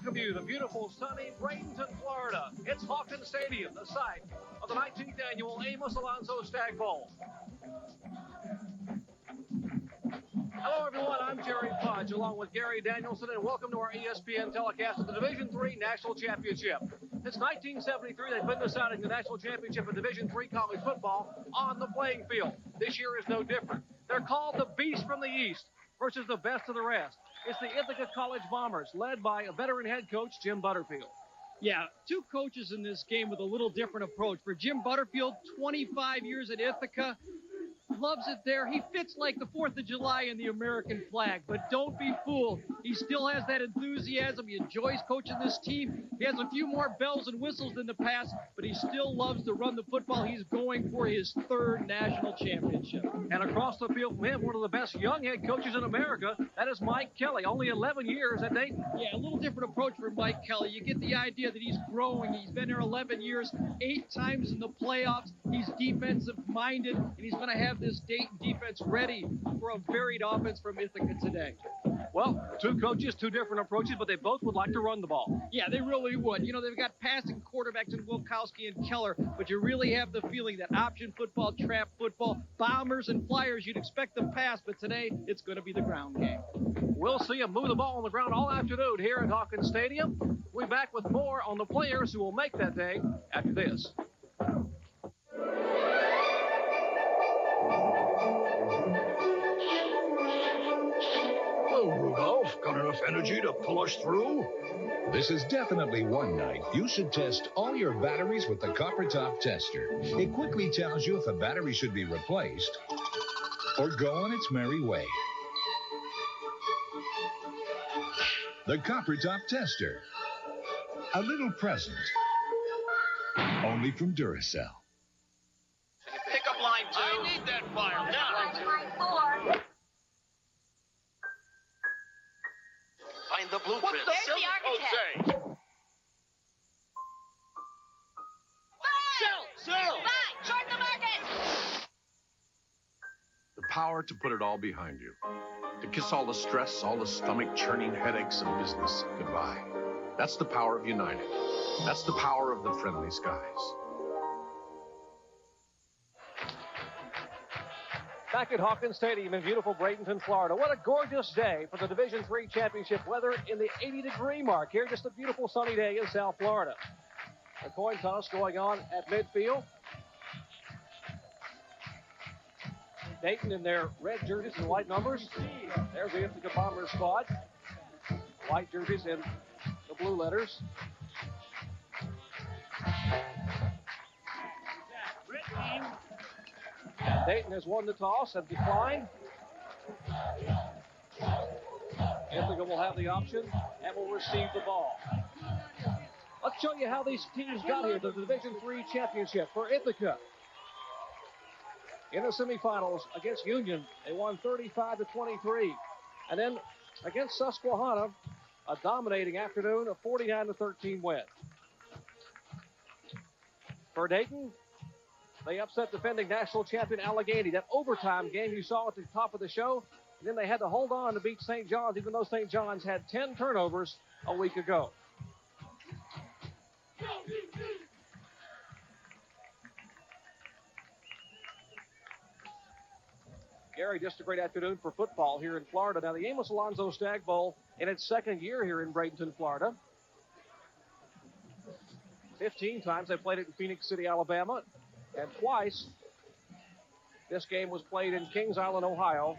welcome you to beautiful, sunny Bradenton, Florida. It's Hawkins Stadium, the site of the 19th annual Amos Alonzo Stag Bowl. Hello, everyone. I'm Jerry Podge, along with Gary Danielson, and welcome to our ESPN telecast of the Division III National Championship. Since 1973, they've been deciding the National Championship of Division III college football on the playing field. This year is no different. They're called the Beast from the East versus the best of the rest. It's the Ithaca College Bombers, led by a veteran head coach, Jim Butterfield. Yeah, two coaches in this game with a little different approach. For Jim Butterfield, 25 years at Ithaca, loves it there. He fits like the 4th of July in the American flag, but don't be fooled. He still has that enthusiasm. He enjoys coaching this team. He has a few more bells and whistles than the past, but he still loves to run the football. He's going for his 3rd national championship. And across the field from him, one of the best young head coaches in America, that is Mike Kelly, only 11 years at Dayton. Yeah, a little different approach for Mike Kelly. You get the idea that he's growing. He's been there 11 years, 8 times in the playoffs. He's defensive-minded, and he's going to have this Dayton defense ready for a varied offense from Ithaca today. Well, two coaches, two different approaches, but they both would like to run the ball. Yeah, they really would. You know, they've got passing quarterbacks in Wilkowski and Keller, but you really have the feeling that option football, trap football, bombers and flyers, you'd expect the pass, but today it's going to be the ground game. We'll see them move the ball on the ground all afternoon here at Hawkins Stadium. We'll be back with more on the players who will make that day after this. Hello, Rudolph. Got enough energy to pull us through? This is definitely one night you should test all your batteries with the Copper Top Tester. It quickly tells you if a battery should be replaced or go on its merry way. The Copper Top Tester. A little present. Only from Duracell. Pick up line 2. I need that fire now. Line 4. Find the blueprint. Where's the architect? Jose. Sell! Fine, short the market! The power to put it all behind you. To kiss all the stress, all the stomach-churning headaches of business goodbye. That's the power of United. That's the power of the friendly skies. Back at Hawkins Stadium in beautiful Bradenton, Florida. What a gorgeous day for the Division III championship weather in the 80-degree mark here. Just a beautiful sunny day in South Florida. A coin toss going on at midfield. Dayton in their red jerseys and white numbers. There's the Ithaca Bombers squad. White jerseys and the blue letters. Dayton has won the toss and declined. Ithaca will have the option and will receive the ball. Let's show you how these teams got here to the Division III championship. For Ithaca, in the semifinals against Union, they won 35-23. And then against Susquehanna, a dominating afternoon, a 49-13 win. For Dayton, they upset defending national champion Allegheny. That overtime game you saw at the top of the show. And then they had to hold on to beat St. John's, even though St. John's had 10 turnovers a week ago. Gary, just a great afternoon for football here in Florida. Now, the Amos Alonzo Stag Bowl in its 2nd year here in Bradenton, Florida. 15 times they played it in Phoenix City, Alabama. And twice, this game was played in Kings Island, Ohio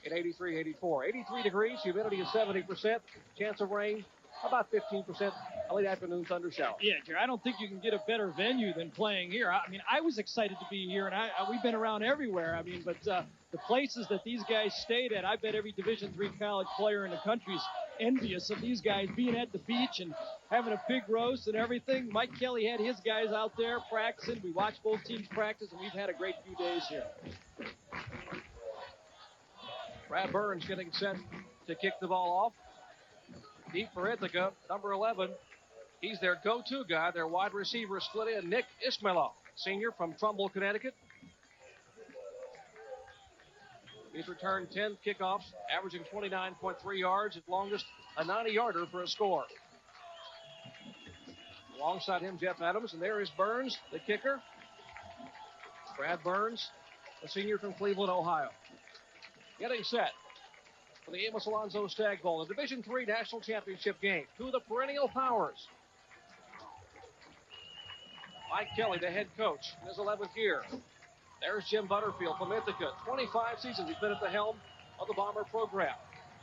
in 83-84. 83 degrees, humidity is 70%, chance of rain about 15%, a late afternoon thunder shower. Yeah, Jerry, I don't think you can get a better venue than playing here. I mean, I was excited to be here, and we've been around everywhere. I mean, but the places that these guys stayed at, I bet every Division III college player in the country is envious of these guys being at the beach and having a pig roast and everything. Mike Kelly had his guys out there practicing. We watched both teams practice, and we've had a great few days here. Brad Burns getting set to kick the ball off. Deep for Ithaca, number 11. He's their go-to guy, their wide receiver split in, Nick Ismailov, senior from Trumbull, Connecticut. He's returned 10 kickoffs, averaging 29.3 yards, his longest a 90-yarder for a score. Alongside him, Jeff Adams, and there is Burns, the kicker. Brad Burns, a senior from Cleveland, Ohio. Getting set for the Amos Alonzo Stagg Bowl, the Division III National Championship game. Two of the perennial powers. Mike Kelly, the head coach, in his 11th year. There's Jim Butterfield from Ithaca. 25 seasons he's been at the helm of the Bomber program.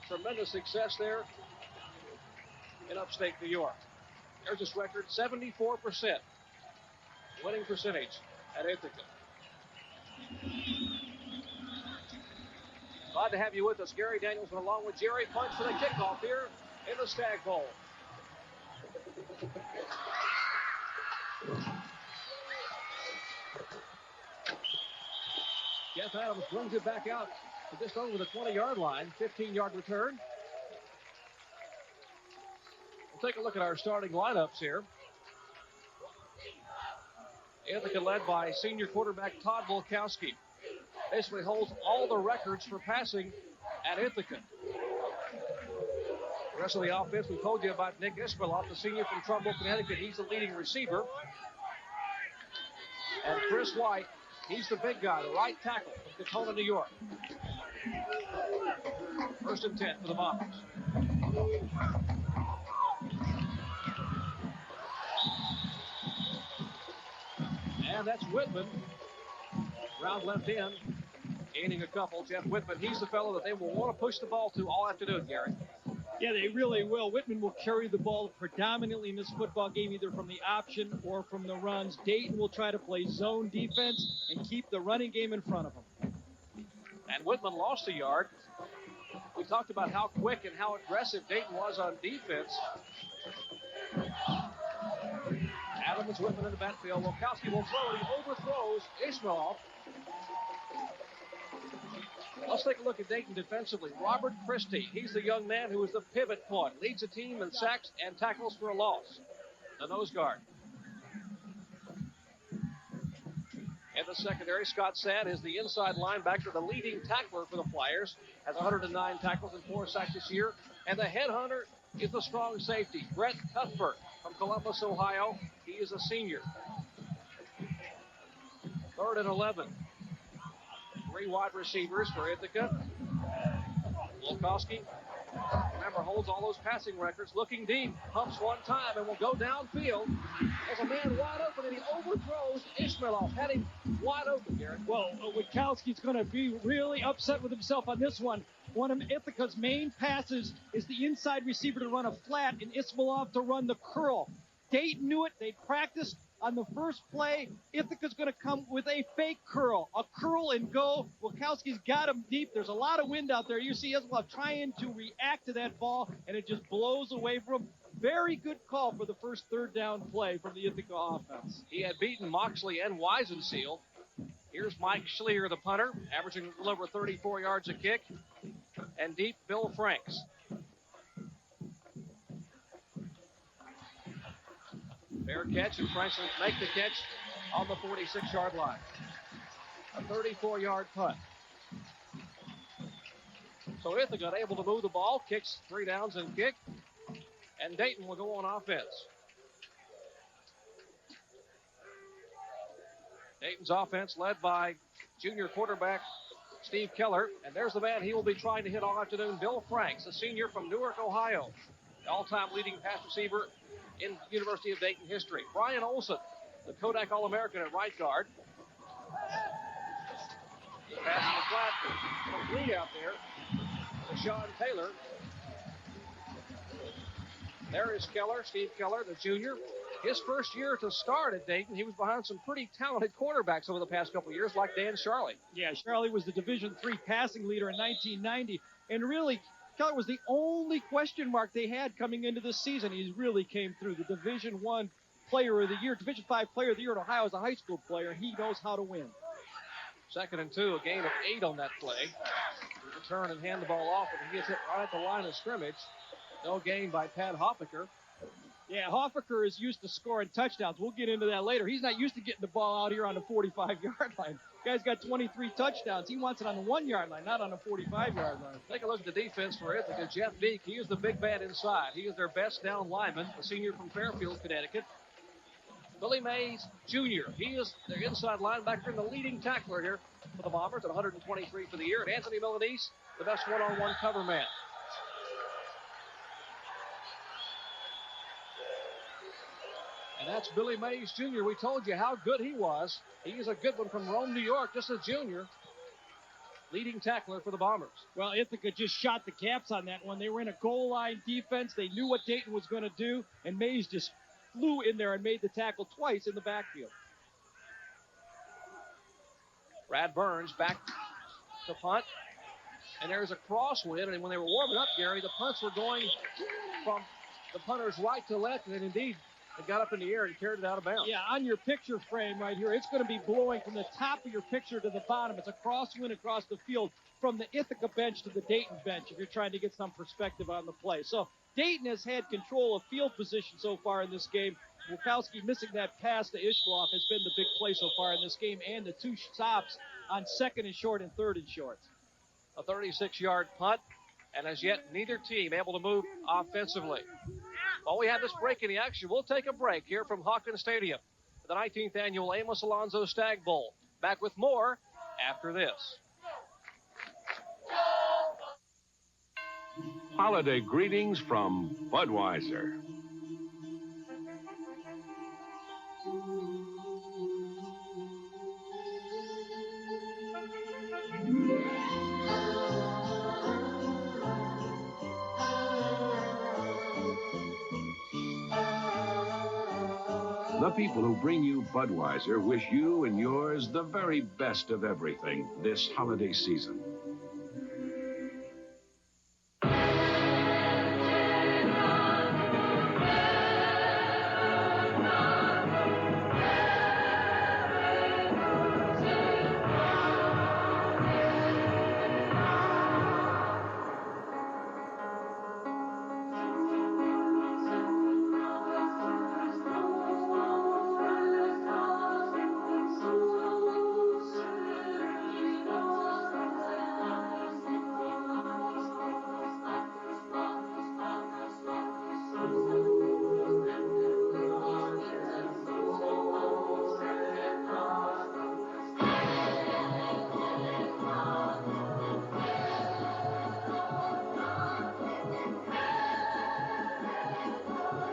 Tremendous success there in upstate New York. There's his record, 74% winning percentage at Ithaca. Glad to have you with us. Gary Danielson along with Jerry Punch for the kickoff here in the Stagg Bowl. Jeff Adams brings it back out to just over the 20-yard line. 15-yard return. We'll take a look at our starting lineups here. Ithaca led by senior quarterback Todd Volkowski. Basically holds all the records for passing at Ithaca. The rest of the offense, we told you about Nick Isperloff, the senior from Trumbull, Connecticut. He's the leading receiver. And Chris White, he's the big guy, the right tackle from Tacoma, New York. 1st and 10 for the Bombers. And that's Whitman. Round left end, gaining a couple. Jeff Whitman, he's the fellow that they will want to push the ball to all afternoon, Gary. Yeah, they really will. Whitman will carry the ball predominantly in this football game, either from the option or from the runs. Dayton will try to play zone defense and keep the running game in front of them. And Whitman lost a yard. We talked about how quick and how aggressive Dayton was on defense. Adams, Whitman in the backfield. Wilkowski will throw, and he overthrows Ismailov. Let's take a look at Dayton defensively. Robert Christie, he's the young man who is the pivot point, leads the team in sacks and tackles for a loss. The nose guard. In the secondary, Scott Sad is the inside linebacker, the leading tackler for the Flyers, has 109 tackles and 4 sacks this year. And the headhunter is the strong safety, Brett Cuthbert from Columbus, Ohio. He is a senior. 3rd and 11. 3 wide receivers for Ithaca. Volkowski, remember, holds all those passing records. Looking deep, pumps one time and will go downfield. There's a man wide open and he overthrows Ismailov. Had him wide open, Garrett. Well, Wilkowski's going to be really upset with himself on this one. One of Ithaca's main passes is the inside receiver to run a flat and Ismailov to run the curl. Dayton knew it. They practiced on the first play. Ithaca's going to come with a fake curl. A curl and go. Wilkowski's got him deep. There's a lot of wind out there. You see Ismailov trying to react to that ball, and it just blows away from him. Very good call for the first 3rd down play from the Ithaca offense. He had beaten Moxley and Weisenseal. Here's Mike Schlier, the punter, averaging a little over 34 yards a kick. And deep, Bill Franks. Fair catch, and Franks will make the catch on the 46-yard line. A 34-yard punt. So Ithaca able to move the ball, kicks 3 downs and kick, and Dayton will go on offense. Dayton's offense led by junior quarterback Steve Keller, and there's the man he will be trying to hit all afternoon, Bill Franks, a senior from Newark, Ohio, the all-time leading pass receiver in University of Dayton history. Brian Olson, the Kodak All-American at right guard. Pass in the flat, complete out there to Sean Taylor. There is Keller, Steve Keller, the junior. His first year to start at Dayton, he was behind some pretty talented quarterbacks over the past couple of years, like Dan Charlie. Yeah, Charlie was the Division III passing leader in 1990, and really, Keller was the only question mark they had coming into this season. He really came through. The Division I Player of the Year, Division V Player of the Year in Ohio as a high school player. He knows how to win. 2nd and 2, a gain of 8 on that play. Return and hand the ball off, and he gets hit right at the line of scrimmage. No gain by Pat Hoffaker. Yeah, Hoffaker is used to scoring touchdowns. We'll get into that later. He's not used to getting the ball out here on the 45-yard line. Guy's got 23 touchdowns. He wants it on the 1-yard line, not on the 45-yard line. Take a look at the defense for Ithaca. Jeff Beek, he is the big man inside. He is their best down lineman, a senior from Fairfield, Connecticut. Billy Mays Jr. He is the inside linebacker and the leading tackler here for the Bombers at 123 for the year. And Anthony Milanese, the best one-on-one cover man. And that's Billy Mays Jr. We told you how good he was. He's a good one from Rome, New York, just a junior. Leading tackler for the Bombers. Well, Ithaca just shot the caps on that one. They were in a goal line defense. They knew what Dayton was going to do, and Mays just flew in there and made the tackle twice in the backfield. Brad Burns back to punt. And there's a crosswind, and when they were warming up, Gary, the punts were going from the punter's right to left, and indeed, it got up in the air and carried it out of bounds. Yeah, on your picture frame right here, it's going to be blowing from the top of your picture to the bottom. It's a crosswind across the field from the Ithaca bench to the Dayton bench if you're trying to get some perspective on the play. So Dayton has had control of field position so far in this game. Wachowski missing that pass to Ishloff has been the big play so far in this game, and the two stops on 2nd and short and 3rd and short. A 36-yard punt, and as yet neither team able to move offensively. While we have this break in the action, we'll take a break here from Hawkins Stadium for the 19th annual Amos Alonzo Stag Bowl. Back with more after this. Holiday greetings from Budweiser. The people who bring you Budweiser wish you and yours the very best of everything this holiday season.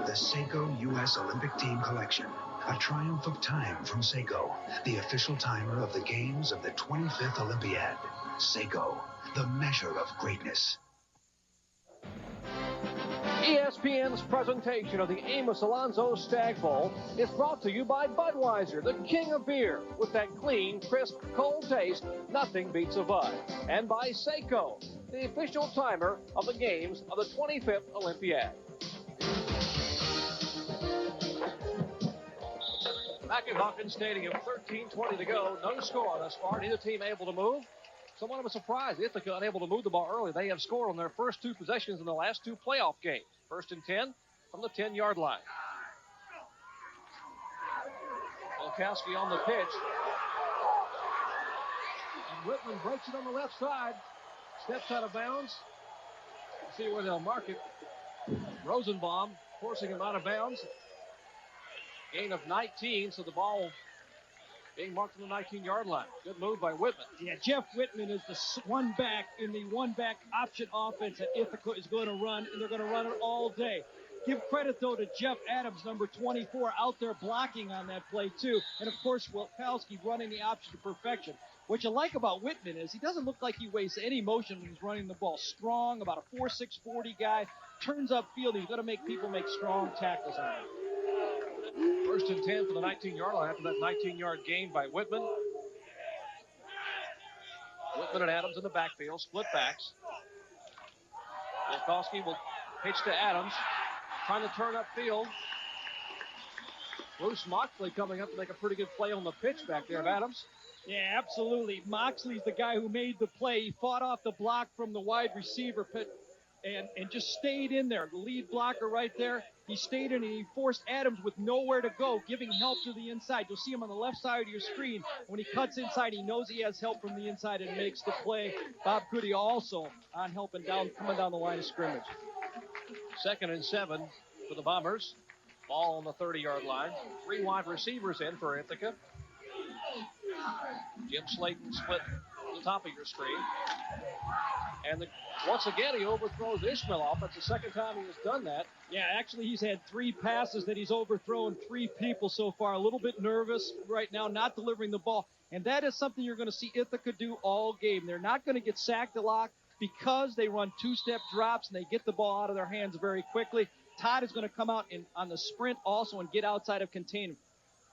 The Seiko U.S. Olympic Team Collection. A triumph of time from Seiko, the official timer of the games of the 25th Olympiad. Seiko, the measure of greatness. ESPN's presentation of the Amos Alonzo Stag Bowl is brought to you by Budweiser, the king of beer. With that clean, crisp, cold taste, nothing beats a Bud. And by Seiko, the official timer of the games of the 25th Olympiad. Back at Hawkins Stadium, 13:20 to go. No score thus far. Neither team able to move. Somewhat of a surprise. Ithaca unable to move the ball early. They have scored on their first two possessions in the last two playoff games. 1st and 10 from the 10-yard line. Wachowski on the pitch. And Whitman breaks it on the left side. Steps out of bounds. See where they'll mark it. Rosenbaum forcing him out of bounds. Gain of 19, so the ball being marked on the 19-yard line. Good move by Whitman. Yeah, Jeff Whitman is the one back in the one-back option offense that Ithaca is going to run, and they're going to run it all day. Give credit, though, to Jeff Adams, number 24, out there blocking on that play, too. And, of course, Wilkowski running the option to perfection. What you like about Whitman is he doesn't look like he wastes any motion when he's running the ball. Strong, about a 4.6 40 guy, turns upfield. He's going to make people make strong tackles on him. 1st and 10 for the 19-yard line after that 19-yard gain by Whitman. Whitman and Adams in the backfield, split backs. Wilkowski will pitch to Adams, trying to turn upfield. Bruce Moxley coming up to make a pretty good play on the pitch back there of Adams. Yeah, absolutely. Moxley's the guy who made the play. He fought off the block from the wide receiver and just stayed in there. The lead blocker right there. He stayed in and he forced Adams with nowhere to go, giving help to the inside. You'll see him on the left side of your screen. When he cuts inside, he knows he has help from the inside and makes the play. Bob Goody also on helping down, coming down the line of scrimmage. 2nd and 7 for the Bombers. Ball on the 30-yard line. 3 wide receivers in for Ithaca. Jim Slayton split the top of your screen. And once again, he overthrows Ishmaeloff. That's the second time he has done that. Yeah, actually, he's had 3 passes that he's overthrown 3 people so far. A little bit nervous right now, not delivering the ball. And that is something you're going to see Ithaca do all game. They're not going to get sacked a lot because they run 2-step drops and they get the ball out of their hands very quickly. Todd is going to come out on the sprint also and get outside of containment.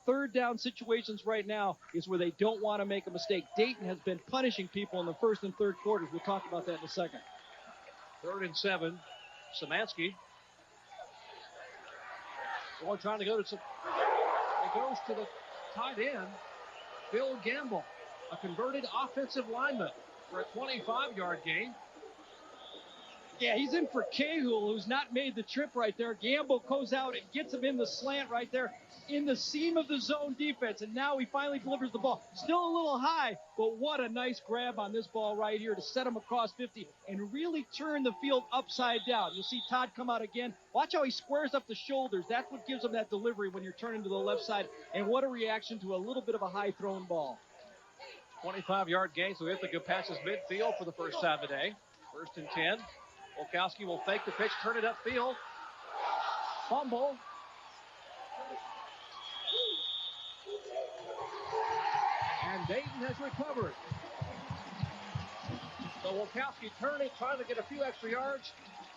Third down situations right now is where they don't want to make a mistake. Dayton has been punishing people in the first and third quarters. We'll talk about that in a second. 3rd and 7. Szymanski. Boy, trying to go to some. It goes to the tight end, Bill Gamble, a converted offensive lineman for a 25-yard gain. Yeah, he's in for Cahill, who's not made the trip right there. Gamble goes out and gets him in the slant right there in the seam of the zone defense, and now he finally delivers the ball. Still a little high, but what a nice grab on this ball right here to set him across 50 and really turn the field upside down. You'll see Todd come out again. Watch how he squares up the shoulders. That's what gives him that delivery when you're turning to the left side, and what a reaction to a little bit of a high-thrown ball. 25-yard gain, so Ithaca passes midfield for the first time today. 1st and 10. Olkowski will fake the pitch, turn it upfield. Fumble. And Dayton has recovered. So Olkowski turn it, trying to get a few extra yards.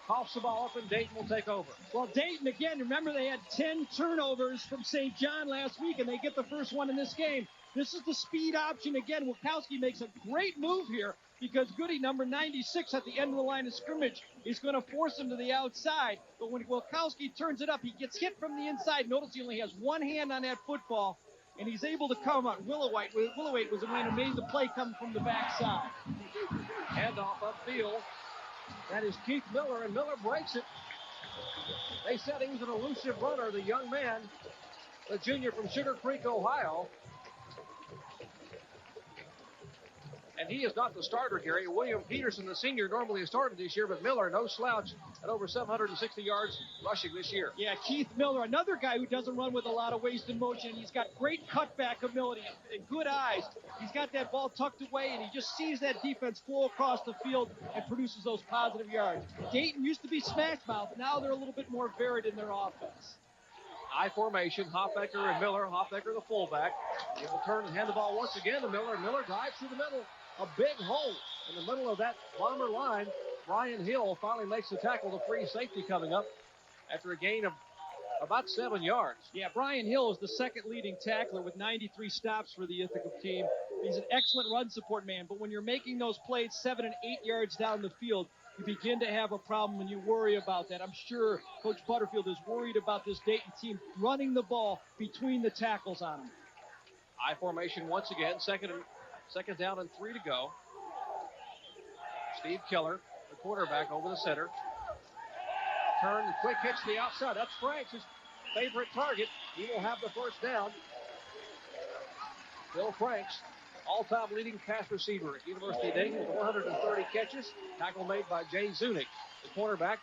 Coughs the ball up, and Dayton will take over. Well, Dayton, again, remember they had 10 turnovers from St. John last week, and they get the first one in this game. This is the speed option again. Wilkowski makes a great move here because Goody, number 96, at the end of the line of scrimmage, is going to force him to the outside. But when Wilkowski turns it up, he gets hit from the inside. Notice he only has one hand on that football, and he's able to come on. Willowite was the man who made the play coming from the backside. Handoff upfield. That is Keith Miller, and Miller breaks it. They said he was an elusive runner, the young man, the junior from Sugar Creek, Ohio. And he is not the starter, Gary. William Peterson, the senior, normally has started this year, but Miller, no slouch, at over 760 yards rushing this year. Yeah, Keith Miller, another guy who doesn't run with a lot of waste in motion. He's got great cutback ability and good eyes. He's got that ball tucked away, and he just sees that defense flow across the field and produces those positive yards. Dayton used to be smash mouth. Now they're a little bit more varied in their offense. I formation, Hofbecker and Miller. Hofbecker, the fullback. He will turn and hand the ball once again to Miller. Miller dives through the middle. A big hole in the middle of that Bomber line. Brian Hill finally makes the tackle. The free safety coming up after a gain of about 7 yards. Yeah, Brian Hill is the second leading tackler with 93 stops for the Ithaca team. He's an excellent run support man, but when you're making those plays 7 and 8 yards down the field, you begin to have a problem and you worry about that. I'm sure Coach Butterfield is worried about this Dayton team running the ball between the tackles on them. I formation once again, second down and 3 to go. Steve Keller, the quarterback, over the center. Turn, quick hitch to the outside. That's Franks, his favorite target. He will have the first down. Bill Franks, all-time leading pass receiver at University of Dayton with 130 catches. Tackle made by Jay Zunick, the quarterback.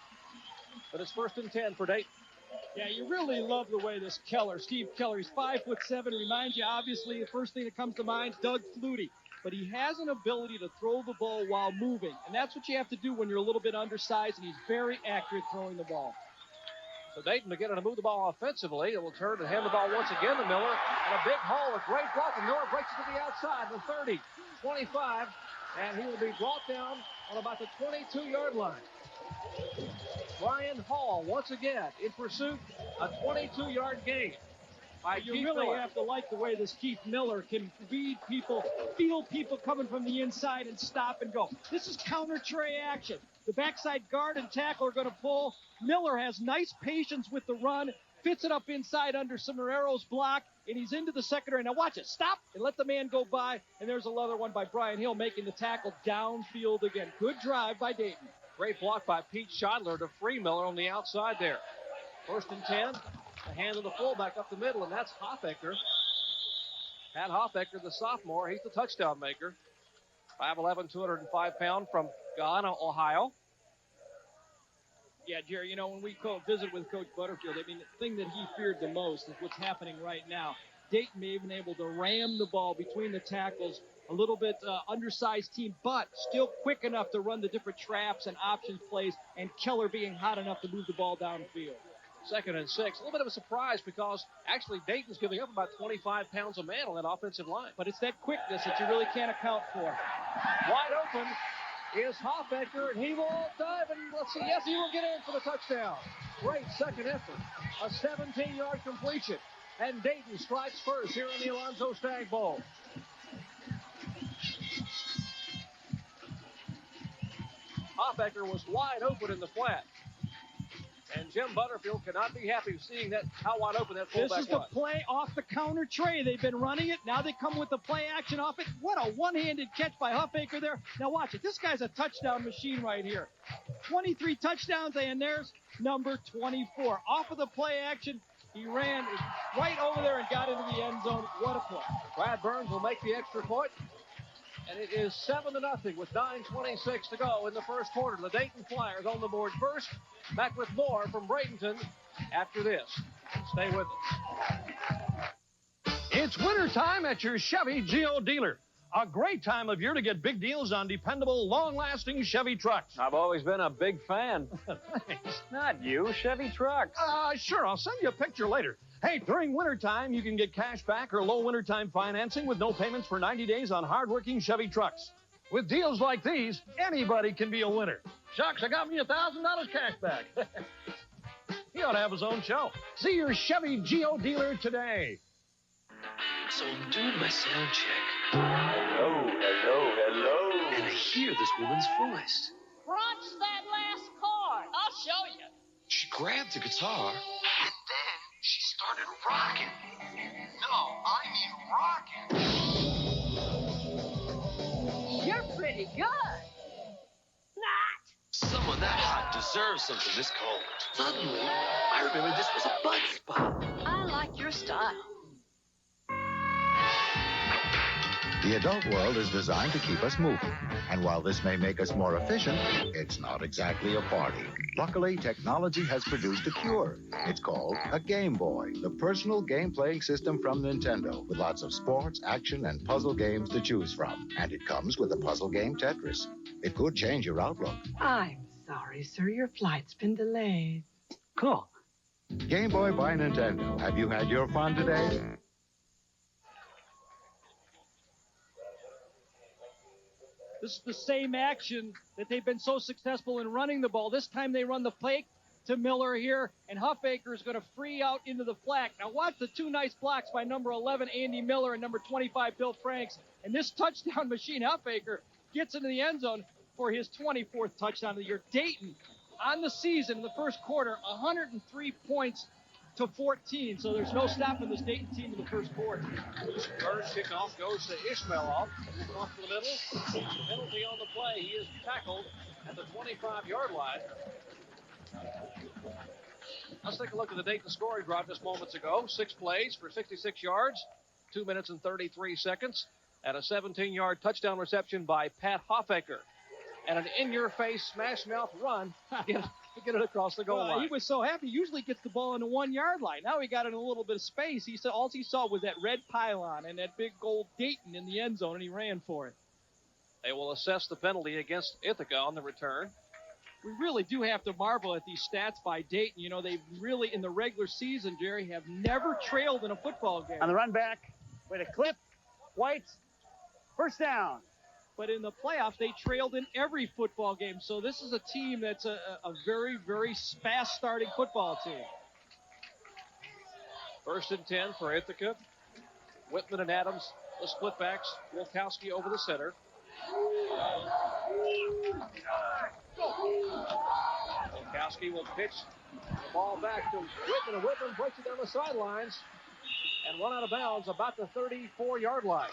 But it's 1st and 10 for Dayton. Yeah, you really love the way this Steve Keller, he's 5'7", reminds you, obviously, the first thing that comes to mind, Doug Flutie. But he has an ability to throw the ball while moving, and that's what you have to do when you're a little bit undersized, and he's very accurate throwing the ball. So Dayton beginning to move the ball offensively. It will turn and hand the ball once again to Miller. And a big hole, a great block, and Miller breaks it to the outside, the 30, 25, and he will be brought down on about the 22-yard line. Brian Hall, once again, in pursuit, a 22-yard gain. You really have to like the way this Keith Miller can read people, feel people coming from the inside and stop and go. This is counter tray action. The backside guard and tackle are going to pull. Miller has nice patience with the run, fits it up inside under Somerero's block, and he's into the secondary. Now watch it. Stop and let the man go by. And there's another one by Brian Hill making the tackle downfield again. Good drive by Dayton. Great block by Pete Scheidler to free Miller on the outside there. 1st and 10. The hand of the fullback up the middle, and that's Hofbecker. Pat Hofbecker, the sophomore, he's the touchdown maker. 5'11", 205-pound from Gahanna, Ohio. Yeah, Jerry, you know, when we visit with Coach Butterfield, I mean, the thing that he feared the most is what's happening right now. Dayton may have been able to ram the ball between the tackles, a little bit undersized team, but still quick enough to run the different traps and options plays, and Keller being hot enough to move the ball downfield. 2nd and 6. A little bit of a surprise because actually Dayton's giving up about 25 pounds a man on that offensive line. But it's that quickness that you really can't account for. Wide open is Hofecker, and he will dive, and let's see, yes, he will get in for the touchdown. Great second effort. A 17-yard completion. And Dayton strikes first here in the Alonzo Stagg Bowl. Hofecker was wide open in the flat. And Jim Butterfield cannot be happy seeing that how wide open that fullback was. This is the play off the counter tray. They've been running it. Now they come with the play action off it. What a one-handed catch by Hofecker there. Now watch it. This guy's a touchdown machine right here. 23 touchdowns, and there's number 24. Off of the play action, he ran right over there and got into the end zone. What a play. Brad Burns will make the extra point. And it is 7-0 with 9:26 to go in the first quarter. The Dayton Flyers on the board first. Back with more from Bradenton after this. Stay with us. It's wintertime at your Chevy Geo dealer. A great time of year to get big deals on dependable, long-lasting Chevy trucks. I've always been a big fan. Thanks. Not you, Chevy trucks. Sure, I'll send you a picture later. Hey, during wintertime, you can get cash back or low wintertime financing with no payments for 90 days on hardworking Chevy trucks. With deals like these, anybody can be a winner. Shucks, I got me $1,000 cash back. He ought to have his own show. See your Chevy Geo dealer today. So I'm doing my sound check. Hello. And I hear this woman's voice. Crunch that last chord. I'll show you. She grabbed the guitar. And then she started rocking. No, I mean rocking. You're pretty good. Not. Someone that hot deserves something this cold. Suddenly, I remember this was a bud spot. I like your style. The adult world is designed to keep us moving. And while this may make us more efficient, it's not exactly a party. Luckily, technology has produced a cure. It's called a Game Boy, the personal game-playing system from Nintendo, with lots of sports, action, and puzzle games to choose from. And it comes with a puzzle game Tetris. It could change your outlook. I'm sorry, sir. Your flight's been delayed. Cool. Game Boy by Nintendo. Have you had your fun today? This is the same action that they've been so successful in running the ball. This time they run the play to Miller here, and Huffaker is going to free out into the flat. Now watch the two nice blocks by number 11, Andy Miller, and number 25, Bill Franks. And this touchdown machine, Huffaker, gets into the end zone for his 24th touchdown of the year. Dayton, on the season, in the first quarter, 103 points to 14. So there's no stopping this Dayton team in the first quarter. First kickoff goes to Ishmaelov. Off to the middle. Penalty on the play. He is tackled at the 25-yard line. Let's take a look at the Dayton scoring drive just moments ago. 6 plays for 66 yards, 2 minutes and 33 seconds, and a 17-yard touchdown reception by Pat Hoffaker. And an in-your-face smash-mouth run to get it across the goal line. He was so happy. He usually gets the ball on the 1-yard line. Now he got in a little bit of space. He said all he saw was that red pylon and that big gold Dayton in the end zone, and he ran for it. They will assess the penalty against Ithaca on the return. We really do have to marvel at these stats by Dayton. You know, they really, in the regular season, Jerry, have never trailed in a football game. On the run back, with a clip, White, first down. But in the playoffs, they trailed in every football game. So this is a team that's a very, very fast-starting football team. 1st and 10 for Ithaca. Whitman and Adams, the split backs. Wolkowski over the center. Wolkowski will pitch the ball back to Whitman, and Whitman breaks it down the sidelines and run out of bounds about the 34-yard line.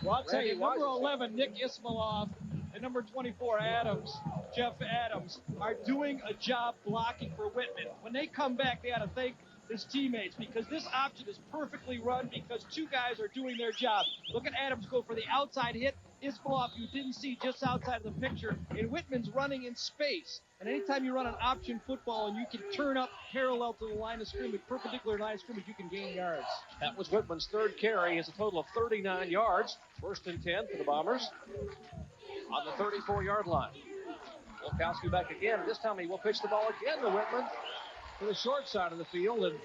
Well, I'll tell you, number 11, Nick Ismailov, and number 24, Jeff Adams, are doing a job blocking for Whitman. When they come back, they ought to thank his teammates, because this option is perfectly run because two guys are doing their job. Look at Adams go for the outside hit. Isbaloff you didn't see just outside of the picture, and Whitman's running in space. And anytime you run an option football and you can turn up parallel to the line of scrimmage, perpendicular line of scrimmage, you can gain yards. That was Whitman's third carry. He has a total of 39 yards. First and 10 for the Bombers on the 34-yard line. Wilkowski back again, and this time he will pitch the ball again to Whitman to the short side of the field, and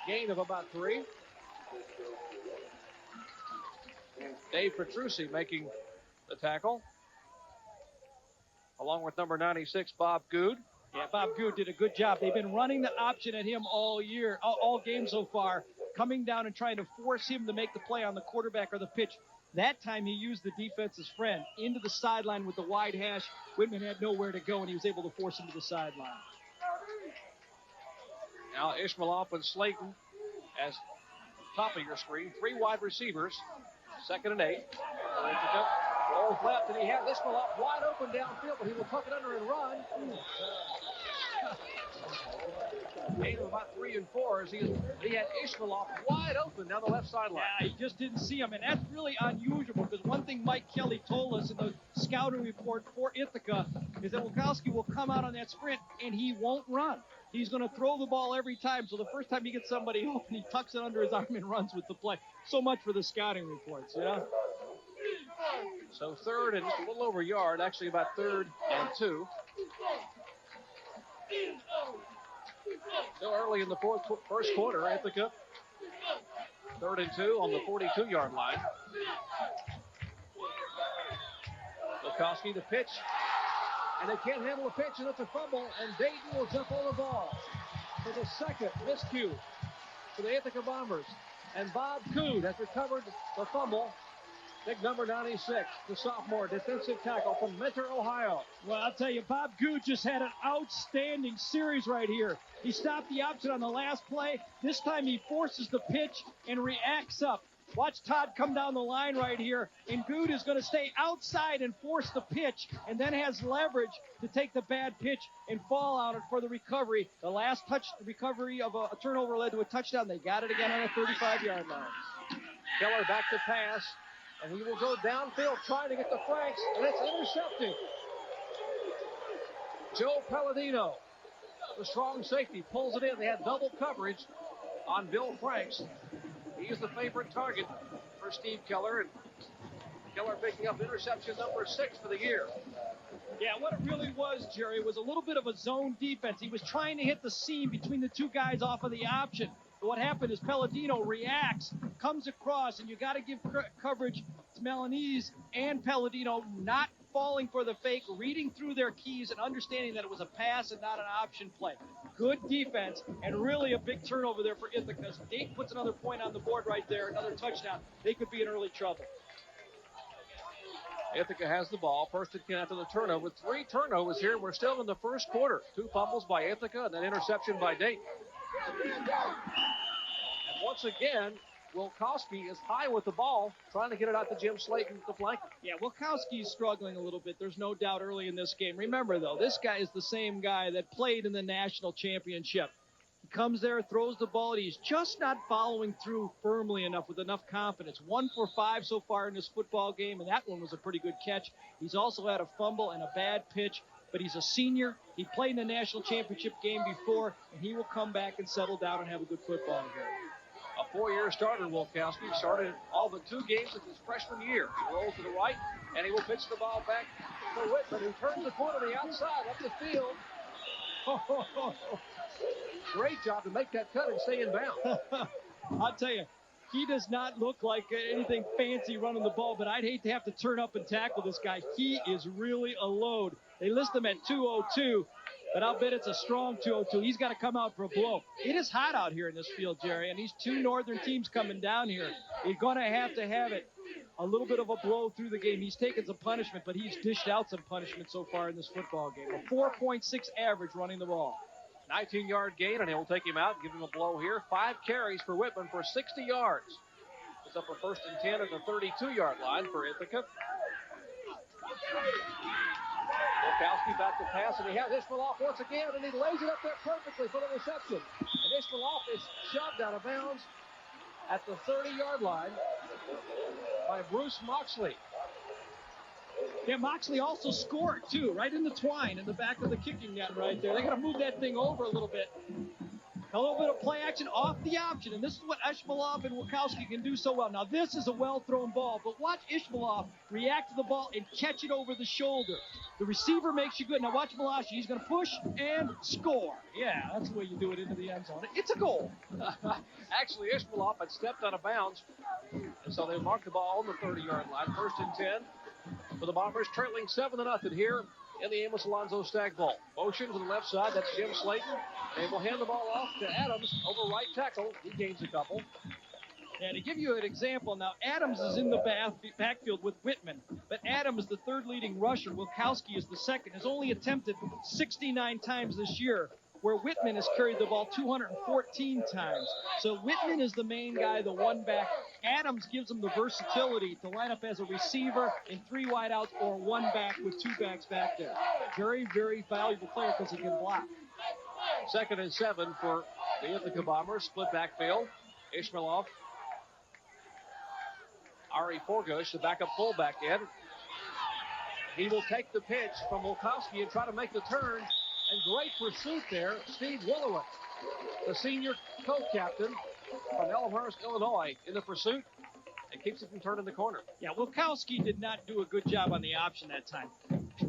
gain of about 3. Dave Petrucci making the tackle, along with number 96, Bob Good. Yeah, Bob Good did a good job. They've been running the option at him all year, all game so far, coming down and trying to force him to make the play on the quarterback or the pitch. That time he used the defense's friend into the sideline with the wide hash. Whitman had nowhere to go, and he was able to force him to the sideline. Now Ishmaelov and Slayton as top of your screen. 3 wide receivers. 2nd and 8. Rolls left, and he has Ishmaelov wide open downfield, but he will tuck it under and run. Gain of about 3 and 4 as he had Ishmaelov wide open down the left sideline. Yeah, he just didn't see him, and that's really unusual because one thing Mike Kelly told us in the scouting report for Ithaca is that Wilkowski will come out on that sprint and he won't run. He's going to throw the ball every time, so the first time he gets somebody open, he tucks it under his arm and runs with the play. So much for the scouting reports, yeah? So 3rd and just a little over a yard, actually about 3rd and 2. Still early in the first quarter, Ithaca. 3rd and 2 on the 42-yard line. Wilkowski to pitch. And they can't handle the pitch, and it's a fumble, and Dayton will jump on the ball for the second miscue for the Ithaca Bombers. And Bob Coon has recovered the fumble. Big number 96, the sophomore defensive tackle from Mentor, Ohio. Well, I'll tell you, Bob Good just had an outstanding series right here. He stopped the option on the last play. This time he forces the pitch and reacts up. Watch Todd come down the line right here, and Good is going to stay outside and force the pitch, and then has leverage to take the bad pitch and fall on it for the recovery. The last recovery of a turnover led to a touchdown. They got it again on a 35-yard line. Keller back to pass, and he will go downfield trying to get to Franks, and it's intercepted. Joe Palladino, the strong safety, pulls it in. They had double coverage on Bill Franks. He is the favorite target for Steve Keller, and Keller picking up interception number 6 for the year. Yeah, what it really was, Jerry, was a little bit of a zone defense. He was trying to hit the seam between the two guys off of the option. But what happened is Palladino reacts, comes across, and you got to give coverage to Melanese and Palladino, not falling for the fake, reading through their keys and understanding that it was a pass and not an option play. Good defense, and really a big turnover there for Ithaca. Dayton puts another point on the board right there, another touchdown. They could be in early trouble. Ithaca has the ball. First and 10 after the turnover. With 3 turnovers here, we're still in the first quarter. 2 fumbles by Ithaca and an interception by Dayton. And once again, Wilkowski is high with the ball, trying to get it out to Jim Slayton to flank. Yeah, Wilkowski's struggling a little bit. There's no doubt early in this game. Remember, though, this guy is the same guy that played in the national championship. He comes there, throws the ball, and he's just not following through firmly enough with enough confidence. 1 for 5 so far in this football game, and that one was a pretty good catch. He's also had a fumble and a bad pitch, but he's a senior. He played in the national championship game before, and he will come back and settle down and have a good football game. A 4-year starter, Wilkowski, started all but 2 games of his freshman year. He rolls to the right, and he will pitch the ball back to Whitman, who turns the corner to the outside, up the field. Great job to make that cut and stay in bounds. I'll tell you, he does not look like anything fancy running the ball, but I'd hate to have to turn up and tackle this guy. He is really a load. They list him at 202, but I'll bet it's a strong 202. He's got to come out for a blow. It is hot out here in this field, Jerry, and these 2 northern teams coming down here. You're going to have it a little bit of a blow through the game. He's taken some punishment, but he's dished out some punishment so far in this football game. A 4.6 average running the ball. 19-yard gain, and he'll take him out and give him a blow here. 5 carries for Whitman for 60 yards. It's up for first and 10 at the 32-yard line for Ithaca. Wilkowski back to pass, and he has Ishmaelov once again, and he lays it up there perfectly for the reception. And Ishmaelov is shoved out of bounds at the 30-yard line by Bruce Moxley. Yeah, Moxley also scored, too, right in the twine in the back of the kicking net right there. They got to move that thing over a little bit. A little bit of play action off the option, and this is what Ishmaelov and Wilkowski can do so well. Now, this is a well-thrown ball, but watch Ishmaelov react to the ball and catch it over the shoulder. The receiver makes you good. Now, watch Malachi. He's going to push and score. Yeah, that's the way you do it into the end zone. It's a goal. Actually, Ishmaelov had stepped out of bounds, and so they marked the ball on the 30-yard line. 1st and 10 for the Bombers, trailing 7-0 here in the Amos Alonzo Stag Bowl. Motion to the left side. That's Jim Slayton. They will hand the ball off to Adams over right tackle. He gains a couple. Yeah, to give you an example, now Adams is in the backfield with Whitman, but Adams, the third leading rusher, Wilkowski is the second, has only attempted 69 times this year, where Whitman has carried the ball 214 times. So Whitman is the main guy, the one back. Adams gives him the versatility to line up as a receiver in 3 wideouts or one back with 2 backs back there. Very, very valuable player because he can block. 2nd and 7 for the Ithaca Bombers. Split backfield. Ishmaelov. Ari Forgush, the backup fullback in. He will take the pitch from Wilkowski and try to make the turn. And great pursuit there, Steve Willowit, the senior co-captain from Elmhurst, Illinois, in the pursuit and keeps it from turning the corner. Yeah, Wilkowski did not do a good job on the option that time.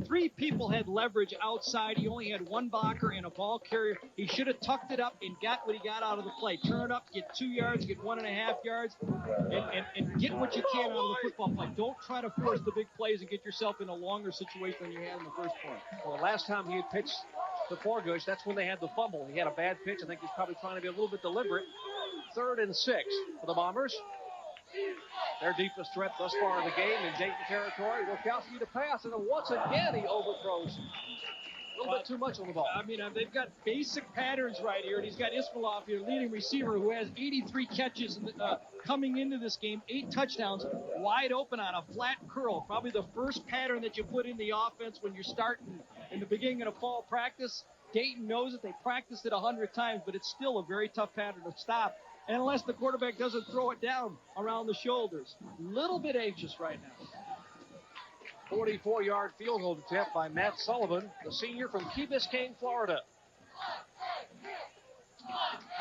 3 people had leverage outside. He only had 1 blocker and a ball carrier. He should have tucked it up and got what he got out of the play. Turn it up, get 2 yards, get 1.5 yards, and get what you can out of the football play. Don't try to force the big plays and get yourself in a longer situation than you had in the first point. Well, the last time he had pitched to Forgush, that's when they had the fumble. He had a bad pitch. I think he's probably trying to be a little bit deliberate. 3rd and 6 for the Bombers. Their deepest threat thus far in the game in Dayton territory. Wilkowski to pass, and then once again he overthrows. A little bit too much on the ball. I mean, they've got basic patterns right here, and he's got Ismailov here, leading receiver, who has 83 catches coming into this game, 8 touchdowns, wide open on a flat curl. Probably the first pattern that you put in the offense when you're starting in the beginning of fall practice. Dayton knows it. They practiced it 100 times, but it's still a very tough pattern to stop. And unless the quarterback doesn't throw it down around the shoulders. Little bit anxious right now. 44-yard field goal attempt by Matt Sullivan, the senior from Key Biscayne, Florida.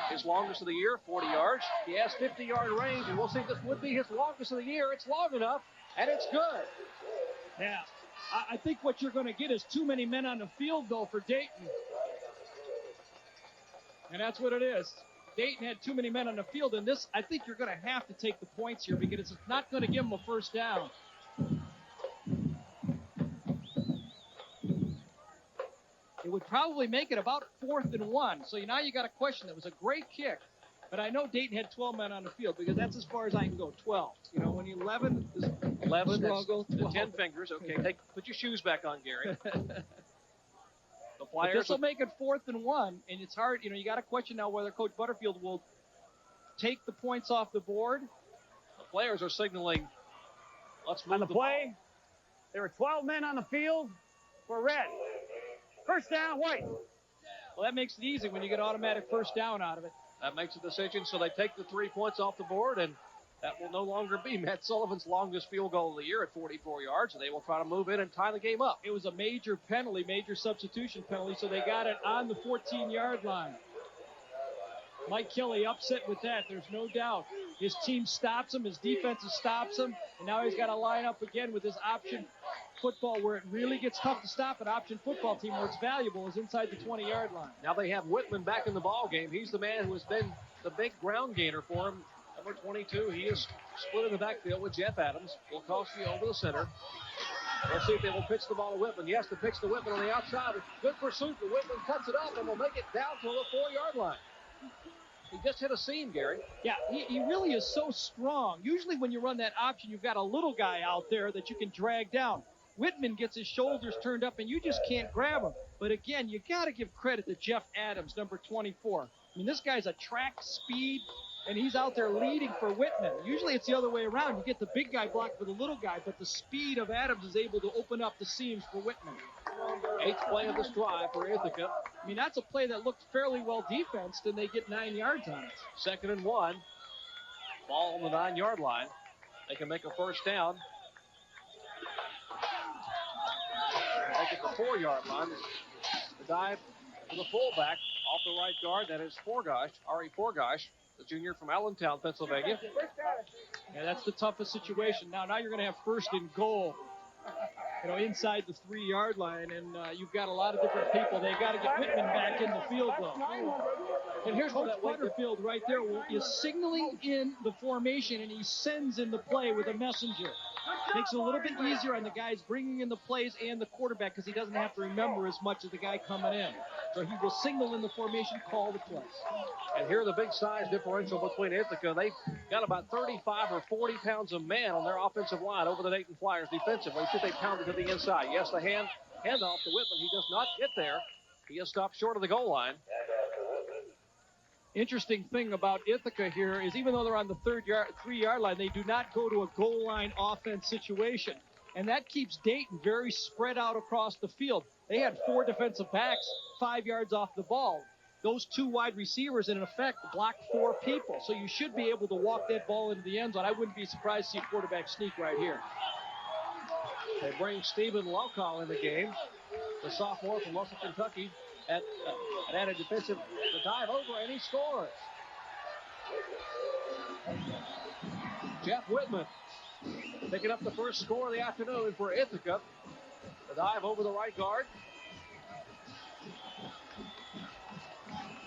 His longest of the year, 40 yards. He has 50-yard range, and we'll see if this would be his longest of the year. It's long enough, and it's good. Now, I think what you're going to get is too many men on the field, though, for Dayton. And that's what it is. Dayton had too many men on the field, and this, I think you're going to have to take the points here because it's not going to give them a first down. It would probably make it about 4th and 1. So now you got a question. It was a great kick, but I know Dayton had 12 men on the field because that's as far as I can go. 12. You know, when you 11 is 11. Struggle. That's 10 fingers. Okay, put your shoes back on, Gary. But this will make it 4th and 1, and it's hard. You know, you got to question now whether Coach Butterfield will take the points off the board. The players are signaling, let's move on the play. Ball. There were 12 men on the field for red. First down, white. Well, that makes it easy when you get automatic first down out of it. That makes a decision, so they take the 3 points off the board, and that will no longer be Matt Sullivan's longest field goal of the year at 44 yards, and they will try to move in and tie the game up. It was a major penalty, major substitution penalty, so they got it on the 14-yard line. Mike Kelly upset with that, there's no doubt. His team stops him, his defense stops him, and now he's got to line up again with his option football where it really gets tough to stop an option football team where it's valuable is inside the 20-yard line. Now they have Whitman back in the ball game. He's the man who has been the big ground gainer for him. Number 22, he is split in the backfield with Jeff Adams. Wilkowski over the center. We'll see if they will pitch the ball to Whitman. Yes, to pitch to Whitman on the outside. Good pursuit, but Whitman cuts it up and will make it down to the 4-yard line. He just hit a seam, Gary. Yeah, he really is so strong. Usually when you run that option, you've got a little guy out there that you can drag down. Whitman gets his shoulders turned up, and you just can't grab him. But again, you got to give credit to Jeff Adams, number 24. I mean, this guy's a track speed, and he's out there leading for Whitman. Usually it's the other way around. You get the big guy blocked for the little guy, but the speed of Adams is able to open up the seams for Whitman. 8th play of this drive for Ithaca. I mean, that's a play that looked fairly well defensed, and they get 9 yards on it. 2nd and 1. Ball on the 9-yard line. They can make a first down. make it the 4-yard line. The dive to the fullback off the right guard. That is Forgosh, Ari Forgosh, the junior from Allentown, Pennsylvania. Yeah, that's the toughest situation. Now you're going to have first and goal, inside the 3-yard line, and you've got a lot of different people. They've got to get Whitman back in the field, though. And here's Coach Butterfield right there is signaling in the formation, and he sends in the play with a messenger. Makes it a little bit easier on the guys bringing in the plays and the quarterback because he doesn't have to remember as much as the guy coming in. So he will signal in the formation, call the plays. And here the big size differential between Ithaca. They've got about 35 or 40 pounds of man on their offensive line over the Dayton Flyers defensively. See if they pound it to the inside. Yes, the handoff to Whitman. He does not get there. He is stopped short of the goal line. Interesting thing about Ithaca here is even though they're on the 3-yard line, they do not go to a goal line offense situation. And that keeps Dayton very spread out across the field. They had 4 defensive backs 5 yards off the ball. Those 2 wide receivers, in effect, blocked 4 people. So you should be able to walk that ball into the end zone. I wouldn't be surprised to see a quarterback sneak right here. They bring Stephen Locall in the game, the sophomore from Western Kentucky, at a defensive the dive over, and he scores. Jeff Whitman picking up the first score of the afternoon for Ithaca. The dive over the right guard.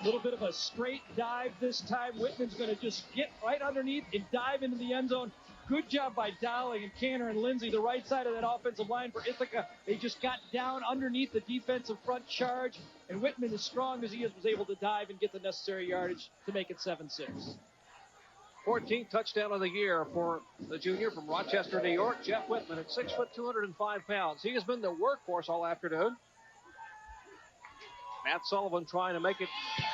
A little bit of a straight dive this time. Whitman's going to just get right underneath and dive into the end zone. Good job by Dowling and Canner and Lindsay, the right side of that offensive line for Ithaca. They just got down underneath the defensive front charge, and Whitman, as strong as he is, was able to dive and get the necessary yardage to make it 7-6. 14th touchdown of the year for the junior from Rochester, New York, Jeff Whitman at 6 foot, 205 pounds. He has been the workhorse all afternoon. Matt Sullivan trying to make it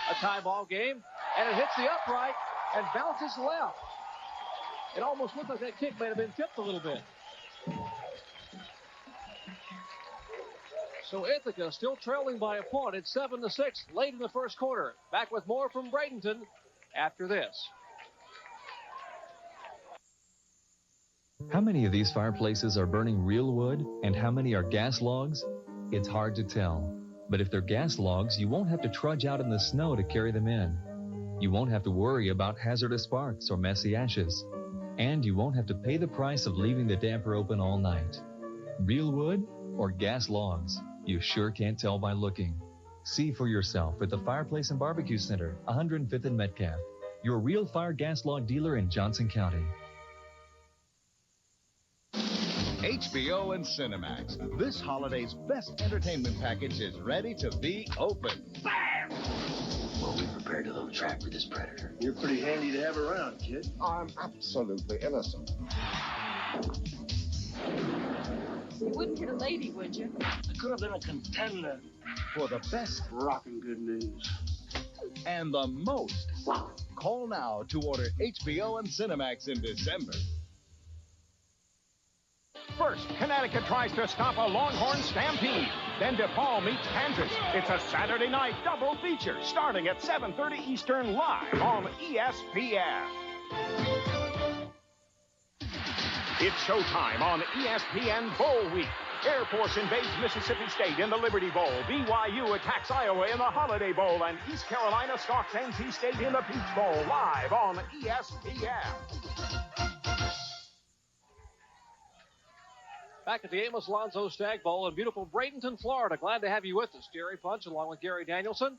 a tie ball game, and it hits the upright and bounces left. It almost looked like that kick may have been tipped a little bit. So Ithaca still trailing by a point. It's 7-6 late in the first quarter. Back with more from Bradenton after this. How many of these fireplaces are burning real wood and how many are gas logs? It's hard to tell. But if they're gas logs, you won't have to trudge out in the snow to carry them in. You won't have to worry about hazardous sparks or messy ashes. And you won't have to pay the price of leaving the damper open all night. Real wood or gas logs? You sure can't tell by looking. See for yourself at the Fireplace and Barbecue Center, 105th and Metcalf. Your Real Fire gas log dealer in Johnson County. HBO and Cinemax. This holiday's best entertainment package is ready to be opened. Bam! Well, we prepared a little trap for this predator. You're pretty handy to have around, kid. I'm absolutely innocent. You wouldn't hit a lady, would you? I could have been a contender For the best rockin' good news. and the most. Call now to order HBO and Cinemax in December. First, Connecticut tries to stop a Longhorn stampede. Then DePaul meets Kansas. It's a Saturday night double feature starting at 7:30 Eastern live on ESPN. It's showtime on ESPN Bowl Week. Air Force invades Mississippi State in the Liberty Bowl. BYU attacks Iowa in the Holiday Bowl. And East Carolina stalks NC State in the Peach Bowl live on ESPN. Back at the Amos Lonzo Stag Bowl in beautiful Bradenton, Florida. Glad to have you with us. Jerry Punch along with Gary Danielson.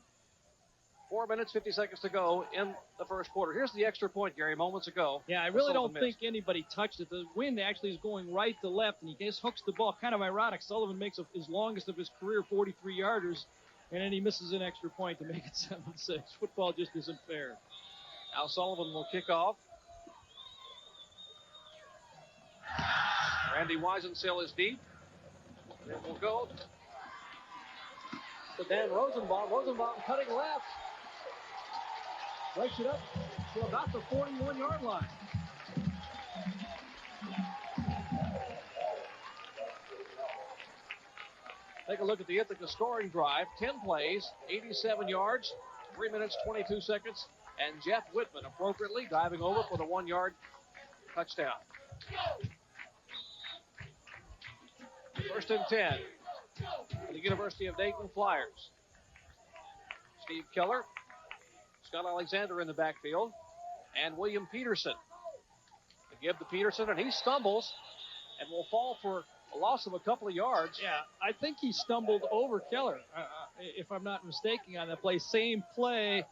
4 minutes, 50 seconds to go in the first quarter. Here's the extra point, Gary, moments ago. Yeah, I really don't think anybody touched it. The wind actually is going right to left, and he just hooks the ball. Kind of ironic. Sullivan makes his longest of his career 43-yarders, and then he misses an extra point to make it 7-6. Football just isn't fair. Now Sullivan will kick off. Randy Weisensail is deep. And it will go to Dan Rosenbaum. Rosenbaum cutting left. Breaks it up to about the 41-yard line. Take a look at the Ithaca scoring drive. 10 plays, 87 yards, 3 minutes, 22 seconds. And Jeff Whitman appropriately diving over for the 1-yard touchdown. First and 10. for the University of Dayton Flyers. Steve Keller, Scott Alexander in the backfield, and William Peterson. To give to Peterson, and he stumbles and will fall for a loss of a couple of yards. Yeah, I think he stumbled over Keller, if I'm not mistaken, on that play. Same play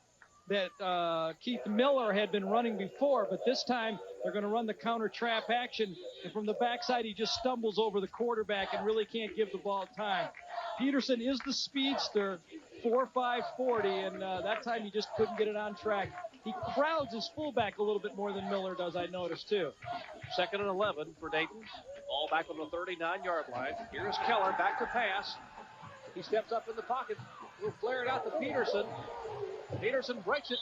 that Keith Miller had been running before, but this time they're going to run the counter trap action, and from the backside he just stumbles over the quarterback and really can't give the ball time. Peterson is the speedster, 4.5 40, and that time he just couldn't get it on track. He crowds his fullback a little bit more than Miller does, I noticed, too. 2nd and 11 for Dayton. Ball back on the 39-yard line. Here's Keller back to pass. He steps up in the pocket. Will flare it out to Peterson. Peterson breaks it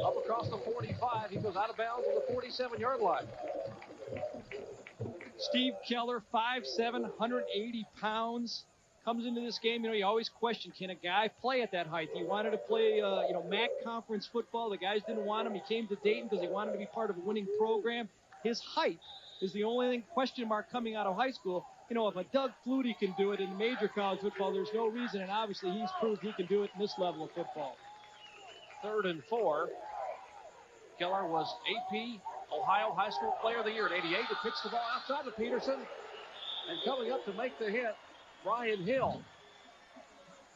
up across the 45. He goes out of bounds on the 47-yard line. Steve Keller, 5'7", 180 pounds. Comes into this game, you always question, can a guy play at that height? He wanted to play, MAC conference football. The guys didn't want him. He came to Dayton because he wanted to be part of a winning program. His height is the only question mark coming out of high school. If a Doug Flutie can do it in major college football, there's no reason, and obviously he's proved he can do it in this level of football. 3rd and 4. Keller was AP Ohio High School Player of the Year at 88. He pitched the ball outside to Peterson, and coming up to make the hit, Brian Hill.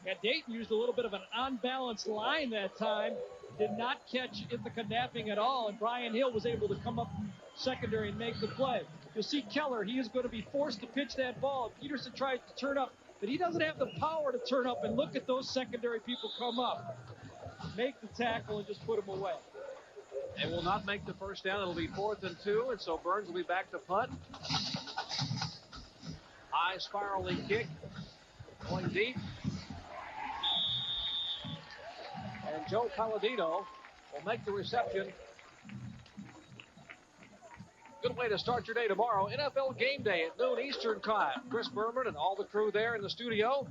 Yeah, Dayton used a little bit of an unbalanced line that time. Did not catch Ithaca napping at all, and Brian Hill was able to come up secondary and make the play. You'll see Keller, he is going to be forced to pitch that ball. Peterson tries to turn up, but he doesn't have the power to turn up, and look at those secondary people come up. Make the tackle and just put him away. They will not make the first down. It'll be 4th and 2, and so Burns will be back to punt. High spiraling kick, going deep. And Joe Palladino will make the reception. Good way to start your day tomorrow. NFL Game Day at noon Eastern Time. Chris Berman and all the crew there in the studio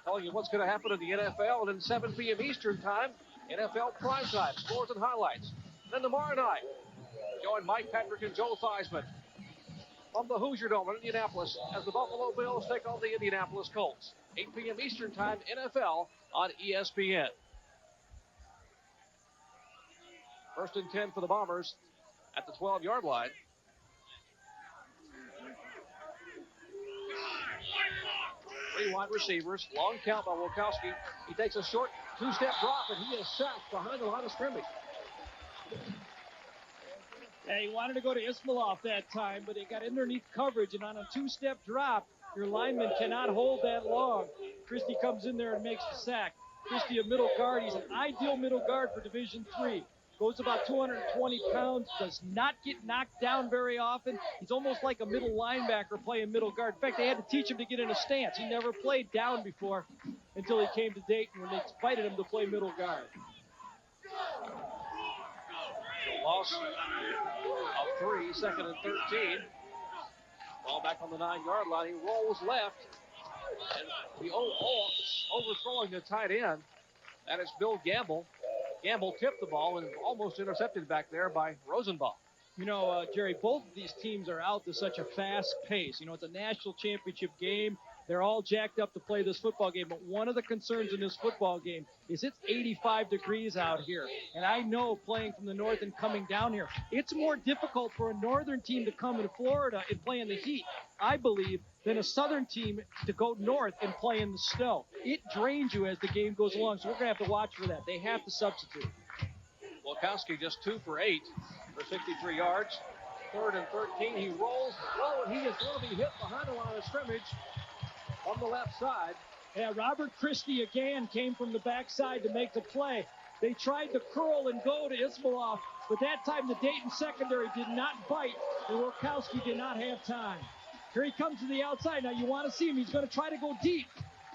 telling you what's going to happen in the NFL. And then 7 p.m. Eastern Time, NFL Primetime, scores and highlights. Then tomorrow night, join Mike Patrick and Joe Theismann from the Hoosier Dome in Indianapolis as the Buffalo Bills take on the Indianapolis Colts. 8 p.m. Eastern Time, NFL on ESPN. 1st and 10 for the Bombers at the 12-yard line. Three wide receivers. Long count by Wilkowski. He takes a short 2-step drop, and he is sacked behind the line of scrimmage. Yeah, he wanted to go to Ismailoff that time, but he got underneath coverage, and on a 2-step drop, your lineman cannot hold that long. Christie comes in there and makes the sack. Christie, a middle guard. He's an ideal middle guard for Division III. Goes about 220 pounds, does not get knocked down very often. He's almost like a middle linebacker playing middle guard. In fact, they had to teach him to get in a stance. He never played down before until he came to Dayton when they invited him to play middle guard. Loss of 3, 2nd and 13. Ball back on the 9-yard line. He rolls left. And the overthrowing the tight end. That is Bill Gamble. Gamble tipped the ball and almost intercepted back there by Rosenbaum. Jerry, both of these teams are out to such a fast pace. It's a national championship game. They're all jacked up to play this football game. But one of the concerns in this football game is it's 85 degrees out here. And I know playing from the north and coming down here, it's more difficult for a northern team to come into Florida and play in the heat, I believe, than a southern team to go north and play in the snow. It drains you as the game goes along, so we're going to have to watch for that. They have to substitute. Wilkowski just 2 for 8 for 63 yards. 3rd and 13. He rolls low, and he is going to be hit behind the line of scrimmage on the left side. Yeah, Robert Christie again came from the backside to make the play. They tried to curl and go to Ismailoff, but that time the Dayton secondary did not bite, and Wilkowski did not have time. Here he comes to the outside. Now you want to see him. He's going to try to go deep.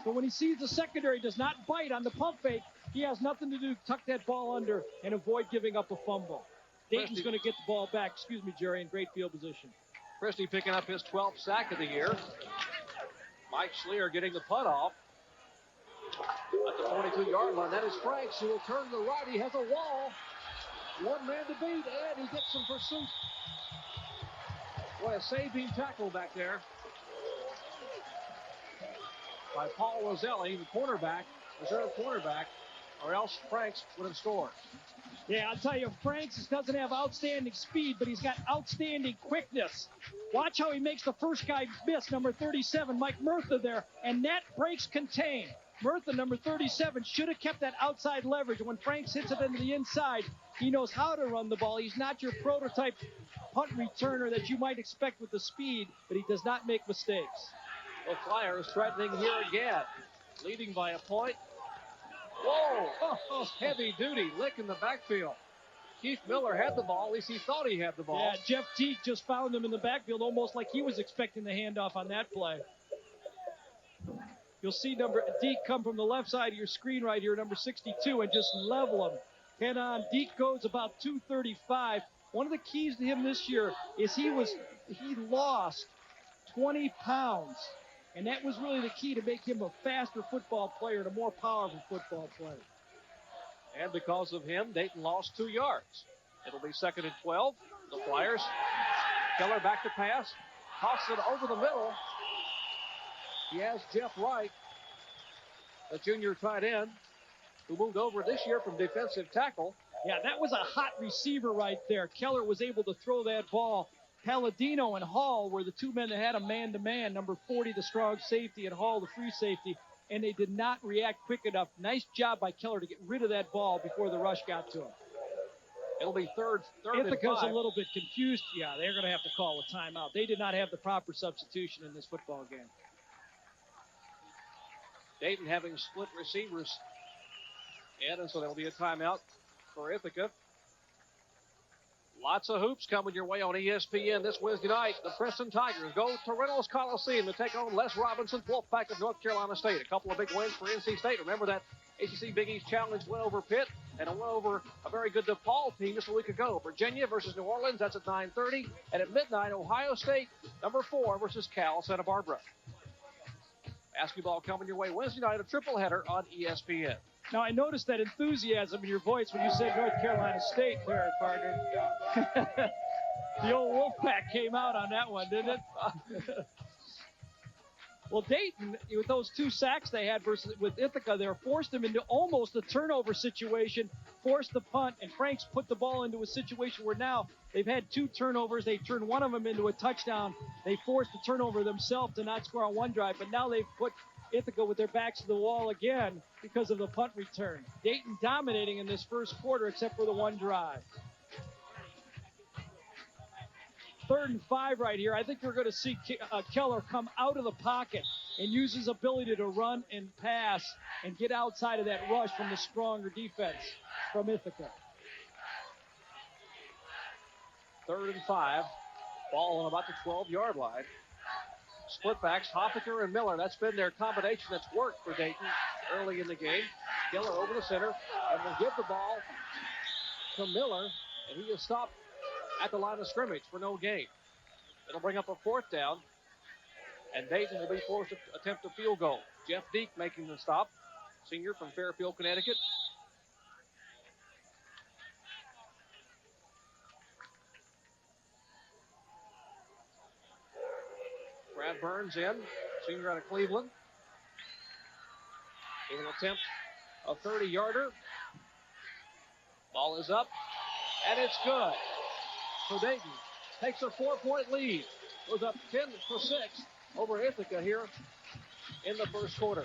But when he sees the secondary does not bite on the pump fake, he has nothing to do. Tuck that ball under and avoid giving up a fumble. Dayton's going to get the ball back. Excuse me, Jerry, in great field position. Christie picking up his 12th sack of the year. Mike Schleer getting the punt off at the 42-yard line. That is Franks, who will turn to the right. He has a wall. One man to beat, and he gets some pursuit. Boy, a saving tackle back there. by Paul Roselli, the cornerback, reserve cornerback, or else Franks would have scored. Yeah, I'll tell you, Franks doesn't have outstanding speed, but he's got outstanding quickness. Watch how he makes the first guy miss, number 37, Mike Murtha there, and net breaks contained. Murtha, number 37, should have kept that outside leverage. When Franks hits it into the inside, he knows how to run the ball. He's not your prototype punt returner that you might expect with the speed, but he does not make mistakes. The Flyers threatening here again, leading by a point. Whoa! Heavy duty lick in the backfield. Keith Miller had the ball. At least he thought he had the ball. Yeah, Jeff Teague just found him in the backfield, almost like he was expecting the handoff on that play. You'll see Deke come from the left side of your screen right here, number 62, and just level him. Head on. Deke goes about 235. One of the keys to him this year is he lost 20 pounds. And that was really the key to make him a faster football player and a more powerful football player. And because of him, Dayton lost 2 yards. It'll be 2nd and 12. The Flyers. Keller back to pass. Tosses it over the middle. He has Jeff Wright, the junior tight end, who moved over this year from defensive tackle. Yeah, that was a hot receiver right there. Keller was able to throw that ball. Palladino and Hall were the two men that had a man-to-man. Number 40, the strong safety, and Hall, the free safety, and they did not react quick enough. Nice job by Keller to get rid of that ball before the rush got to him. It'll be third and 5. Ithaca's a little bit confused. Yeah, they're going to have to call a timeout. They did not have the proper substitution in this football game. Dayton having split receivers. And so there'll be a timeout for Ithaca. Lots of hoops coming your way on ESPN this Wednesday night. The Preston Tigers go to Reynolds Coliseum to take on Les Robinson's Wolfpack of North Carolina State. A couple of big wins for NC State. Remember that ACC Big East Challenge went over Pitt and it went over a very good DePaul team just a week ago. Virginia versus New Orleans, that's at 9:30. And at midnight, Ohio State, number 4 versus Cal Santa Barbara. Basketball coming your way Wednesday night, a triple header on ESPN. Now, I noticed that enthusiasm in your voice when you said North Carolina State there, partner. The old Wolfpack came out on that one, didn't it? Well, Dayton, with those 2 sacks they had with Ithaca, they forced them into almost a turnover situation, forced the punt, and Franks put the ball into a situation where now they've had 2 turnovers. They turned one of them into a touchdown. They forced the turnover themselves to not score on one drive, but now they've put Ithaca with their backs to the wall again because of the punt return. Dayton dominating in this first quarter except for the one drive. 3rd and 5 right here. I think you're going to see Keller come out of the pocket and use his ability to run and pass and get outside of that rush from the stronger defense from Ithaca. 3rd and 5. Ball on about the 12-yard line. Split backs, Hoffaker and Miller. That's been their combination that's worked for Dayton early in the game. Keller over the center and will give the ball to Miller, and he is stopped at the line of scrimmage for no gain. It'll bring up a 4th down, and Dayton will be forced to attempt a field goal. Jeff Deke making the stop, senior from Fairfield, Connecticut. Brad Burns in, senior out of Cleveland. He will attempt a 30-yarder. Ball is up, and it's good. So Dayton takes a 4-point lead. Goes up 10-6 over Ithaca here in the first quarter.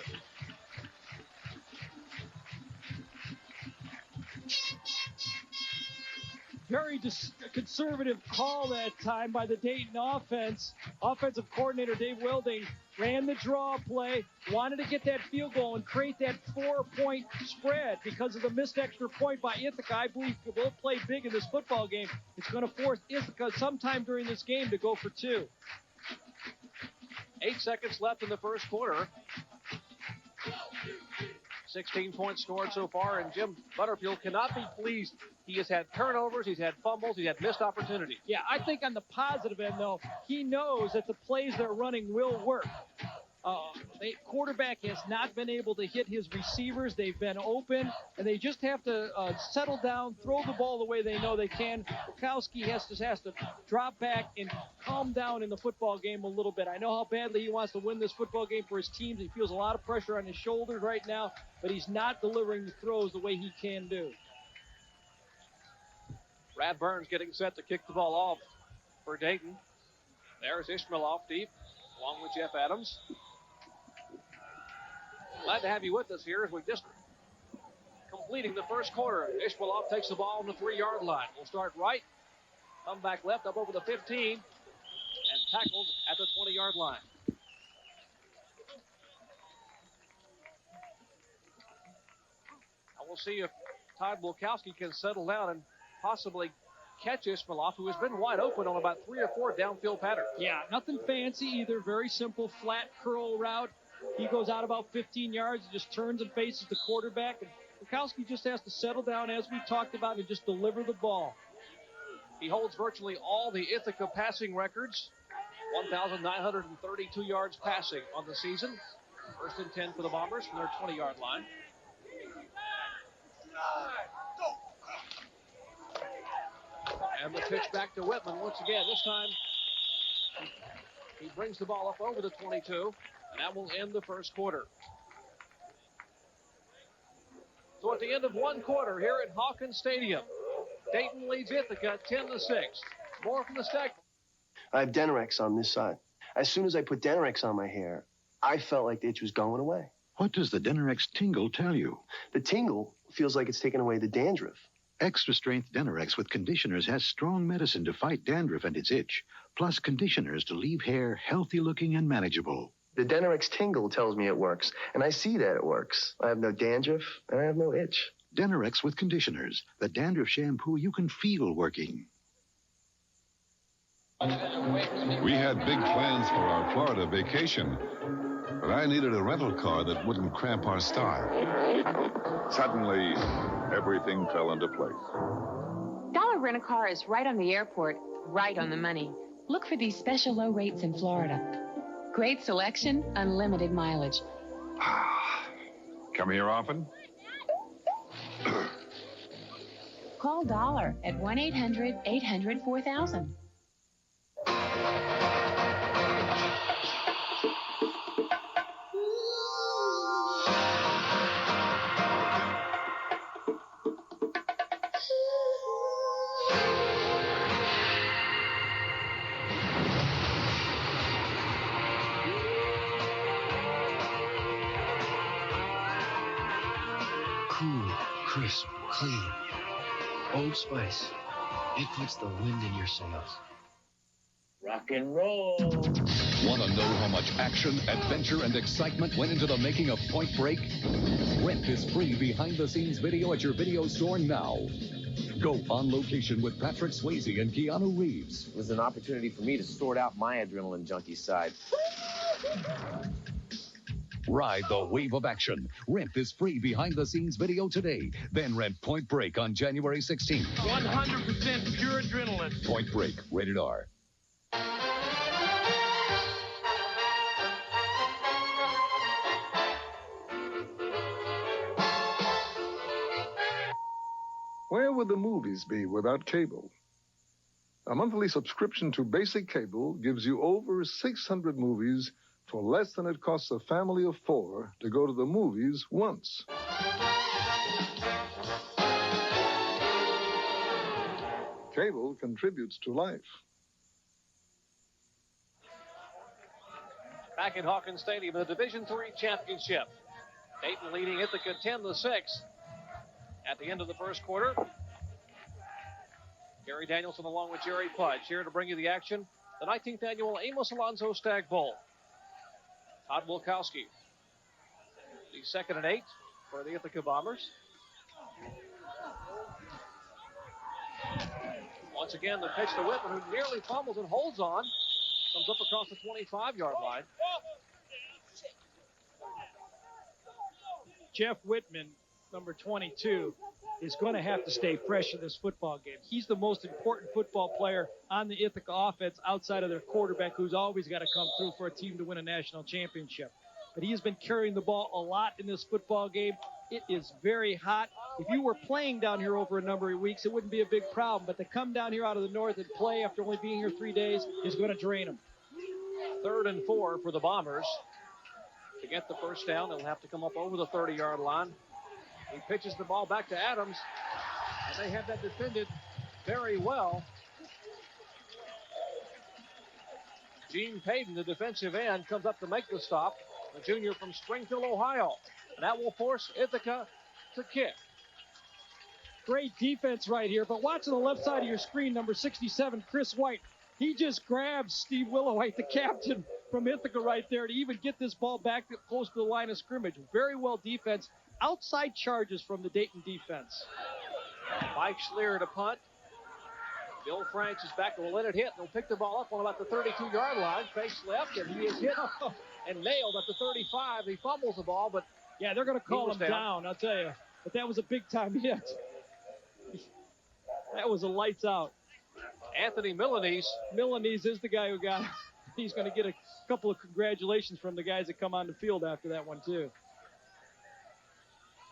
Very conservative call that time by the Dayton offense. Offensive coordinator Dave Wilding ran the draw play, wanted to get that field goal and create that 4-point spread because of the missed extra point by Ithaca. I believe will play big in this football game. It's going to force Ithaca sometime during this game to go for 2. 8 seconds left in the first quarter. 16 points scored so far, and Jim Butterfield cannot be pleased. He has had turnovers, he's had fumbles, he's had missed opportunities. Yeah, I think on the positive end, though, he knows that the plays they're running will work. Quarterback has not been able to hit his receivers. They've been open, and they just have to settle down, throw the ball the way they know they can. Bukowski has to drop back and calm down in the football game a little bit. I know how badly he wants to win this football game for his team. He feels a lot of pressure on his shoulders right now, but he's not delivering the throws the way he can do. Brad Burns getting set to kick the ball off for Dayton. There's Ishmael deep, along with Jeff Adams. Glad to have you with us here as we're just completing the first quarter. Ishmael takes the ball on the 3-yard line. We'll start right, come back left, up over the 15, and tackled at the 20-yard line. And we'll see if Todd Wilkowski can settle down and possibly catch Ishmael, who has been wide open on about 3 or 4 downfield patterns. Yeah, nothing fancy either. Very simple, flat curl route. He goes out about 15 yards, just turns and faces the quarterback. And Bukowski just has to settle down, as we talked about, and just deliver the ball. He holds virtually all the Ithaca passing records. 1,932 yards passing on the season. 1st and 10 for the Bombers from their 20-yard line. And the pitch back to Whitman once again. This time, he brings the ball up over the 22, and that will end the first quarter. So at the end of one quarter here at Hawkins Stadium, Dayton leads Ithaca 10-6. More from the Stag. I have Denorex on this side. As soon as I put Denorex on my hair, I felt like the itch was going away. What does the Denorex tingle tell you? The tingle feels like it's taken away the dandruff. Extra strength Denorex with conditioners has strong medicine to fight dandruff and its itch, plus conditioners to leave hair healthy looking and manageable. The Denorex tingle tells me it works, and I see that it works. I have no dandruff, and I have no itch. Denorex with conditioners, the dandruff shampoo you can feel working. We had big plans for our Florida vacation, but I needed a rental car that wouldn't cramp our style. Suddenly, everything fell into place. Dollar Rent-A-Car is right on the airport, right on the money. Look for these special low rates in Florida. Great selection, unlimited mileage. Come here often? Call Dollar at 1-800-800-4000. Cool, crisp, clean. Old Spice. It puts the wind in your sails. Rock and roll. Want to know how much action, adventure, and excitement went into the making of Point Break? Rent this free behind-the-scenes video at your video store now. Go on location with Patrick Swayze and Keanu Reeves. It was an opportunity for me to sort out my adrenaline junkie side. Ride the wave of action. Rent this free behind-the-scenes video today. Then rent Point Break on January 16th. 100% pure adrenaline. Point Break, rated R. Where would the movies be without cable? A monthly subscription to basic cable gives you over 600 movies for less than it costs a family of 4 to go to the movies once. Cable contributes to life. Back at Hawkins Stadium, the Division III championship. Dayton leading Ithaca 10-6 at the end of the first quarter. Gary Danielson along with Jerry Pudge here to bring you the action. The 19th annual Amos Alonzo Stag Bowl. Todd Wilkowski, the 2nd and 8 for the Ithaca Bombers. Once again, the pitch to Whitman, who nearly fumbles and holds on. Comes up across the 25-yard line. Jeff Whitman, number 22, is going to have to stay fresh in this football game. He's the most important football player on the Ithaca offense outside of their quarterback, who's always got to come through for a team to win a national championship. But he has been carrying the ball a lot in this football game. It is very hot. If you were playing down here over a number of weeks, it wouldn't be a big problem. But to come down here out of the north and play after only being here 3 days is going to drain them. 3rd and 4 for the Bombers. To get the first down, they'll have to come up over the 30-yard line. He pitches the ball back to Adams, and they have that defended very well. Gene Payton, the defensive end, comes up to make the stop. The junior from Springfield, Ohio. And that will force Ithaca to kick. Great defense right here, but watch on the left side of your screen, number 67, Chris White. He just grabs Steve Willowhite, the captain from Ithaca right there, to even get this ball back close to the line of scrimmage. Very well defense. Outside charges from the Dayton defense. Mike Schleer to punt. Bill Franks is back to let it hit. They'll pick the ball up on about the 32-yard line. Fakes left, and he is hit and nailed at the 35. He fumbles the ball, but yeah, they're going to call him down, I'll tell you. But that was a big-time hit. That was a lights out. Anthony Milanese. Milanese is the guy who got it. He's going to get a couple of congratulations from the guys that come on the field after that one, too.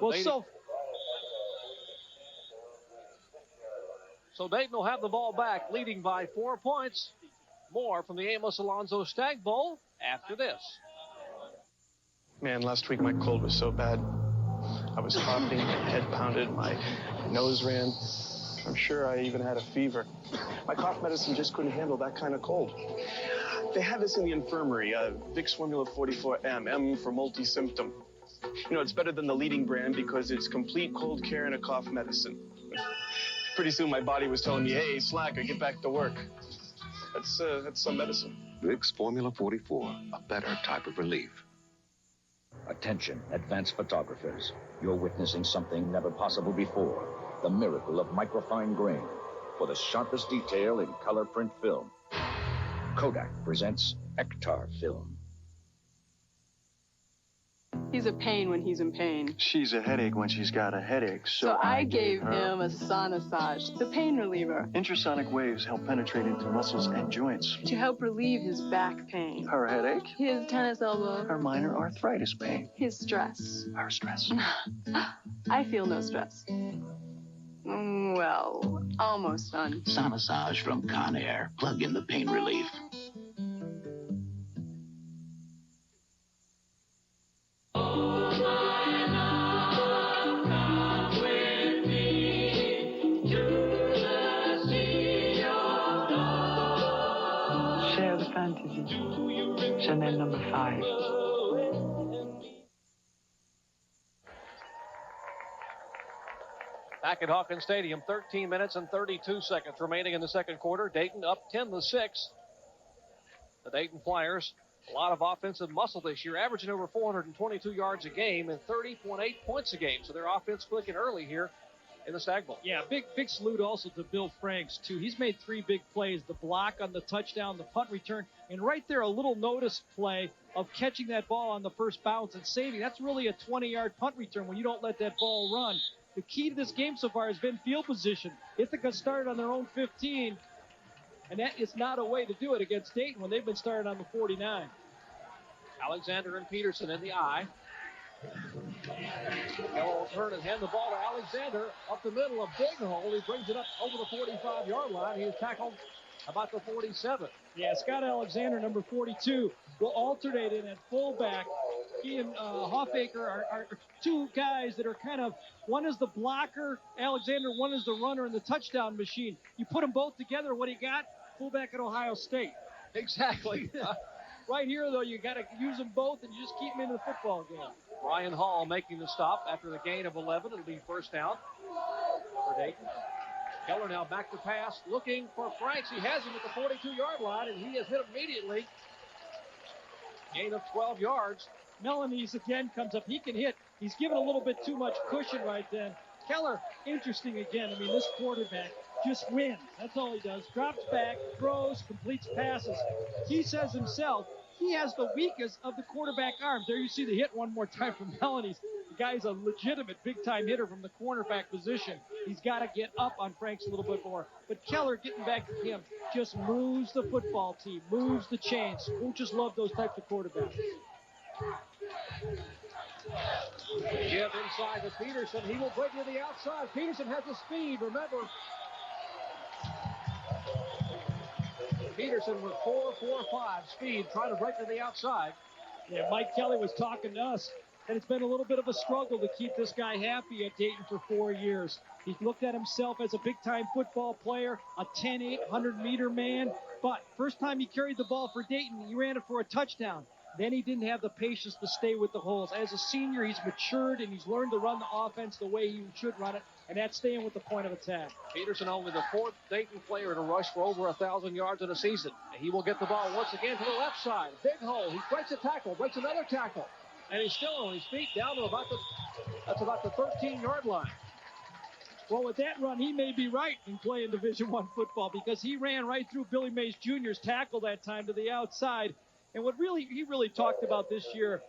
Well, So Dayton will have the ball back, leading by 4 points. More from the Amos Alonzo Stag Bowl after this. Man, last week my cold was so bad. I was coughing, my head pounded, my nose ran. I'm sure I even had a fever. My cough medicine just couldn't handle that kind of cold. They have this in the infirmary, Vicks Formula 44M, M for multi-symptom. You know, it's better than the leading brand because it's complete cold care and a cough medicine. Pretty soon my body was telling me, hey, slacker, get back to work. That's some medicine. Vicks Formula 44, a better type of relief. Attention, advanced photographers. You're witnessing something never possible before. The miracle of microfine grain. For the sharpest detail in color print film. Kodak presents Ektar Film. He's a pain when he's in pain. She's a headache when she's got a headache, so I gave him a Sonosage, the pain reliever. Intrasonic waves help penetrate into muscles and joints. To help relieve his back pain. Her headache. His tennis elbow. Her minor arthritis pain. His stress. Her stress. I feel no stress. Well, almost done. Sonosage from Conair. Plug in the pain relief. Share the fantasy. Chanel number 5. Back at Hawkins Stadium, 13 minutes and 32 seconds remaining in the second quarter. Dayton up 10-6. The Dayton Flyers, a lot of offensive muscle this year, averaging over 422 yards a game and 30.8 points a game. So their offense clicking early here in the Stag Bowl. Yeah, big salute also to Bill Franks, too. He's made 3 big plays, the block on the touchdown, the punt return, and right there a little notice play of catching that ball on the first bounce and saving. That's really a 20-yard punt return when you don't let that ball run. The key to this game so far has been field position. Ithaca started on their own 15, and that is not a way to do it against Dayton when they've been started on the 49. Alexander and Peterson in the eye. Keller will turn and hand the ball to Alexander up the middle, a big hole. He brings it up over the 45-yard line. He is tackled about the 47. Yeah, Scott Alexander, number 42, will alternate in at fullback. He and Hoffaker are 2 guys that are kind of, one is the blocker, Alexander, one is the runner and the touchdown machine. You put them both together, what do you got? Fullback at Ohio State. Exactly. Right here, though, you got to use them both and you just keep them in the football game. Ryan Hall making the stop after the gain of 11. It'll be first down for Dayton. Keller now back to pass, looking for Franks. He has him at the 42-yard line, and he is hit immediately. Gain of 12 yards. Milanese again comes up. He can hit. He's given a little bit too much cushion right then. Keller, interesting again. I mean, this quarterback just wins. That's all he does. Drops back, throws, completes passes. He says himself, he has the weakest of the quarterback arms. There you see the hit one more time from Milanese. The guy's a legitimate big-time hitter from the cornerback position. He's got to get up on Franks a little bit more. But Keller, getting back to him, just moves the football team, moves the chains. Coaches love those types of quarterbacks. Give inside to Peterson. He will break to the outside. Peterson has the speed, remember. Peterson with 4.45 speed, trying to break to the outside. Yeah, Mike Kelly was talking to us, and it's been a little bit of a struggle to keep this guy happy at Dayton for 4 years. He's looked at himself as a big-time football player, a 10-8, 100-meter man, but first time he carried the ball for Dayton, he ran it for a touchdown. Then he didn't have the patience to stay with the holes. As a senior, he's matured, and he's learned to run the offense the way he should run it, and that's staying with the point of attack. Peterson only the 4th Dayton player to rush for over 1,000 yards in a season. He will get the ball once again to the left side. Big hole. He breaks a tackle, breaks another tackle, and he's still on his feet down to about the 13-yard line. Well, with that run, he may be right in playing Division I football because he ran right through Billy Mays Jr.'s tackle that time to the outside. And what he really talked about this year,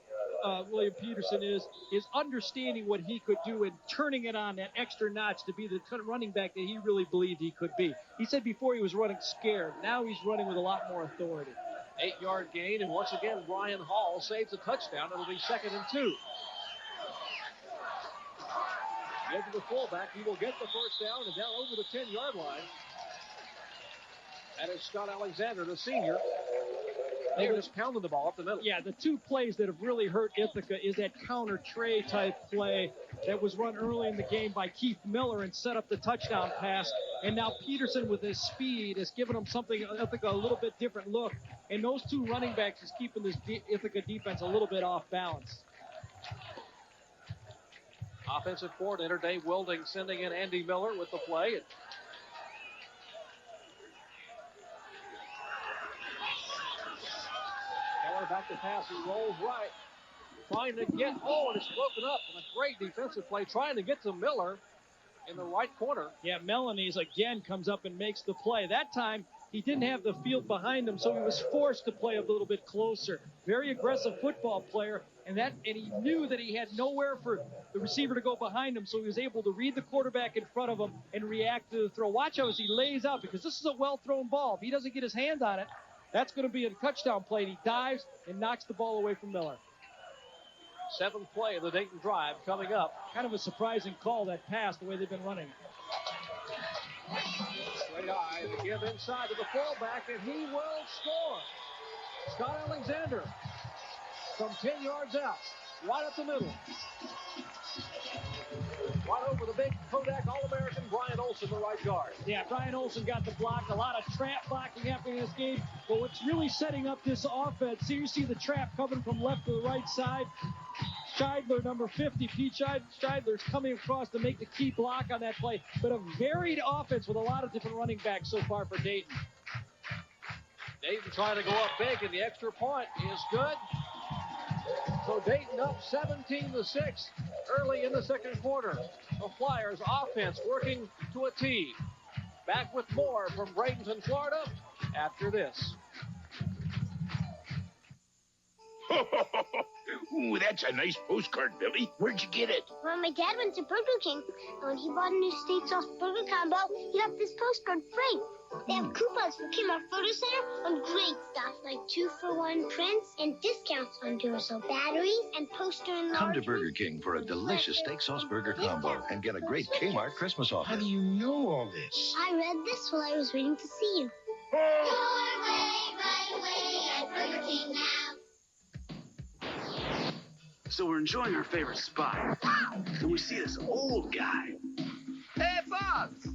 William Peterson, is understanding what he could do and turning it on that extra notch to be the running back that he really believed he could be. He said before he was running scared. Now he's running with a lot more authority. 8-yard gain, and once again, Brian Hall saves a touchdown. It'll be 2nd and 2. Give to the fullback. He will get the first down and down over the 10-yard line. That is Scott Alexander, the senior. They're just pounding the ball up the middle. Yeah, the two plays that have really hurt Ithaca is that counter tray type play that was run early in the game by Keith Miller and set up the touchdown pass. And now Peterson with his speed has given him something, Ithaca, a little bit different look. And those two running backs is keeping this Ithaca defense a little bit off balance. Offensive coordinator Dave Wilding sending in Andy Miller with the play. Keller back to pass. He rolls right. Trying to get, and it's broken up. And a great defensive play trying to get to Miller in the right corner. Yeah, Melanese again comes up and makes the play. That time, he didn't have the field behind him, so he was forced to play a little bit closer. Very aggressive football player, and he knew that he had nowhere for the receiver to go behind him, so he was able to read the quarterback in front of him and react to the throw. Watch out as he lays out, because this is a well-thrown ball. If he doesn't get his hand on it, that's going to be a touchdown play, and he dives and knocks the ball away from Miller. 7th play of the Dayton drive coming up. Kind of a surprising call, that pass, the way they've been running. Straight eye, the give inside to the fullback, and he will score. Scott Alexander from 10 yards out, right up the middle. Right over the big Kodak All-American Brian Olsen, the right guard. Yeah, Brian Olsen got the block. A lot of trap blocking happening in this game. But what's really setting up this offense, so you see the trap coming from left to the right side. Scheidler, number 50, Pete Scheidler's coming across to make the key block on that play. But a varied offense with a lot of different running backs so far for Dayton. Dayton trying to go up big, and the extra point is good. So Dayton up 17-6 early in the second quarter. The Flyers offense working to a T. Back with more from Bradenton, Florida after this. Ooh, that's a nice postcard, Billy. Where'd you get it? Well, my dad went to Burger King, and when he bought a new steak sauce burger combo, he left this postcard free. They have coupons for Kmart Photo Center on great stuff like 2-for-1 prints and discounts on Duracell batteries and poster enlargements. Come to Burger King for a delicious steak sauce burger combo and get a great Kmart Christmas offer. How do you know all this? I read this while I was waiting to see you. Your way at Burger King now. So we're enjoying our favorite spot, and we see this old guy. Hey, Bobs!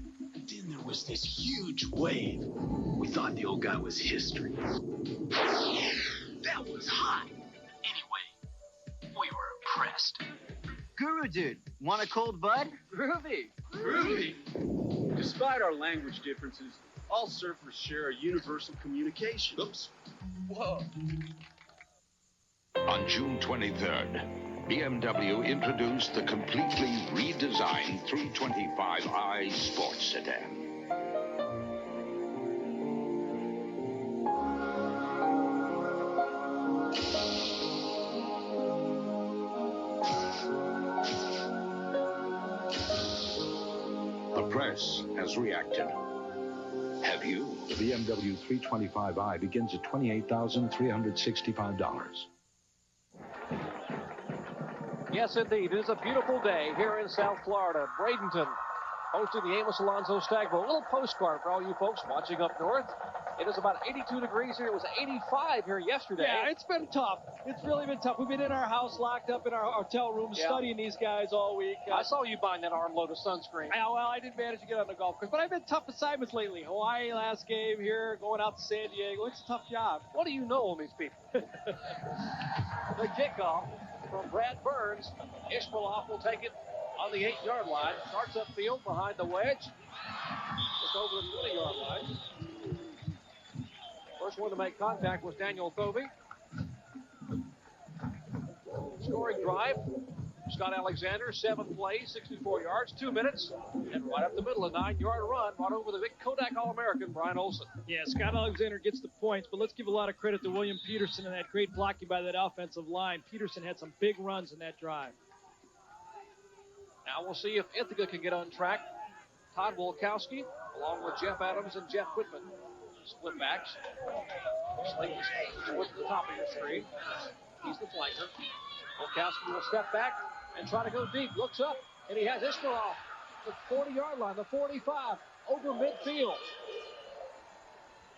Then there was this huge wave. We thought the old guy was history. That was hot. Anyway, we were impressed. Guru dude, want a cold bud? Groovy. Groovy. Despite our language differences, all surfers share a universal communication. Oops. Whoa. On June 23rd, BMW introduced the completely redesigned 325i sports sedan. The press has reacted. Have you? The BMW 325i begins at $28,365. Yes, indeed. It is a beautiful day here in South Florida. Bradenton hosting the Amos Alonzo Stag Bowl. A little postcard for all you folks watching up north. It is about 82 degrees here. It was 85 here yesterday. Yeah, it's been tough. It's really been tough. We've been in our house, locked up in our hotel room, studying these guys all week. I saw you buying that armload of sunscreen. Yeah, well, I didn't manage to get on the golf course, but I've been tough assignments lately. Hawaii last game here, going out to San Diego. It's a tough job. What do you know on these people? The kickoff from Brad Burns. Ishmaeloff will take it on the 8-yard line. Starts upfield behind the wedge. Just over the 20-yard line. First one to make contact was Daniel Thovey. Scoring drive. Scott Alexander, 7 plays, 64 yards, 2 minutes. And right up the middle, a 9-yard run. Brought over the big Kodak All-American, Brian Olsen. Yeah, Scott Alexander gets the points, but let's give a lot of credit to William Peterson and that great blocking by that offensive line. Peterson had some big runs in that drive. Now we'll see if Ithaca can get on track. Todd Wolkowski, along with Jeff Adams and Jeff Whitman. Split backs. Slayton towards the top of your screen. He's the flanker. Wolkowski will step back and try to go deep. Looks up, and he has Ishmaeloff. The 40-yard line, the 45, over midfield.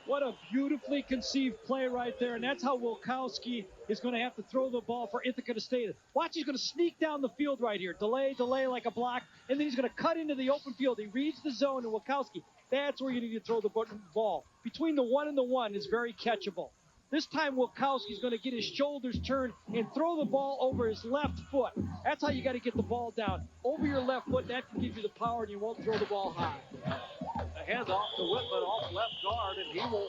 What a beautifully conceived play right there, and that's how Wolkowski is going to have to throw the ball for Ithaca to stay. Watch, he's going to sneak down the field right here. Delay like a block, and then he's going to cut into the open field. He reads the zone, and Wolkowski, that's where you need to throw the ball. Between the 1 and the 1 is very catchable. This time Wolkowski's going to get his shoulders turned and throw the ball over his left foot. That's how you got to get the ball down. Over your left foot, that can give you the power, and you won't throw the ball high. A handoff to Whitman off left guard, and he will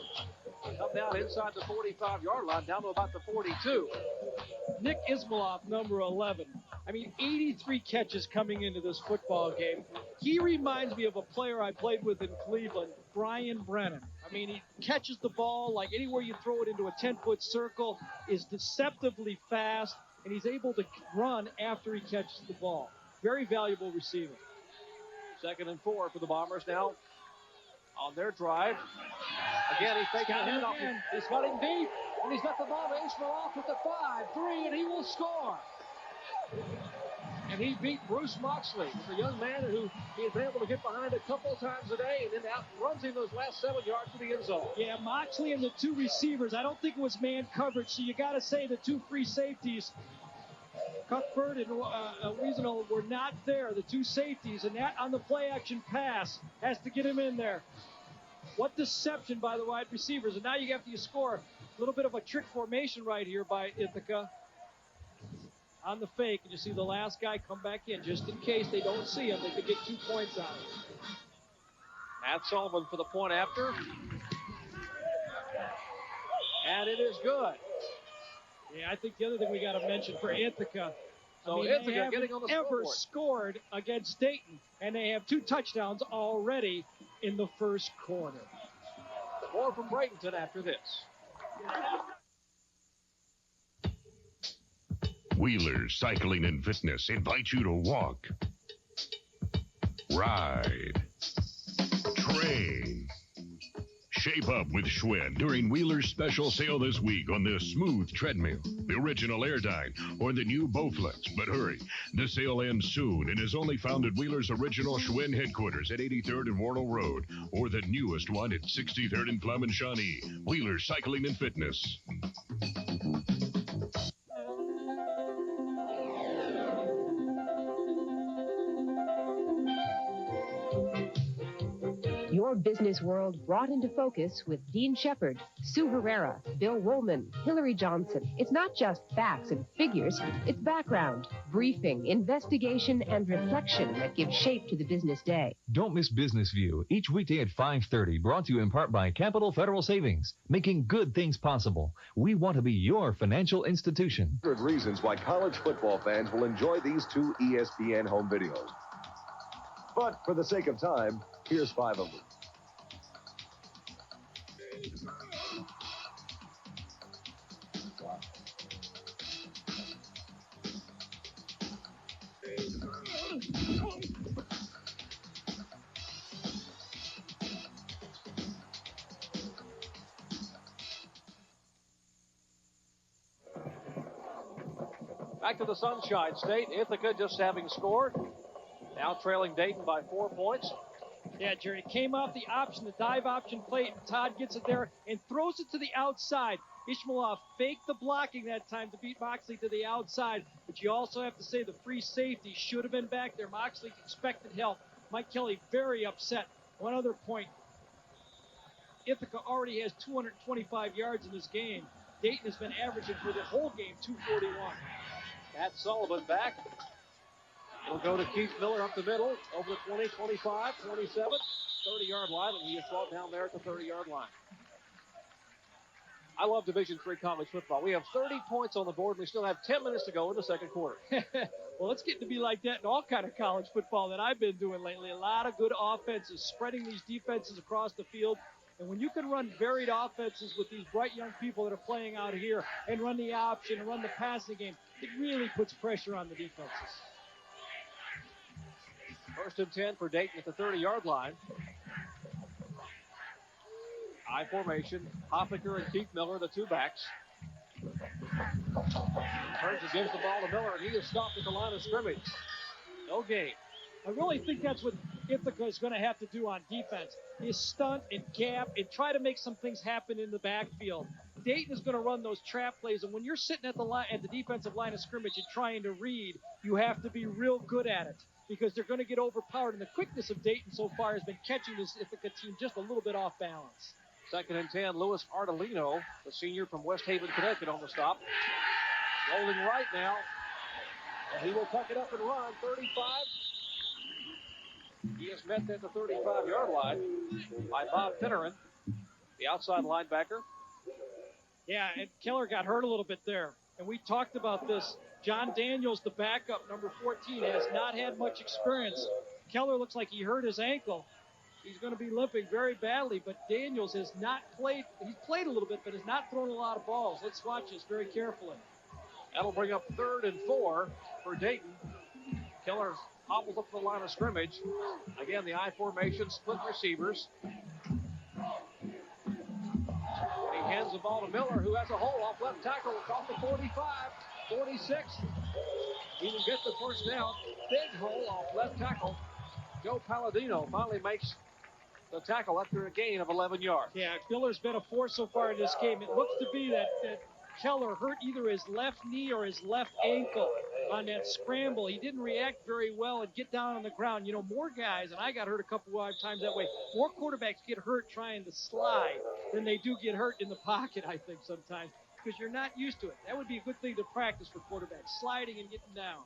come down inside the 45-yard line, down to about the 42. Nick Ishmaeloff, number 11. 83 catches coming into this football game. He reminds me of a player I played with in Cleveland, Brian Brennan. He catches the ball like anywhere you throw it into a 10-foot circle, is deceptively fast, and he's able to run after he catches the ball. Very valuable receiver. 2nd and 4 for the Bombers now on their drive. Again, he fakes the handoff. He's got him deep, and he's got the ball to Ishmaeloff with the 5-3, and he will score. And he beat Bruce Moxley, the young man who he had been able to get behind a couple times a day, and then outruns him those last 7 yards to the end zone. Yeah, Moxley and the 2 receivers. I don't think it was man coverage, so you got to say the 2 free safeties, Cuthbert and Wiesnall, were not there, the 2 safeties, and that on the play-action pass has to get him in there. What deception by the wide receivers, and now you have to score. A little bit of a trick formation right here by Ithaca. On the fake, and you see the last guy come back in just in case they don't see him. They could get 2 points out of it. Matt Sullivan for the point after. And it is good. Yeah, I think the other thing we got to mention for Ithaca, so Ithaca getting on the ever scoreboard. Scored against Dayton, and they have 2 touchdowns already in the first quarter. More from Bradenton after this. Wheelers Cycling and Fitness invite you to walk, ride, train. Shape up with Schwinn during Wheeler's special sale this week on the Smooth Treadmill, the original Airdyne, or the new Bowflex. But hurry, the sale ends soon and is only found at Wheeler's original Schwinn headquarters at 83rd and Wornall Road, or the newest one at 63rd and Plum and Shawnee. Wheeler's Cycling and Fitness. Your business world brought into focus with Dean Shepard, Sue Herrera, Bill Woolman, Hillary Johnson. It's not just facts and figures, it's background, briefing, investigation, and reflection that give shape to the business day. Don't miss Business View, each weekday at 5:30, brought to you in part by Capital Federal Savings, making good things possible. We want to be your financial institution. 100 reasons why college football fans will enjoy these 2 ESPN home videos. But for the sake of time, here's 5 of them. Back to the Sunshine State. Ithaca just having scored. Now trailing Dayton by 4 points. Yeah, Jerry, came off the option, the dive option plate. Todd gets it there and throws it to the outside. Ishmaelov faked the blocking that time to beat Moxley to the outside. But you also have to say the free safety should have been back there. Moxley expected help. Mike Kelly very upset. One other point. Ithaca already has 225 yards in this game. Dayton has been averaging for the whole game 241. Matt Sullivan back. It'll go to Keith Miller up the middle, over the 20, 25, 27, 30-yard line, and he is brought down there at the 30-yard line. I love Division III college football. We have 30 points on the board, and we still have 10 minutes to go in the second quarter. Well, it's getting to be like that in all kind of college football that I've been doing lately. A lot of good offenses, spreading these defenses across the field. And when you can run varied offenses with these bright young people that are playing out here and run the option and run the passing game, it really puts pressure on the defenses. First and 10 for Dayton at the 30-yard line. I formation. Hoppinger and Keith Miller, the two backs. Turns and gives the ball to Miller, and he is stopped at the line of scrimmage. No gain. I really think that's what Ithaca is going to have to do on defense, is stunt and gap and try to make some things happen in the backfield. Dayton is going to run those trap plays, and when you're sitting at the defensive line of scrimmage and trying to read, you have to be real good at it because they're going to get overpowered. And the quickness of Dayton so far has been catching this Ithaca team just a little bit off balance. Second and 10, Louis Ardolino, the senior from West Haven, Connecticut, on the stop. Rolling right now, and he will tuck it up and run, 35. He is met at the 35-yard line by Bob Finneran, the outside linebacker. Yeah, and Keller got hurt a little bit there. And we talked about this. John Daniels, the backup, number 14, has not had much experience. Keller looks like he hurt his ankle. He's going to be limping very badly, but Daniels has not played. He's played a little bit, but has not thrown a lot of balls. Let's watch this very carefully. That'll bring up 3rd and 4 for Dayton. Keller hobbles up to the line of scrimmage. Again, the I formation, split receivers. And he hands the ball to Miller, who has a hole off left tackle across the 45, 46. He will get the first down. Big hole off left tackle. Joe Palladino finally makes the tackle after a gain of 11 yards. Yeah, Miller's been a force so far in this game. It looks to be that Keller hurt either his left knee or his left ankle on that scramble. He didn't react very well and get down on the ground. You know, more guys, and I got hurt a couple of times that way, more quarterbacks get hurt trying to slide than they do get hurt in the pocket, I think, sometimes, because you're not used to it. That would be a good thing to practice for quarterbacks, sliding and getting down.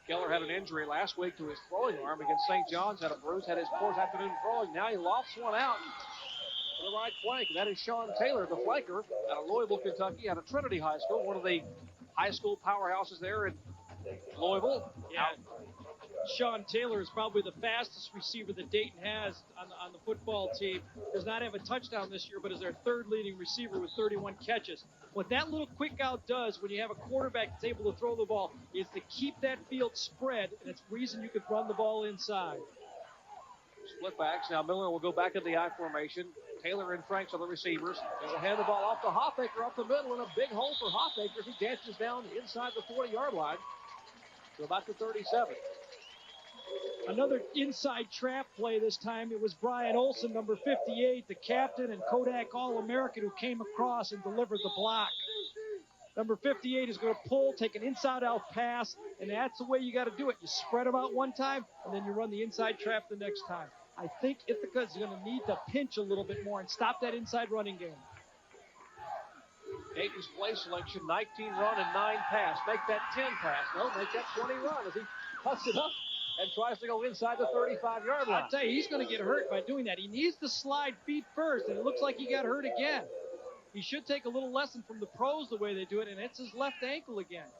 Keller had an injury last week to his throwing arm against St. John's, had a bruise, had his fourth afternoon throwing. Now he lofts one out to the right flank, and that is Sean Taylor, the flanker out of Louisville, Kentucky, out of Trinity High School, one of the high school powerhouses there in Louisville. Yeah. Sean Taylor is probably the fastest receiver that Dayton has on the football team. Does not have a touchdown this year, but is their 3rd leading receiver with 31 catches. What that little quick out does when you have a quarterback that's able to throw the ball is to keep that field spread, and it's the reason you could run the ball inside. Split backs. Now Miller will go back in the I formation. Taylor and Franks are the receivers. They will hand the ball off to Hoffaker up the middle, and a big hole for Hoffaker. He dances down inside the 40-yard line to about the 37. Another inside trap play this time. It was Brian Olson, number 58, the captain and Kodak All-American, who came across and delivered the block. Number 58 is going to pull, take an inside-out pass, and that's the way you got to do it. You spread them out one time, and then you run the inside trap the next time. I think Ithaca is going to need to pinch a little bit more and stop that inside running game. Dayton's play selection, 19 run and 9 pass. Make that 10 pass. No, make that 20 run as he puts it up and tries to go inside the 35-yard line. I'll tell you, he's going to get hurt by doing that. He needs to slide feet first, and it looks like he got hurt again. He should take a little lesson from the pros the way they do it, and it's his left ankle again.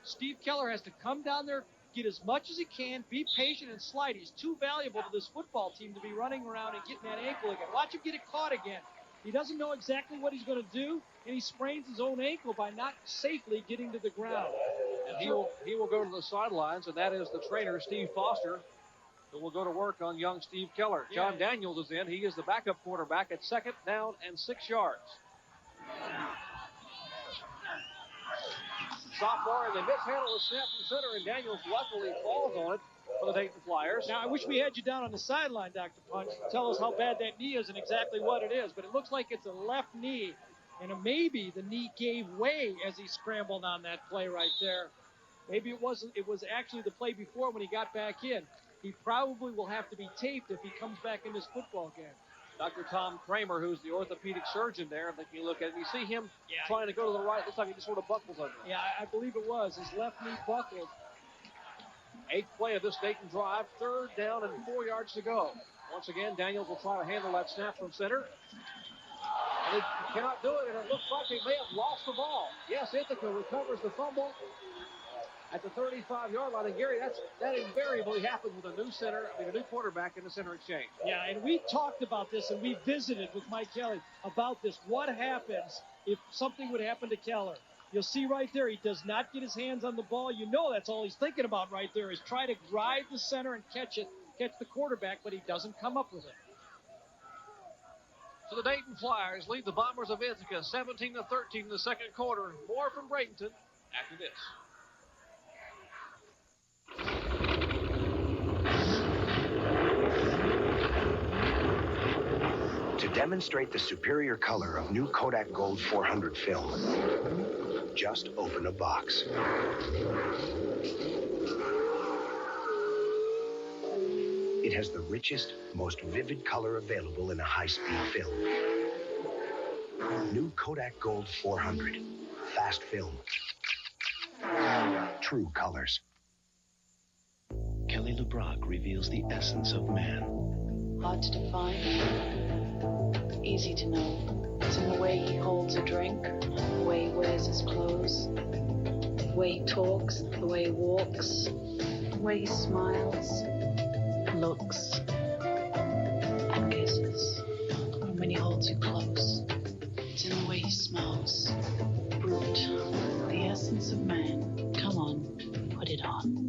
Steve Keller has to come down there, get as much as he can, be patient, and slide. He's too valuable to this football team to be running around and getting that ankle again. Watch him get it caught again. He doesn't know exactly what he's going to do, and he sprains his own ankle by not safely getting to the ground. And he will go to the sidelines, and that is the trainer, Steve Foster, who will go to work on young Steve Keller. Yeah. John Daniels is in. He is the backup quarterback at 2nd down and 6 yards. sophomore, and they mishandle the snap from center, and Daniels luckily falls on it for the Dayton Flyers. Now, I wish we had you down on the sideline, Dr. Punch, to tell us how bad that knee is and exactly what it is, but it looks like it's a left knee, and maybe the knee gave way as he scrambled on that play right there. Maybe it wasn't. It was actually the play before when he got back in. He probably will have to be taped if he comes back in this football game. Dr. Tom Kramer, who's the orthopedic surgeon there, if you look at it, you see him trying to go to the right. Looks like he just sort of buckles under it. Yeah, I believe it was. His left knee buckled. 8th play of this Dayton drive, 3rd down and 4 yards to go. Once again, Daniels will try to handle that snap from center. And he cannot do it, and it looks like they may have lost the ball. Yes, Ithaca recovers the fumble at the 35-yard line. And Gary, that invariably happens with a new quarterback in the center exchange. Yeah, and we talked about this, and we visited with Mike Kelly about this. What happens if something would happen to Keller? You'll see right there, he does not get his hands on the ball. You know that's all he's thinking about right there is try to drive the center and catch the quarterback, but he doesn't come up with it. So the Dayton Flyers lead the Bombers of Ithaca 17-13 in the second quarter. More from Bradenton after this. To demonstrate the superior color of new Kodak Gold 400 film, just open a box. It has the richest, most vivid color available in a high-speed film. New Kodak Gold 400. Fast film. True colors. Kelly LeBrock reveals the essence of man. Hard to define, easy to know. It's in the way he holds a drink, the way he wears his clothes, the way he talks, the way he walks, the way he smiles, looks, and kisses. And when he holds you close, it's in the way he smells. Brute, the essence of man. Come on, put it on.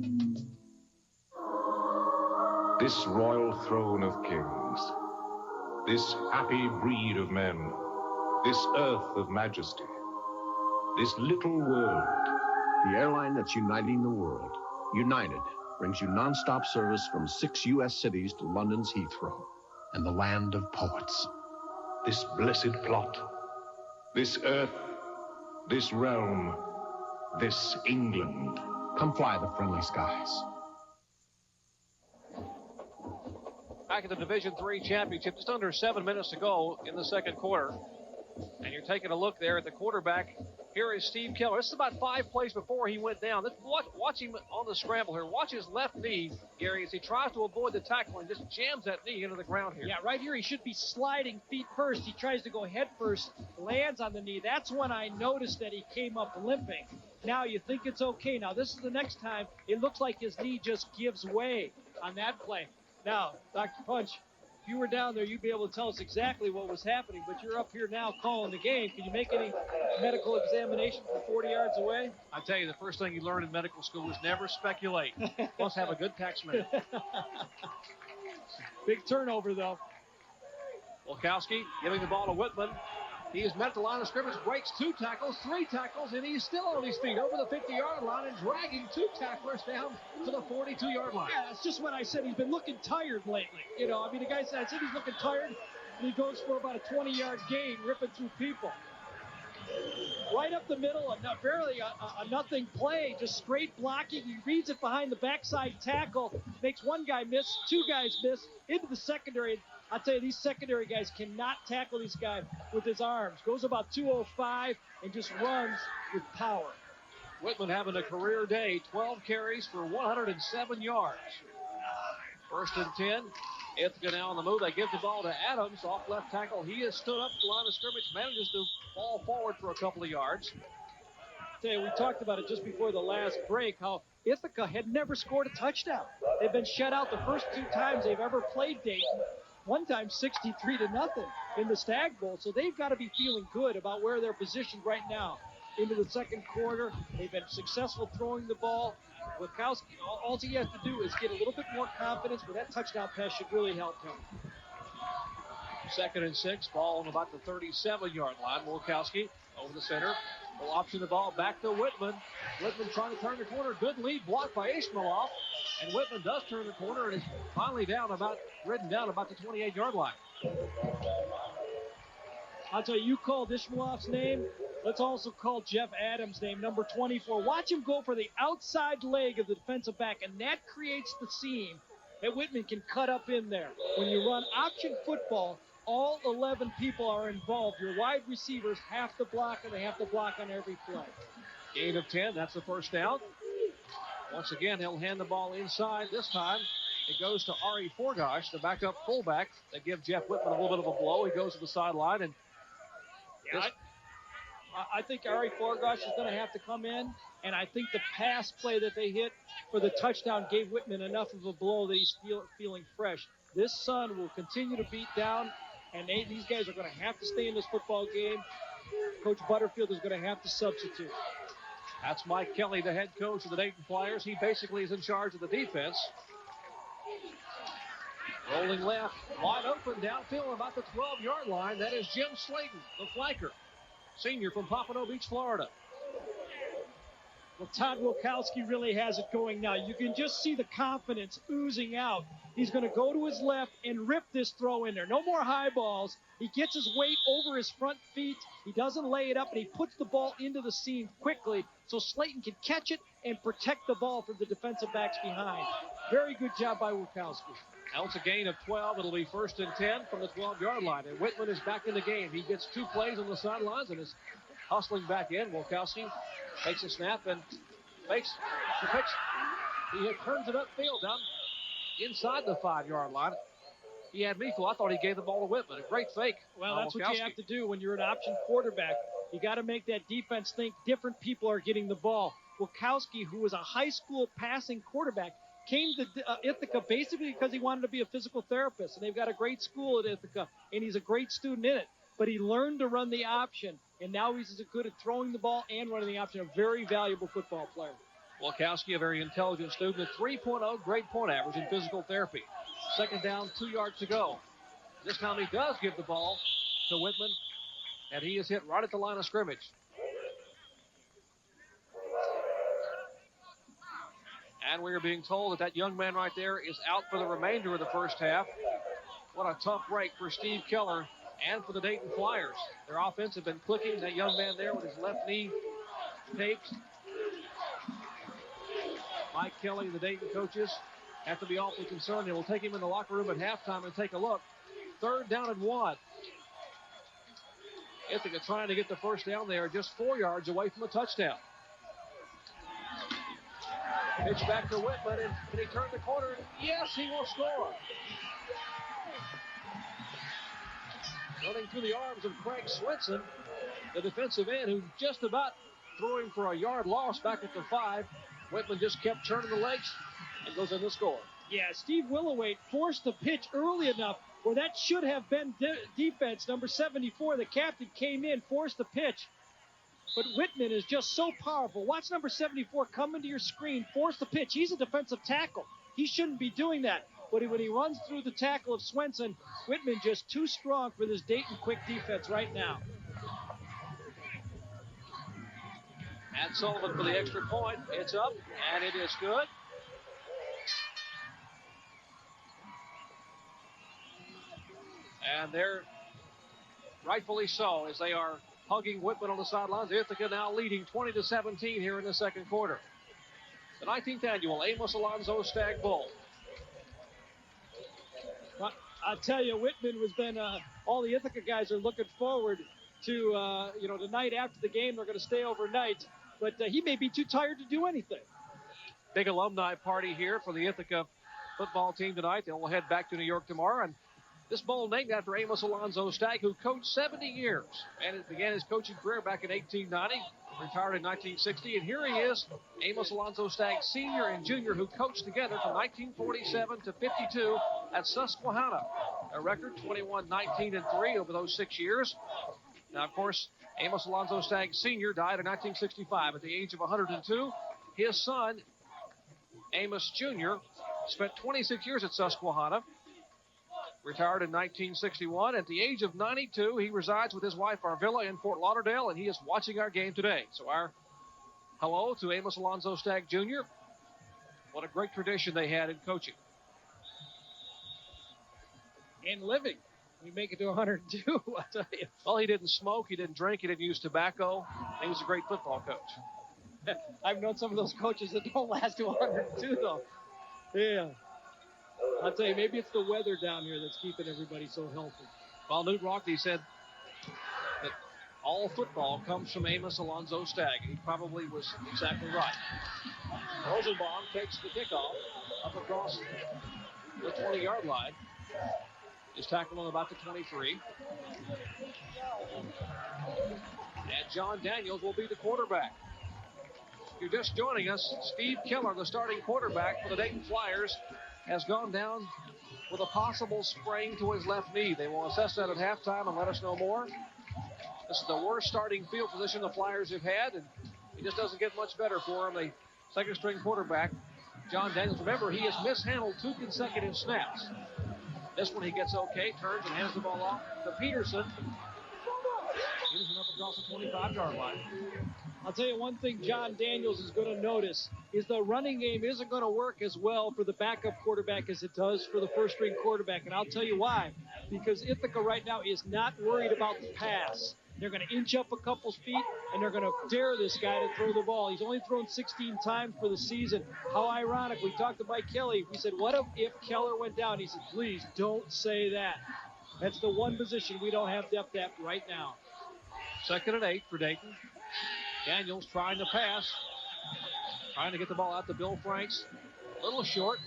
This royal throne of kings, this happy breed of men, this earth of majesty, this little world. The airline that's uniting the world, United, brings you nonstop service from 6 U.S. cities to London's Heathrow and the land of poets. This blessed plot, this earth, this realm, this England. Come fly the friendly skies. Back at the Division III Championship, just under 7 minutes to go in the second quarter. And you're taking a look there at the quarterback. Here is Steve Keller. This is about 5 plays before he went down. Watch him on the scramble here. Watch his left knee, Gary, as he tries to avoid the tackle and just jams that knee into the ground here. Yeah, right here he should be sliding feet first. He tries to go head first, lands on the knee. That's when I noticed that he came up limping. Now you think it's okay. Now this is the next time. It looks like his knee just gives way on that play. Now, Dr. Punch, if you were down there, you'd be able to tell us exactly what was happening, but you're up here now calling the game. Can you make any medical examination from 40 yards away? I tell you, the first thing you learn in medical school is never speculate. Plus, have a good tax man. Big turnover, though. Wilkowski giving the ball to Whitman. He is met at the line of scrimmage, breaks 2 tackles, 3 tackles, and he's still on his feet over the 50-yard line and dragging 2 tacklers down to the 42-yard line. Yeah, that's just what I said. He's been looking tired lately. You know, I mean, the guy said, I said he's looking tired, and he goes for about a 20-yard gain, ripping through people. Right up the middle, barely a nothing play, just straight blocking. He reads it behind the backside tackle, makes 1 guy miss, 2 guys miss, into the secondary. I'll tell you, these secondary guys cannot tackle this guy with his arms. Goes about 205 and just runs with power. Whitman having a career day, 12 carries for 107 yards. 1st and 10. Ithaca now on the move. They give the ball to Adams, off left tackle. He has stood up at the line of scrimmage, manages to fall forward for a couple of yards. I'll tell you, we talked about it just before the last break, how Ithaca had never scored a touchdown. They've been shut out the first 2 times they've ever played Dayton. One time 63-0 in the Stag Bowl. So they've got to be feeling good about where they're positioned right now into the second quarter. They've been successful throwing the ball. Wilkowski, all he has to do is get a little bit more confidence, but that touchdown pass should really help him. 2nd and 6, ball on about the 37-yard line. Wilkowski over the center. Will option the ball back to Whitman. Whitman trying to turn the corner. Good lead blocked by Ishmaelov. And Whitman does turn the corner and is finally ridden down about the 28-yard line. I'll tell you, you called Ishmailov's name. Let's also call Jeff Adams' name, number 24. Watch him go for the outside leg of the defensive back, and that creates the seam that Whitman can cut up in there. When you run option football, all 11 people are involved. Your wide receivers have to block, and they have to block on every play. Gain of 10. That's the first down. Once again, he'll hand the ball inside. This time, it goes to Ari Forgosh, the backup fullback. They give Jeff Whitman a little bit of a blow. He goes to the sideline. And I think Ari Forgosh is going to have to come in, and I think the pass play that they hit for the touchdown gave Whitman enough of a blow that he's feeling fresh. This Sun will continue to beat down, and these guys are going to have to stay in this football game. Coach Butterfield is going to have to substitute. That's Mike Kelly, the head coach of the Dayton Flyers. He basically is in charge of the defense. Rolling left, wide open downfield about the 12-yard line. That is Jim Slayton, the flanker, senior from Pompano Beach, Florida. Well, Todd Wilkowski really has it going now. You can just see the confidence oozing out. He's going to go to his left and rip this throw in there. No more high balls. He gets his weight over his front feet. He doesn't lay it up, and he puts the ball into the seam quickly so Slayton can catch it and protect the ball from the defensive backs behind. Very good job by Wilkowski. Now it's a gain of 12. It'll be 1st and 10 from the 12-yard line. And Whitman is back in the game. He gets 2 plays on the sidelines and is hustling back in. Wilkowski takes a snap and fakes the pitch. He turns it upfield down inside the 5-yard line. He had me fooled. I thought he gave the ball to Whitman. A great fake. Well, that's what you have to do when you're an option quarterback. You got to make that defense think different people are getting the ball. Wilkowski, who was a high school passing quarterback, came to Ithaca basically because he wanted to be a physical therapist. And they've got a great school at Ithaca, and he's a great student in it. But he learned to run the option, and now he's as good at throwing the ball and running the option. A very valuable football player. Wilkowski, a very intelligent student, a 3.0 grade point average in physical therapy. 2nd down, 2 yards to go. This time he does give the ball to Whitman, and he is hit right at the line of scrimmage. And we are being told that young man right there is out for the remainder of the first half. What a tough break for Steve Keller and for the Dayton Flyers. Their offense have been clicking. That young man there with his left knee taped. Mike Kelly and the Dayton coaches have to be awfully concerned. They will take him in the locker room at halftime and take a look. 3rd down and 1. Ithaca trying to get the first down. They are just 4 yards away from a touchdown. Pitch back to Whitman, and can he turn the corner? Yes, he will score. Running through the arms of Craig Swinson, the defensive end, who just about threw him for a yard loss back at the 5. Whitman just kept turning the legs and goes in to score. Yeah, Steve Willowait forced the pitch early enough where that should have been defense. Number 74, the captain, came in, forced the pitch. But Whitman is just so powerful. Watch number 74 come into your screen, force the pitch. He's a defensive tackle. He shouldn't be doing that. But when he runs through the tackle of Swenson, Whitman just too strong for this Dayton quick defense right now. And Sullivan for the extra point. It's up, and it is good. And they're rightfully so, as they are hugging Whitman on the sidelines. Ithaca now leading 20-17 here in the second quarter. The 19th annual Amos Alonzo Stag Bowl. I tell you, Whitman has been, all the Ithaca guys are looking forward to, tonight after the game. They're going to stay overnight. But he may be too tired to do anything. Big alumni party here for the Ithaca football team tonight. They will head back to New York tomorrow. And this bowl named after Amos Alonzo Stagg, who coached 70 years. And it began his coaching career back in 1890, retired in 1960. And here he is, Amos Alonzo Stagg, senior and junior, who coached together from 1947 to 52 at Susquehanna. A record 21-19-3 over those 6 years. Now, of course, Amos Alonzo Stagg Sr. died in 1965 at the age of 102. His son, Amos Jr., spent 26 years at Susquehanna, Retired in 1961. At the age of 92, he resides with his wife Arvilla in Fort Lauderdale, and he is watching our game today. So our hello to Amos Alonzo Stagg Jr. What a great tradition they had in coaching. And living. We make it to 102, I tell you. Well, he didn't smoke, he didn't drink, he didn't use tobacco. He was a great football coach. I've known some of those coaches that don't last to 102, though. Yeah. I'll tell you, maybe it's the weather down here that's keeping everybody so healthy. Well, Newt Rockney said that all football comes from Amos Alonzo Stagg. He probably was exactly right. Rosenbaum takes the kickoff up across the 20-yard line. Is tackled on about the 23. And John Daniels will be the quarterback. If you're just joining us, Steve Keller, the starting quarterback for the Dayton Flyers, has gone down with a possible sprain to his left knee. They will assess that at halftime and let us know more. This is the worst starting field position the Flyers have had, and it just doesn't get much better for him. The second-string quarterback, John Daniels. Remember, he has mishandled 2 consecutive snaps. This one he gets okay, turns and hands the ball off to Peterson. Peterson up across the 25-yard line. I'll tell you one thing John Daniels is going to notice is the running game isn't going to work as well for the backup quarterback as it does for the first-string quarterback. And I'll tell you why. Because Ithaca right now is not worried about the pass. They're going to inch up a couple feet, and they're going to dare this guy to throw the ball. He's only thrown 16 times for the season. How ironic. We talked to Mike Kelly. We said, what if Keller went down? He said, please don't say that. That's the one position we don't have depth at right now. 2nd and 8 for Dayton. Daniels trying to pass. Trying to get the ball out to Bill Franks. A little short.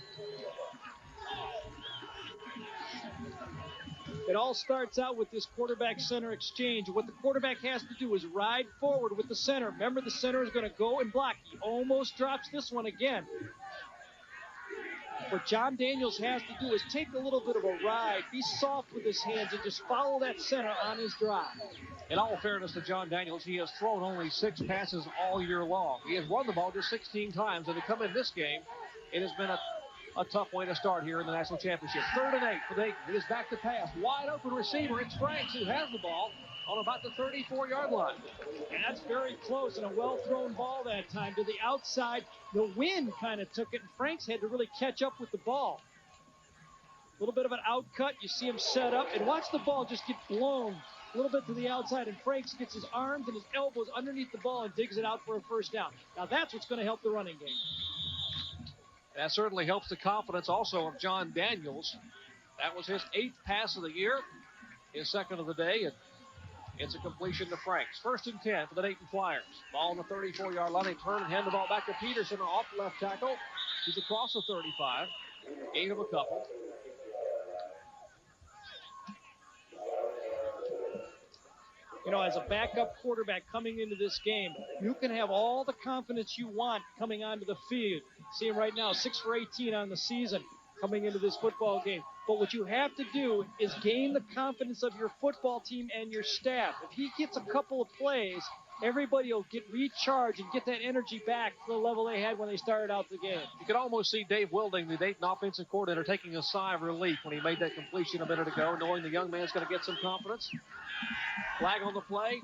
It all starts out with this quarterback-center exchange. What the quarterback has to do is ride forward with the center. Remember, the center is going to go and block. He almost drops this one again. What John Daniels has to do is take a little bit of a ride, be soft with his hands, and just follow that center on his drive. In all fairness to John Daniels, he has thrown only 6 passes all year long. He has run the ball just 16 times, and to come in this game, it has been a tough way to start here in the national championship. 3rd and 8 for Dayton. It is back to pass. Wide open receiver. It's Franks who has the ball on about the 34-yard line. And that's very close and a well-thrown ball that time to the outside. The wind kind of took it, and Franks had to really catch up with the ball. A little bit of an outcut. You see him set up, and watch the ball just get blown a little bit to the outside, and Franks gets his arms and his elbows underneath the ball and digs it out for a first down. Now that's what's going to help the running game. That certainly helps the confidence also of John Daniels. That was his 8th pass of the year, his 2nd of the day, and it's a completion to Franks. 1st and 10 for the Dayton Flyers. Ball on the 34-yard line. They turn and hand the ball back to Peterson off left tackle. He's across the 35. Gain of a couple. You know, as a backup quarterback coming into this game, you can have all the confidence you want coming onto the field. See him right now, 6 for 18 on the season coming into this football game. But what you have to do is gain the confidence of your football team and your staff. If he gets a couple of plays, everybody will get recharged and get that energy back to the level they had when they started out the game. You could almost see Dave Wilding, the Dayton offensive coordinator, taking a sigh of relief when he made that completion a minute ago, knowing the young man's going to get some confidence. Flag on the play.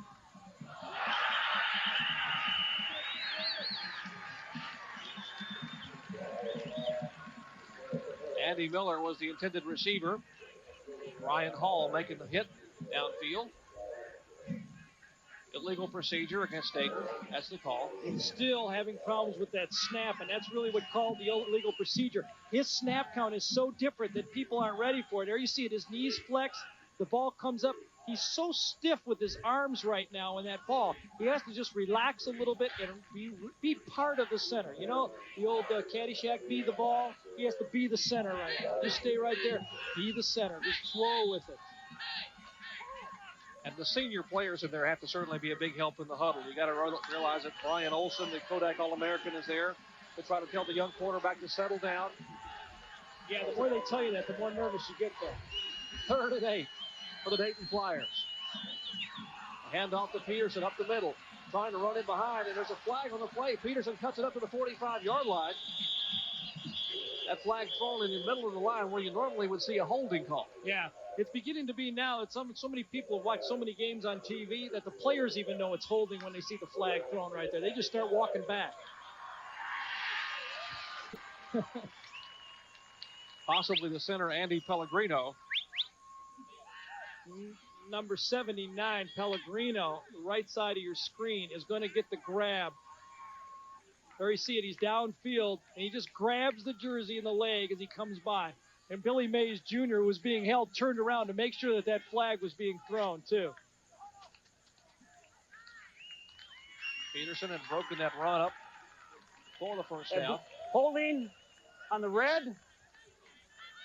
Andy Miller was the intended receiver. Ryan Hall making the hit downfield. Illegal procedure against Dayton. That's the call. And still having problems with that snap, and that's really what called the illegal procedure. His snap count is so different that people aren't ready for it. There you see it, his knees flex, the ball comes up. He's so stiff with his arms right now in that ball. He has to just relax a little bit and be part of the center. You know, the old Caddyshack, be the ball. He has to be the center right now. Just stay right there. Be the center. Just flow with it. And the senior players in there have to certainly be a big help in the huddle. You got to realize that Brian Olson, the Kodak All-American, is there to try to tell the young quarterback to settle down. Yeah, the more they tell you that, the more nervous you get there. 3rd and 8 for the Dayton Flyers. A handoff to Peterson up the middle. Trying to run in behind, and there's a flag on the play. Peterson cuts it up to the 45-yard line. That flag thrown in the middle of the line where you normally would see a holding call. Yeah, it's beginning to be now that so many people have watched so many games on TV that the players even know it's holding when they see the flag thrown right there. They just start walking back. Possibly the center, Andy Pellegrino. Number 79, Pellegrino, the right side of your screen, is going to get the grab. There you see it. He's downfield, and he just grabs the jersey in the leg as he comes by. And Billy Mays Jr., who was being held, turned around to make sure that that flag was being thrown, too. Peterson had broken that run up for the first down. Holding on the red.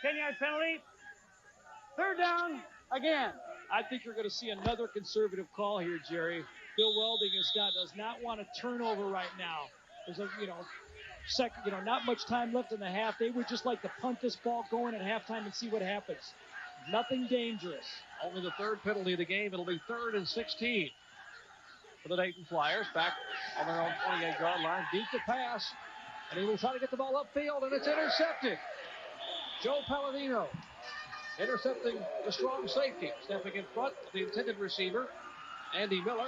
10-yard penalty. Third down again. I think you're going to see another conservative call here, Jerry. Bill Welding does not want a turnover right now. There's not much time left in the half. They would just like to punt this ball going at halftime and see what happens. Nothing dangerous. Only the third penalty of the game. It'll be 3rd and 16 for the Dayton Flyers. Back on their own 28-yard line. Deep to pass. And he will try to get the ball upfield, and it's intercepted. Joe Palladino intercepting the strong safety. Stepping in front of the intended receiver, Andy Miller.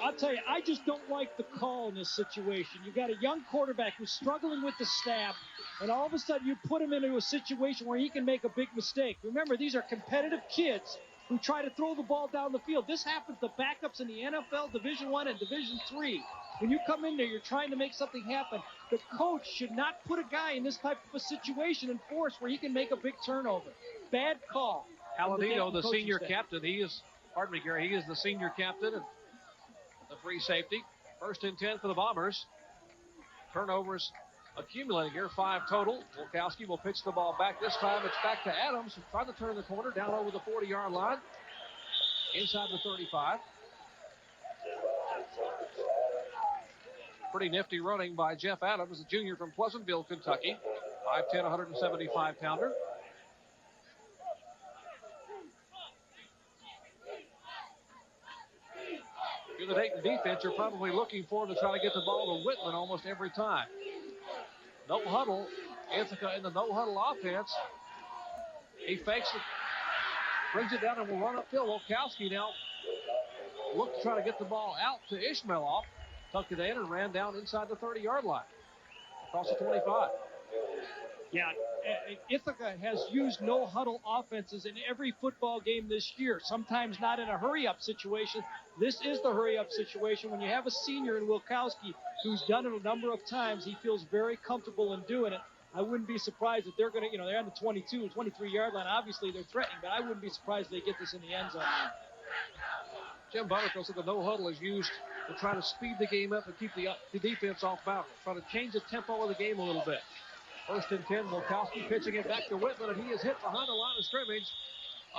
I'll tell you, I just don't like the call in this situation. You got a young quarterback who's struggling with the snap, and all of a sudden you put him into a situation where he can make a big mistake. Remember, these are competitive kids who try to throw the ball down the field. This happens to backups in the NFL, Division I and Division III. When you come in there, you're trying to make something happen. The coach should not put a guy in this type of a situation and force where he can make a big turnover. Bad call. Palladino, the senior captain, he is the senior captain and the free safety. 1st and 10 for the Bombers. Turnovers accumulating here, 5 total. Wilkowski will pitch the ball back. This time it's back to Adams, who tried to turn the corner down over the 40-yard line. Inside the 35. Pretty nifty running by Jeff Adams, a junior from Pleasantville, Kentucky. 5'10", 175-pounder. If you're the Dayton defense, you're probably looking for him to try to get the ball to Whitman almost every time. No huddle. Ithaca in the no huddle offense. He fakes it, brings it down, and will run upfield. Wilkowski now looked to try to get the ball out to Ishmaeloff. Tucked it in and ran down inside the 30-yard line. Across the 25. Yeah, Ithaca has used no-huddle offenses in every football game this year, sometimes not in a hurry-up situation. This is the hurry-up situation. When you have a senior in Wilkowski who's done it a number of times, he feels very comfortable in doing it. I wouldn't be surprised if they're going to, they're on the 22, 23-yard line. Obviously, they're threatening, but I wouldn't be surprised if they get this in the end zone. Jim Butterfield said the no-huddle is used to try to speed the game up and keep the defense off balance, trying to change the tempo of the game a little bit. 1st and 10, Wilkowski pitching it back to Whitman, and he is hit behind the line of scrimmage.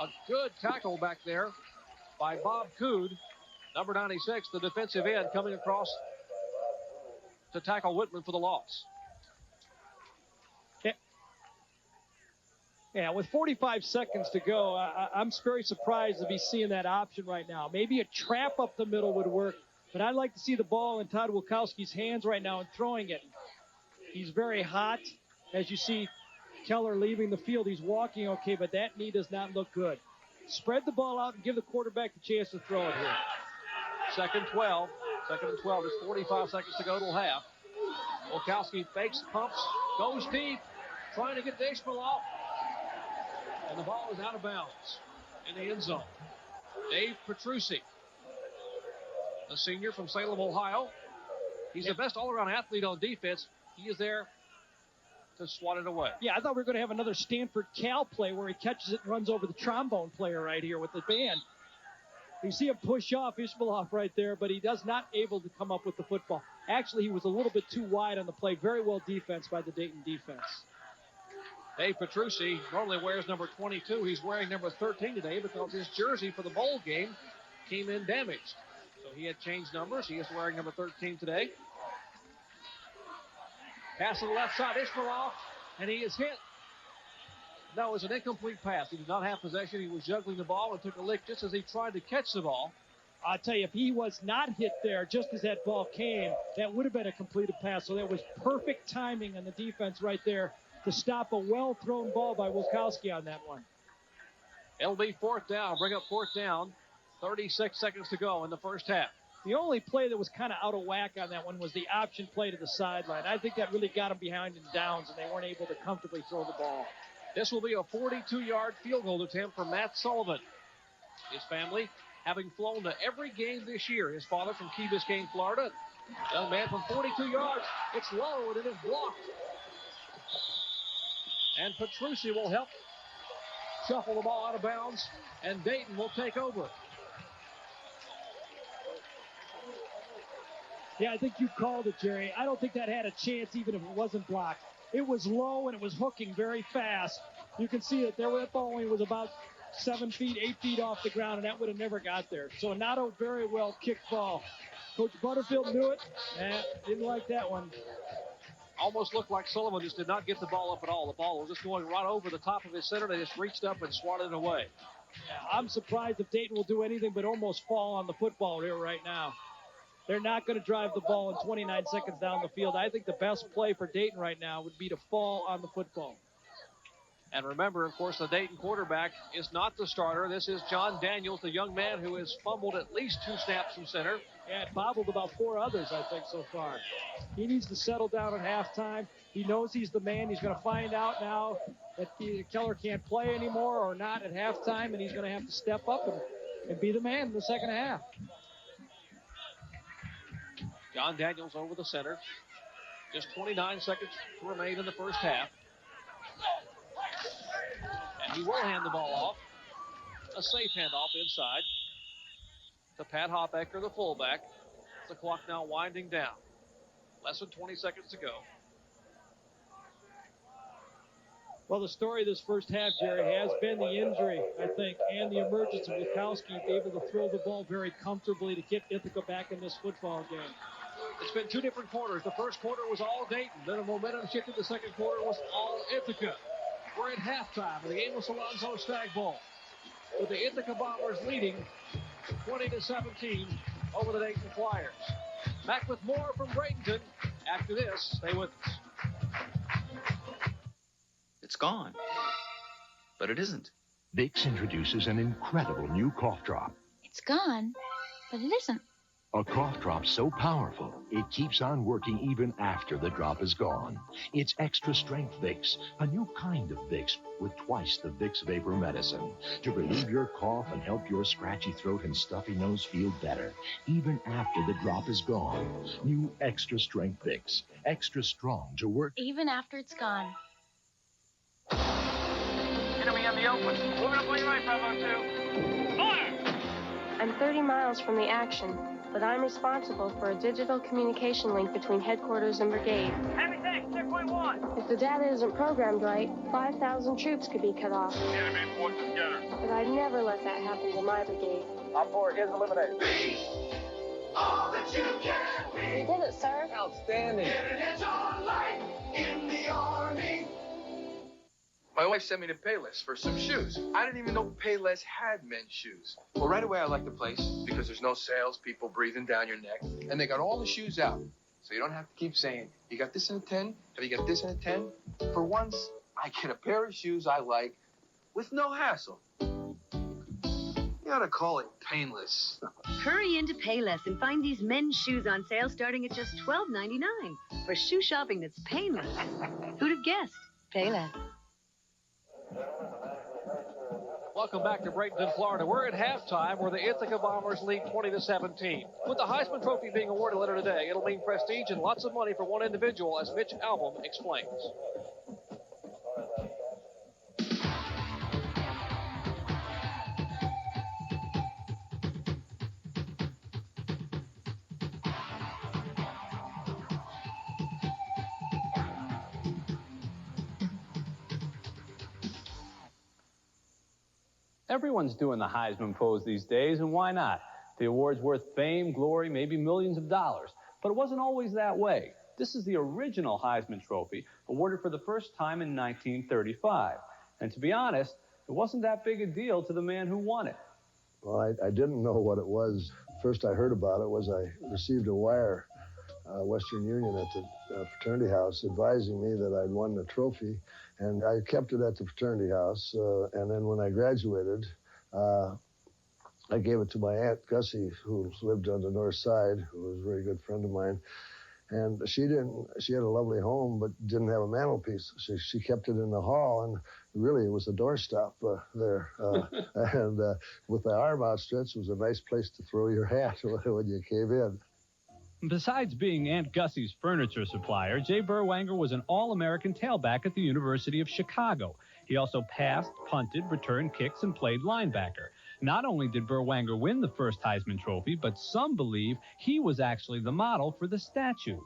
A good tackle back there by Bob Cood. Number 96, the defensive end, coming across to tackle Whitman for the loss. Yeah, with 45 seconds to go, I'm very surprised to be seeing that option right now. Maybe a trap up the middle would work, but I'd like to see the ball in Todd Wilkowski's hands right now and throwing it. He's very hot. As you see Keller leaving the field, he's walking okay, but that knee does not look good. Spread the ball out and give the quarterback the chance to throw it here. 2nd and 12. 2nd and 12. There's 45 seconds to go till half. Wilkowski fakes, pumps, goes deep, trying to get to Ishmaeloff. And the ball is out of bounds in the end zone. Dave Petrucci, a senior from Salem, Ohio. He's the best all-around athlete on defense. He is there to swat it away. Yeah, I thought we were going to have another Stanford Cal play where he catches it and runs over the trombone player right here with the band. You see him push off Ishmaeloff right there, but he does not able to come up with the football. Actually, he was a little bit too wide on the play. Very well defense by the Dayton defense. Dave Petrucci normally wears number 22. He's wearing number 13 today because his jersey for the bowl game came in damaged. So he had changed numbers. He is wearing number 13 today. Pass to the left side, Ishmaeloff, and he is hit. No, it's an incomplete pass. He did not have possession. He was juggling the ball and took a lick just as he tried to catch the ball. I'll tell you, if he was not hit there just as that ball came, that would have been a completed pass. So that was perfect timing on the defense right there to stop a well-thrown ball by Wilkowski on that one. It'll be fourth down. Bring up fourth down. 36 seconds to go in the first half. The only play that was kind of out of whack on that one was the option play to the sideline. I think that really got them behind in downs, and they weren't able to comfortably throw the ball. This will be a 42-yard field goal attempt for Matt Sullivan. His family having flown to every game this year. His father from Key Biscayne, Florida. Young man from 42 yards. It's low, and it is blocked. And Petrucci will help shuffle the ball out of bounds, and Dayton will take over. Yeah, I think you called it, Jerry. I don't think that had a chance even if it wasn't blocked. It was low, and it was hooking very fast. You can see that that ball only was about 7 feet, 8 feet off the ground, and that would have never got there. So not a very well kicked ball. Coach Butterfield knew it. Didn't like that one. Almost looked like Sullivan just did not get the ball up at all. The ball was just going right over the top of his center. They just reached up and swatted it away. Yeah, I'm surprised if Dayton will do anything but almost fall on the football here right now. They're not going to drive the ball in 29 seconds down the field. I think the best play for Dayton right now would be to fall on the football. And remember, of course, the Dayton quarterback is not the starter. This is John Daniels, the young man who has fumbled at least 2 snaps from center. Yeah, it bobbled about 4 others, I think, so far. He needs to settle down at halftime. He knows he's the man. He's going to find out now that Keller can't play anymore or not at halftime, and he's going to have to step up and be the man in the second half. John Daniels over the center. Just 29 seconds to remain in the first half. And he will hand the ball off. A safe handoff inside to Pat Hoppecker, the fullback. The clock now winding down. Less than 20 seconds to go. Well, the story of this first half, Jerry, has been the injury, I think, and the emergence of Wilkowski able to throw the ball very comfortably to get Ithaca back in this football game. It's been 2 different quarters. The first quarter was all Dayton. Then the momentum shifted. The second quarter was all Ithaca. We're at halftime of the Amos Alonzo Stag Bowl, with the Ithaca Bombers leading 20-17 over the Dayton Flyers. Back with more from Bradenton after this. Stay with us. It's gone. But it isn't. Vicks introduces an incredible new cough drop. It's gone, but it isn't. A cough drop so powerful, it keeps on working even after the drop is gone. It's extra strength Vicks, a new kind of Vicks with twice the Vicks Vapor Medicine to relieve your cough and help your scratchy throat and stuffy nose feel better, even after the drop is gone. New extra strength Vicks, extra strong to work. Even after it's gone. Enemy in the open. Moving up on your right, Bravo 2. Fire! I'm 30 miles from the action, but I'm responsible for a digital communication link between headquarters and brigade. Heavy tank, checkpoint 1. If the data isn't programmed right, 5,000 troops could be cut off. Enemy forces together. But I'd never let that happen to my brigade. On board, is eliminated. Be all that you can be. You did it, sir. Outstanding. Get an edge on life in the Army. My wife sent me to Payless for some shoes. I didn't even know Payless had men's shoes. Well, right away I liked the place because there's no salespeople breathing down your neck, and they got all the shoes out. So you don't have to keep saying, you got this in a 10? Have you got this in a 10? For once, I get a pair of shoes I like with no hassle. You ought to call it painless. Hurry into Payless and find these men's shoes on sale starting at just $12.99 for shoe shopping that's painless. Who'd have guessed? Payless. Welcome back to Bradenton, Florida. We're at halftime where the Ithaca Bombers lead 20-17. With the Heisman Trophy being awarded later today, it'll mean prestige and lots of money for one individual, as Mitch Albom explains. Everyone's doing the Heisman pose these days, and why not? The award's worth fame, glory, maybe millions of dollars. But it wasn't always that way. This is the original Heisman Trophy, awarded for the first time in 1935. And to be honest, it wasn't that big a deal to the man who won it. Well, I didn't know what it was First I heard about it was I received a wire, Western Union at the fraternity house, advising me that I'd won the trophy, and I kept it at the fraternity house. And then when I graduated, I gave it to my Aunt Gussie, who lived on the north side, who was a very good friend of mine. And she had a lovely home, but didn't have a mantelpiece. She kept it in the hall, and really it was a doorstop there. And with the arm outstretched, it was a nice place to throw your hat when you came in. Besides being Aunt Gussie's furniture supplier, Jay Berwanger was an All-American tailback at the University of Chicago. He also passed, punted, returned kicks, and played linebacker. Not only did Berwanger win the first Heisman Trophy, but some believe he was actually the model for the statue.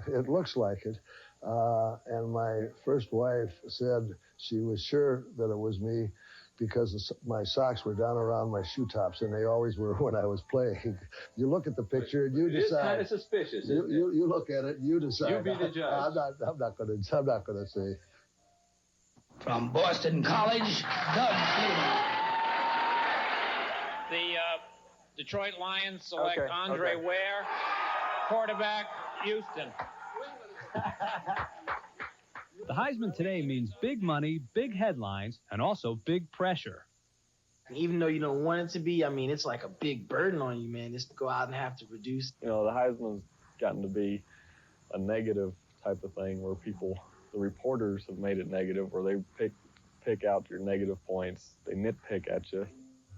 It looks like it. And my first wife said she was sure that it was me because my socks were down around my shoe tops, and they always were when I was playing. You look at the picture and you decide. It is kind of suspicious, isn't it? You look at it and you decide. You be the judge. I'm not going to say. From Boston College, Doug Flutie. The Detroit Lions select Andre Ware, quarterback, Houston. The Heisman today means big money, big headlines, and also big pressure. Even though you don't want it to be, I mean, it's like a big burden on you, man, just to go out and have to produce. You know, the Heisman's gotten to be a negative type of thing where the reporters have made it negative, where they pick out your negative points. They nitpick at you.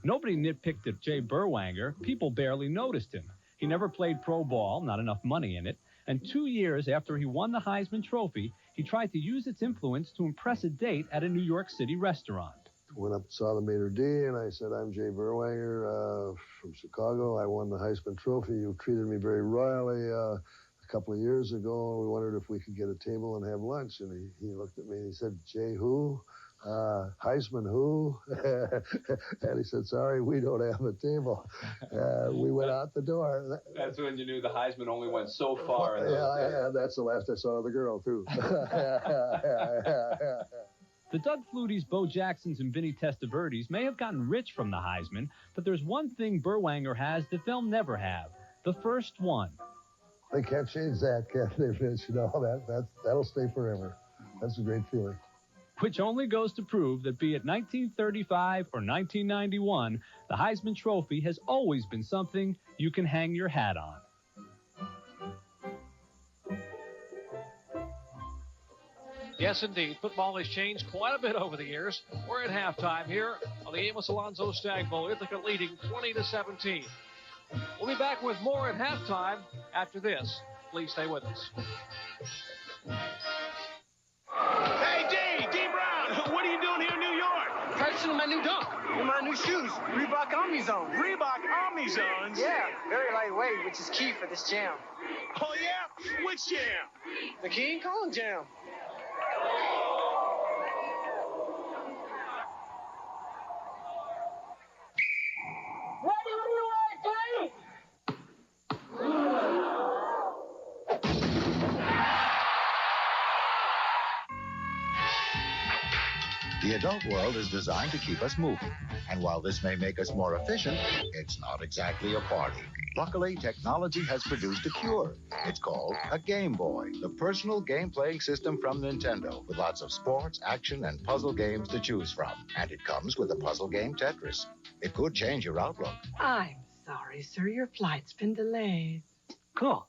Nobody nitpicked at Jay Berwanger. People barely noticed him. He never played pro ball, not enough money in it. And 2 years after he won the Heisman Trophy, he tried to use its influence to impress a date at a New York City restaurant. Went up and saw the maitre d', and I said, I'm Jay Berwanger from Chicago. I won the Heisman Trophy. You treated me very royally a couple of years ago. We wondered if we could get a table and have lunch. And he looked at me and he said, Jay who? Heisman who? And he said, sorry, we don't have a table. We went out the door. That's when you knew the Heisman only went so far. Yeah, that's the last I saw of the girl, too. The Doug Flutie's, Bo Jacksons, and Vinny Testaverdes may have gotten rich from the Heisman, but there's one thing Berwanger has that they'll never have. The first one. They can't change that, can they, Vince? You know, that'll stay forever. That's a great feeling. Which only goes to prove that be it 1935 or 1991, the Heisman Trophy has always been something you can hang your hat on. Yes, indeed. Football has changed quite a bit over the years. We're at halftime here on the Amos Alonzo Stag Bowl. Ithaca leading 20-17. We'll be back with more at halftime after this. Please stay with us. Hey, D Brown, what are you doing here in New York? Purchasing my new dunk and my new shoes, Reebok Omni-Zone. Reebok Omni-Zones? Yeah, very lightweight, which is key for this jam. Oh, yeah? Which jam? The King Kong jam. The adult world is designed to keep us moving. And while this may make us more efficient, it's not exactly a party. Luckily, technology has produced a cure. It's called a Game Boy, the personal game-playing system from Nintendo, with lots of sports, action, and puzzle games to choose from. And it comes with a puzzle game Tetris. It could change your outlook. I'm sorry, sir. Your flight's been delayed. Cool.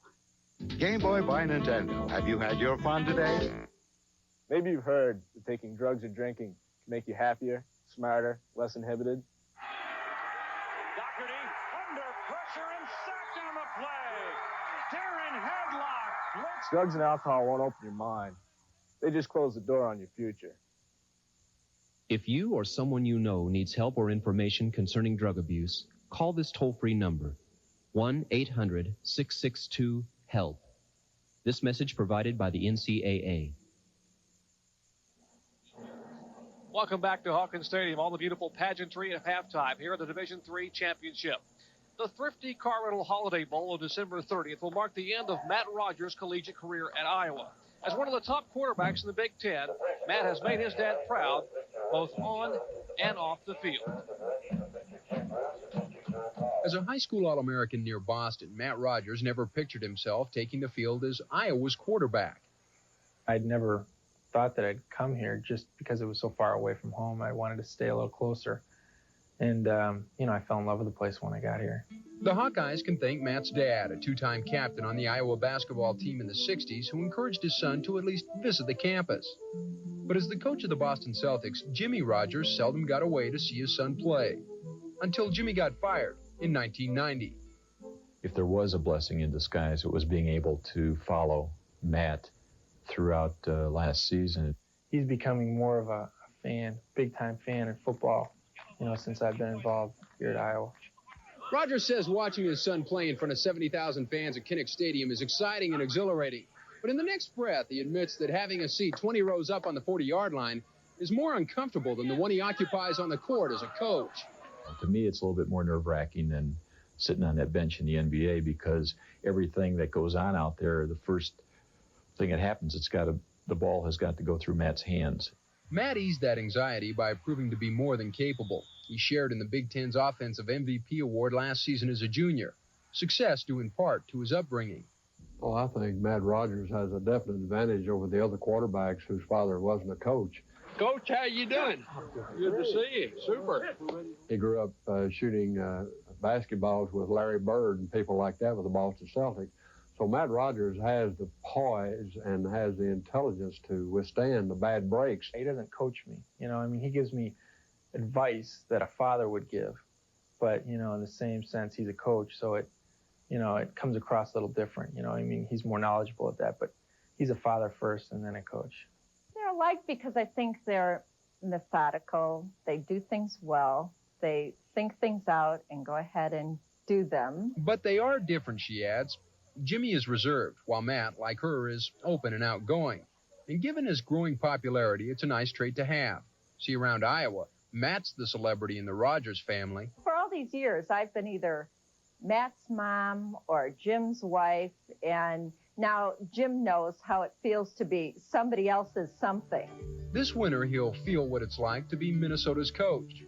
Game Boy by Nintendo. Have you had your fun today? Maybe you've heard that taking drugs or drinking can make you happier, smarter, less inhibited. Doherty under pressure and sacked on the play. Darren headlock. Blitz. Drugs and alcohol won't open your mind. They just close the door on your future. If you or someone you know needs help or information concerning drug abuse, call this toll-free number, 1-800-662-HELP. This message provided by the NCAA. Welcome back to Hawkins Stadium. All the beautiful pageantry at halftime here at the Division III Championship. The Thrifty Car Rental Holiday Bowl on December 30th will mark the end of Matt Rogers' collegiate career at Iowa. As one of the top quarterbacks in the Big Ten, Matt has made his dad proud both on and off the field. As a high school All-American near Boston, Matt Rogers never pictured himself taking the field as Iowa's quarterback. I'd never thought that I'd come here just because it was so far away from home. I wanted to stay a little closer. And, I fell in love with the place when I got here. The Hawkeyes can thank Matt's dad, a two-time captain on the Iowa basketball team in the 60s, who encouraged his son to at least visit the campus. But as the coach of the Boston Celtics, Jimmy Rogers seldom got away to see his son play, until Jimmy got fired in 1990. If there was a blessing in disguise, it was being able to follow Matt throughout last season. He's becoming more of a fan, big-time fan in football, since I've been involved here at Iowa. Rogers says watching his son play in front of 70,000 fans at Kinnick Stadium is exciting and exhilarating. But in the next breath, he admits that having a seat 20 rows up on the 40-yard line is more uncomfortable than the one he occupies on the court as a coach. To me, it's a little bit more nerve-wracking than sitting on that bench in the NBA, because everything that goes on out there, the first thing that happens, the ball has got to go through Matt's hands. Matt eased that anxiety by proving to be more than capable. He shared in the Big Ten's Offensive MVP award last season as a junior, success due in part to his upbringing. Well, I think Matt Rogers has a definite advantage over the other quarterbacks whose father wasn't a coach. Coach, how you doing? Good to see you. Super. He grew up shooting basketballs with Larry Bird and people like that with the Boston Celtics. So Matt Rogers has the poise and has the intelligence to withstand the bad breaks. He doesn't coach me. He gives me advice that a father would give. But, in the same sense, he's a coach, so it comes across a little different. He's more knowledgeable at that, but he's a father first and then a coach. They're alike because I think they're methodical. They do things well. They think things out and go ahead and do them. But they are different, she adds. Jimmy is reserved, while Matt, like her, is open and outgoing. And given his growing popularity, it's a nice trait to have. See, around Iowa, Matt's the celebrity in the Rogers family. For all these years, I've been either Matt's mom or Jim's wife, and now Jim knows how it feels to be somebody else's something. This winter, he'll feel what it's like to be Minnesota's coach.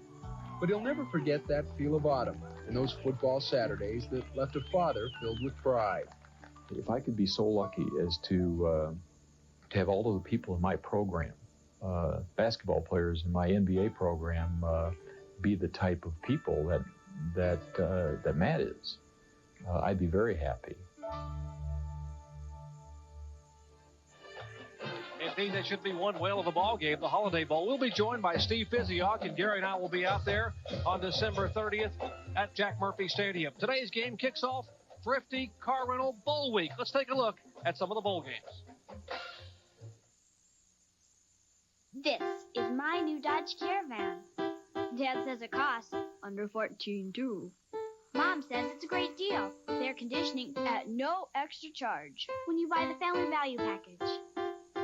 But he'll never forget that feel of autumn and those football Saturdays that left a father filled with pride. If I could be so lucky as to have all of the people in my program, basketball players in my NBA program, be the type of people that Matt is, I'd be very happy. Indeed, that should be one whale of a ball game, the Holiday Bowl. We'll be joined by Steve Physiok, and Gary and I will be out there on December 30th at Jack Murphy Stadium. Today's game kicks off Thrifty Car Rental Bowl Week. Let's take a look at some of the bowl games. This is my new Dodge Caravan. Dad says it costs under $14,200 too. Mom says it's a great deal. With air conditioning at no extra charge when you buy the Family Value Package.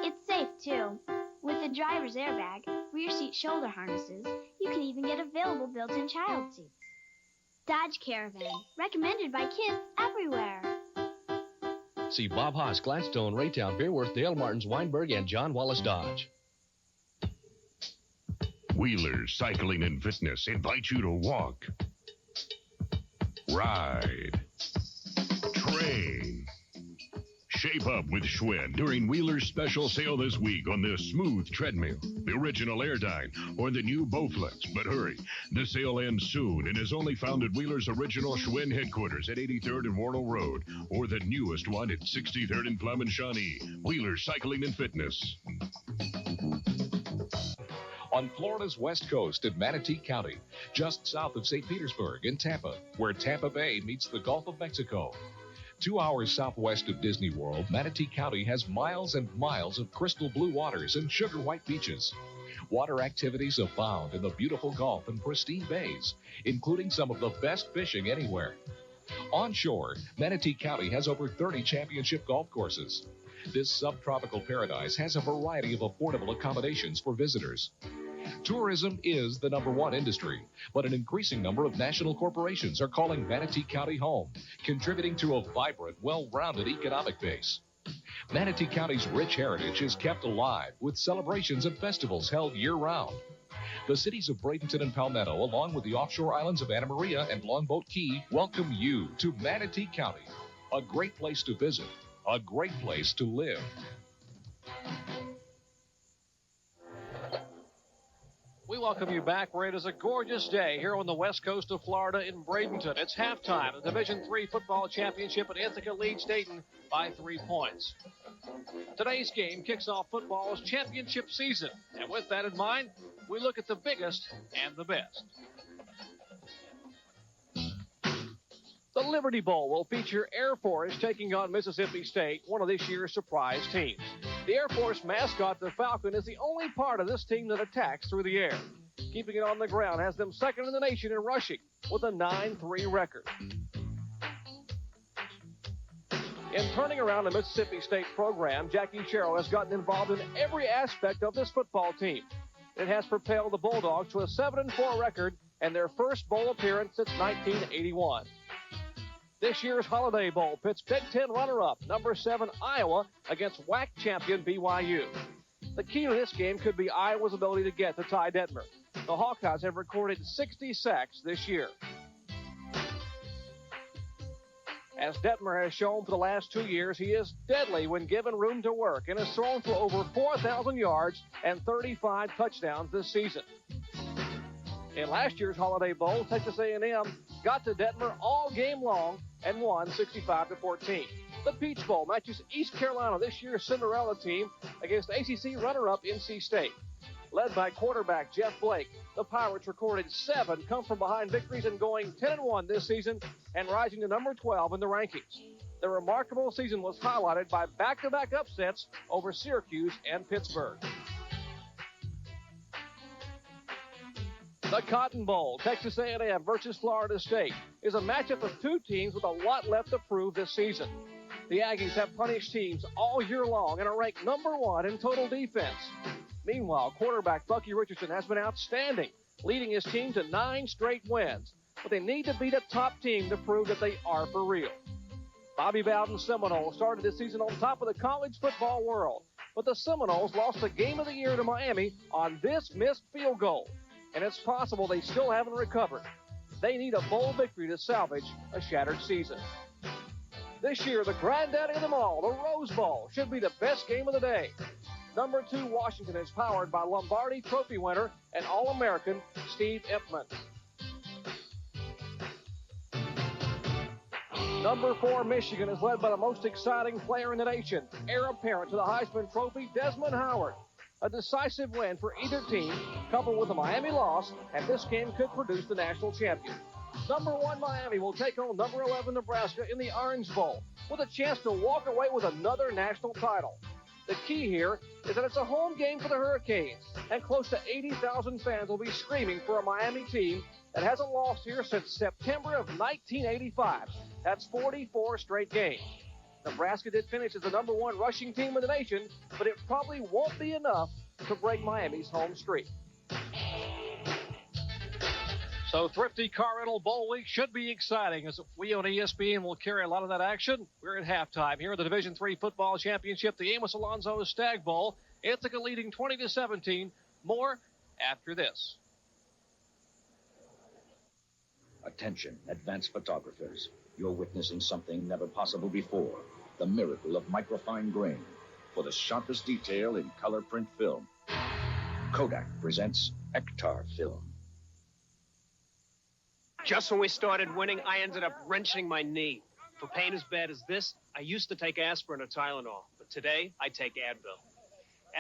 It's safe, too. With the driver's airbag, rear seat shoulder harnesses, you can even get available built-in child seats. Dodge Caravan, recommended by kids everywhere. See Bob Haas, Gladstone, Raytown, Beerworth, Dale Martins, Weinberg, and John Wallace Dodge. Wheelers Cycling and Fitness invite you to walk, ride, train, shape up with Schwinn during Wheeler's special sale this week on the Smooth Treadmill, the original Airdyne, or the new Bowflex. But hurry, the sale ends soon and is only found at Wheeler's original Schwinn headquarters at 83rd and Warnell Road, or the newest one at 63rd and Plum and Shawnee. Wheeler's Cycling and Fitness. On Florida's west coast in Manatee County, just south of St. Petersburg in Tampa, where Tampa Bay meets the Gulf of Mexico. 2 hours southwest of Disney World, Manatee County has miles and miles of crystal blue waters and sugar white beaches. Water activities abound in the beautiful Gulf and pristine bays, including some of the best fishing anywhere. Onshore, Manatee County has over 30 championship golf courses. This subtropical paradise has a variety of affordable accommodations for visitors. Tourism is the #1 industry, but an increasing number of national corporations are calling Manatee County home, contributing to a vibrant, well-rounded economic base. Manatee County's rich heritage is kept alive with celebrations and festivals held year-round. The cities of Bradenton and Palmetto, along with the offshore islands of Anna Maria and Longboat Key, welcome you to Manatee County. A great place to visit, a great place to live. We welcome you back where it is a gorgeous day here on the west coast of Florida in Bradenton. It's halftime. The Division III football championship at Ithaca leads Dayton by 3 points. Today's game kicks off football's championship season. And with that in mind, we look at the biggest and the best. The Liberty Bowl will feature Air Force taking on Mississippi State, one of this year's surprise teams. The Air Force mascot, the Falcon, is the only part of this team that attacks through the air. Keeping it on the ground has them second in the nation in rushing with a 9-3 record. In turning around the Mississippi State program, Jackie Sherrill has gotten involved in every aspect of this football team. It has propelled the Bulldogs to a 7-4 record and their first bowl appearance since 1981. This year's Holiday Bowl pits Big Ten runner-up, number 7 Iowa, against WAC champion BYU. The key to this game could be Iowa's ability to get to Ty Detmer. The Hawkeyes have recorded 60 sacks this year. As Detmer has shown for the last 2 years, he is deadly when given room to work and has thrown for over 4,000 yards and 35 touchdowns this season. In last year's Holiday Bowl, Texas A&M got to Detmer all game long and won 65-14. The Peach Bowl matches East Carolina, this year's Cinderella team, against ACC runner-up NC State. Led by quarterback Jeff Blake, the Pirates recorded 7 come-from-behind victories and going 10-1 this season and rising to number 12 in the rankings. The remarkable season was highlighted by back-to-back upsets over Syracuse and Pittsburgh. The Cotton Bowl, Texas A&M versus Florida State, is a matchup of two teams with a lot left to prove this season. The Aggies have punished teams all year long and are ranked number 1 in total defense. Meanwhile, quarterback Bucky Richardson has been outstanding, leading his team to 9 straight wins. But they need to beat a top team to prove that they are for real. Bobby Bowden's Seminoles started this season on top of the college football world. But the Seminoles lost the game of the year to Miami on this missed field goal. And it's possible they still haven't recovered. They need a bowl victory to salvage a shattered season. This year, the granddaddy of them all, the Rose Bowl, should be the best game of the day. Number 2 Washington is powered by Lombardi Trophy winner and All-American Steve Ipman. Number 4 Michigan is led by the most exciting player in the nation, heir apparent to the Heisman Trophy, Desmond Howard. A decisive win for either team, coupled with a Miami loss, and this game could produce the national champion. Number 1 Miami will take on number 11 Nebraska in the Orange Bowl, with a chance to walk away with another national title. The key here is that it's a home game for the Hurricanes, and close to 80,000 fans will be screaming for a Miami team that hasn't lost here since September of 1985. That's 44 straight games. Nebraska did finish as the number 1 rushing team in the nation, but it probably won't be enough to break Miami's home streak. So Thrifty Car Rental Bowl Week should be exciting, as we on ESPN will carry a lot of that action. We're at halftime here at the Division III Football Championship, the Amos Alonzo Stag Bowl. Ithaca leading 20-17. More after this. Attention, advanced photographers. You're witnessing something never possible before. The miracle of microfine grain. For the sharpest detail in color print film, Kodak presents Ektar Film. Just when we started winning, I ended up wrenching my knee. For pain as bad as this, I used to take aspirin or Tylenol, but today I take Advil.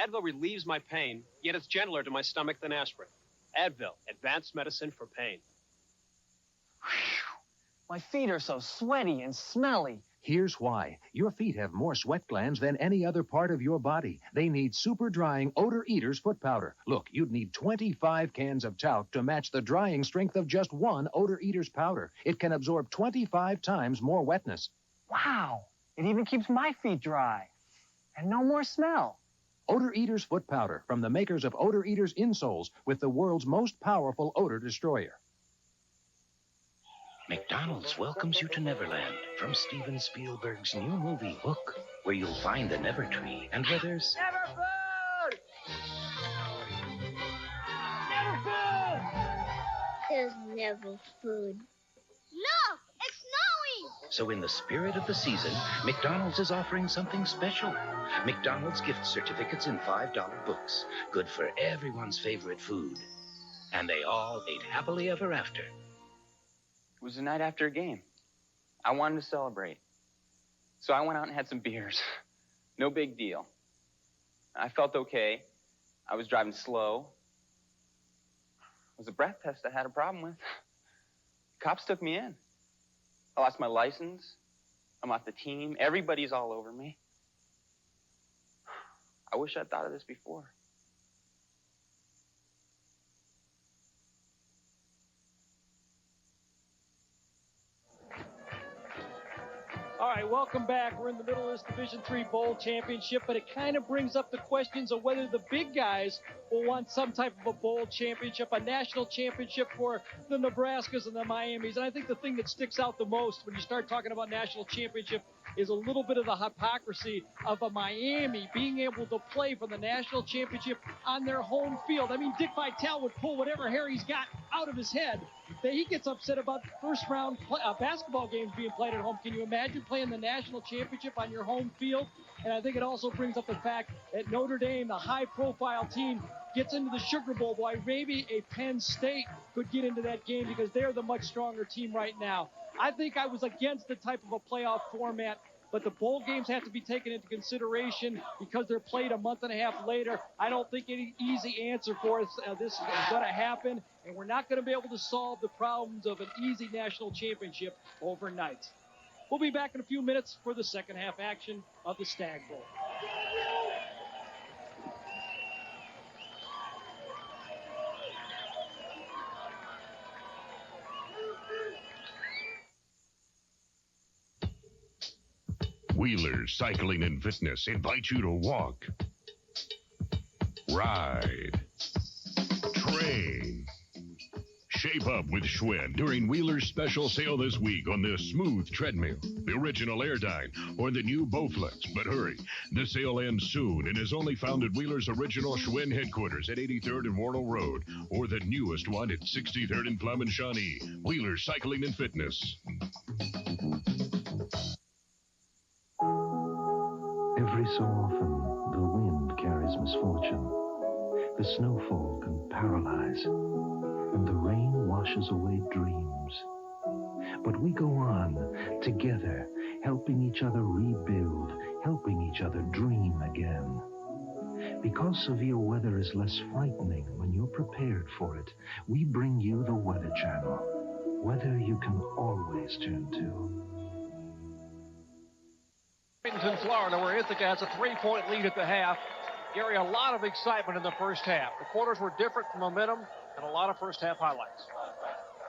Advil relieves my pain, yet it's gentler to my stomach than aspirin. Advil, advanced medicine for pain. My feet are so sweaty and smelly. Here's why. Your feet have more sweat glands than any other part of your body. They need super drying Odor Eaters foot powder. Look, you'd need 25 cans of talc to match the drying strength of just 1 Odor Eaters powder. It can absorb 25 times more wetness. Wow, it even keeps my feet dry. And no more smell. Odor Eaters foot powder from the makers of Odor Eaters insoles with the world's most powerful odor destroyer. McDonald's welcomes you to Neverland from Steven Spielberg's new movie, Hook, where you'll find the Never Tree and where there's... Never food! Never food! There's never food. Look! It's snowing! So in the spirit of the season, McDonald's is offering something special. McDonald's gift certificates in $5 books. Good for everyone's favorite food. And they all ate happily ever after. It was the night after a game. I wanted to celebrate. So I went out and had some beers. No big deal. I felt okay. I was driving slow. It was a breath test I had a problem with. Cops took me in. I lost my license. I'm off the team. Everybody's all over me. I wish I'd thought of this before. All right, welcome back. We're in the middle of this Division III Bowl Championship, but it kind of brings up the questions of whether the big guys will want some type of a bowl championship, a national championship for the Nebraskas and the Miamis. And I think the thing that sticks out the most when you start talking about national championship is a little bit of the hypocrisy of a Miami being able to play for the national championship on their home field. I mean, Dick Vitale would pull whatever hair he's got out of his head. That he gets upset about first-round basketball games being played at home. Can you imagine playing the national championship on your home field? And I think it also brings up the fact that Notre Dame, the high-profile team, gets into the Sugar Bowl. Why maybe a Penn State could get into that game because they're the much stronger team right now. I think I was against the type of a playoff format, but the bowl games have to be taken into consideration because they're played a month and a half later. I don't think any easy answer for us. This is going to happen, and we're not going to be able to solve the problems of an easy national championship overnight. We'll be back in a few minutes for the second half action of the Stag Bowl. Wheelers Cycling and Fitness invite you to walk, ride, train, shape up with Schwinn during Wheeler's special sale this week on the Smooth Treadmill, the original Airdyne, or the new Bowflex. But hurry, the sale ends soon and is only found at Wheeler's original Schwinn headquarters at 83rd and Warnell Road, or the newest one at 63rd and Plum and Shawnee. Wheeler's Cycling and Fitness. Every so often, the wind carries misfortune. The snowfall can paralyze, and the rain washes away dreams. But we go on, together, helping each other rebuild, helping each other dream again. Because severe weather is less frightening when you're prepared for it, we bring you the Weather Channel. Weather you can always turn to. Dayton, Florida, where Ithaca has a 3-point lead at the half. Gary, a lot of excitement in the first half. The quarters were different from momentum, and a lot of first half highlights.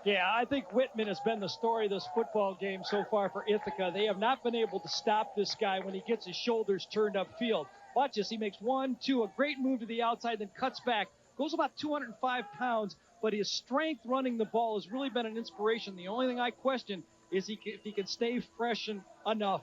Yeah, I think Whitman has been the story of this football game so far for Ithaca. They have not been able to stop this guy when he gets his shoulders turned upfield. Watch this. He makes 1, 2, a great move to the outside, then cuts back. Goes about 205 pounds, but his strength running the ball has really been an inspiration. The only thing I question is if he can stay fresh enough.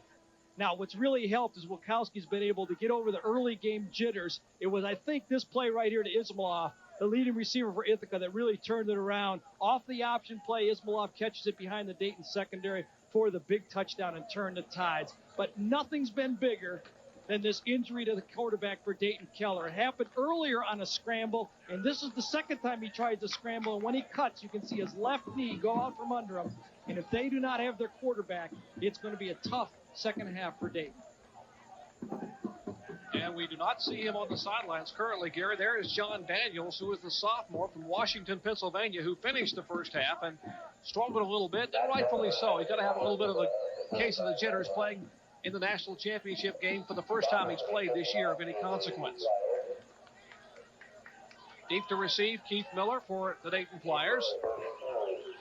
Now, what's really helped is Wilkowski's been able to get over the early game jitters. It was, I think, this play right here to Ismailov, the leading receiver for Ithaca, that really turned it around. Off the option play, Ismailov catches it behind the Dayton secondary for the big touchdown and turned the tides. But nothing's been bigger than this injury to the quarterback for Dayton Keller. It happened earlier on a scramble, and this is the second time he tried to scramble. And when he cuts, you can see his left knee go out from under him. And if they do not have their quarterback, it's going to be a tough second half for Dayton. And we do not see him on the sidelines currently, Gary. There is John Daniels, who is the sophomore from Washington, Pennsylvania, who finished the first half and struggled a little bit, and rightfully so. He's got to have a little bit of a case of the jitters playing in the national championship game for the first time he's played this year of any consequence. Deep to receive, Keith Miller for the Dayton Flyers.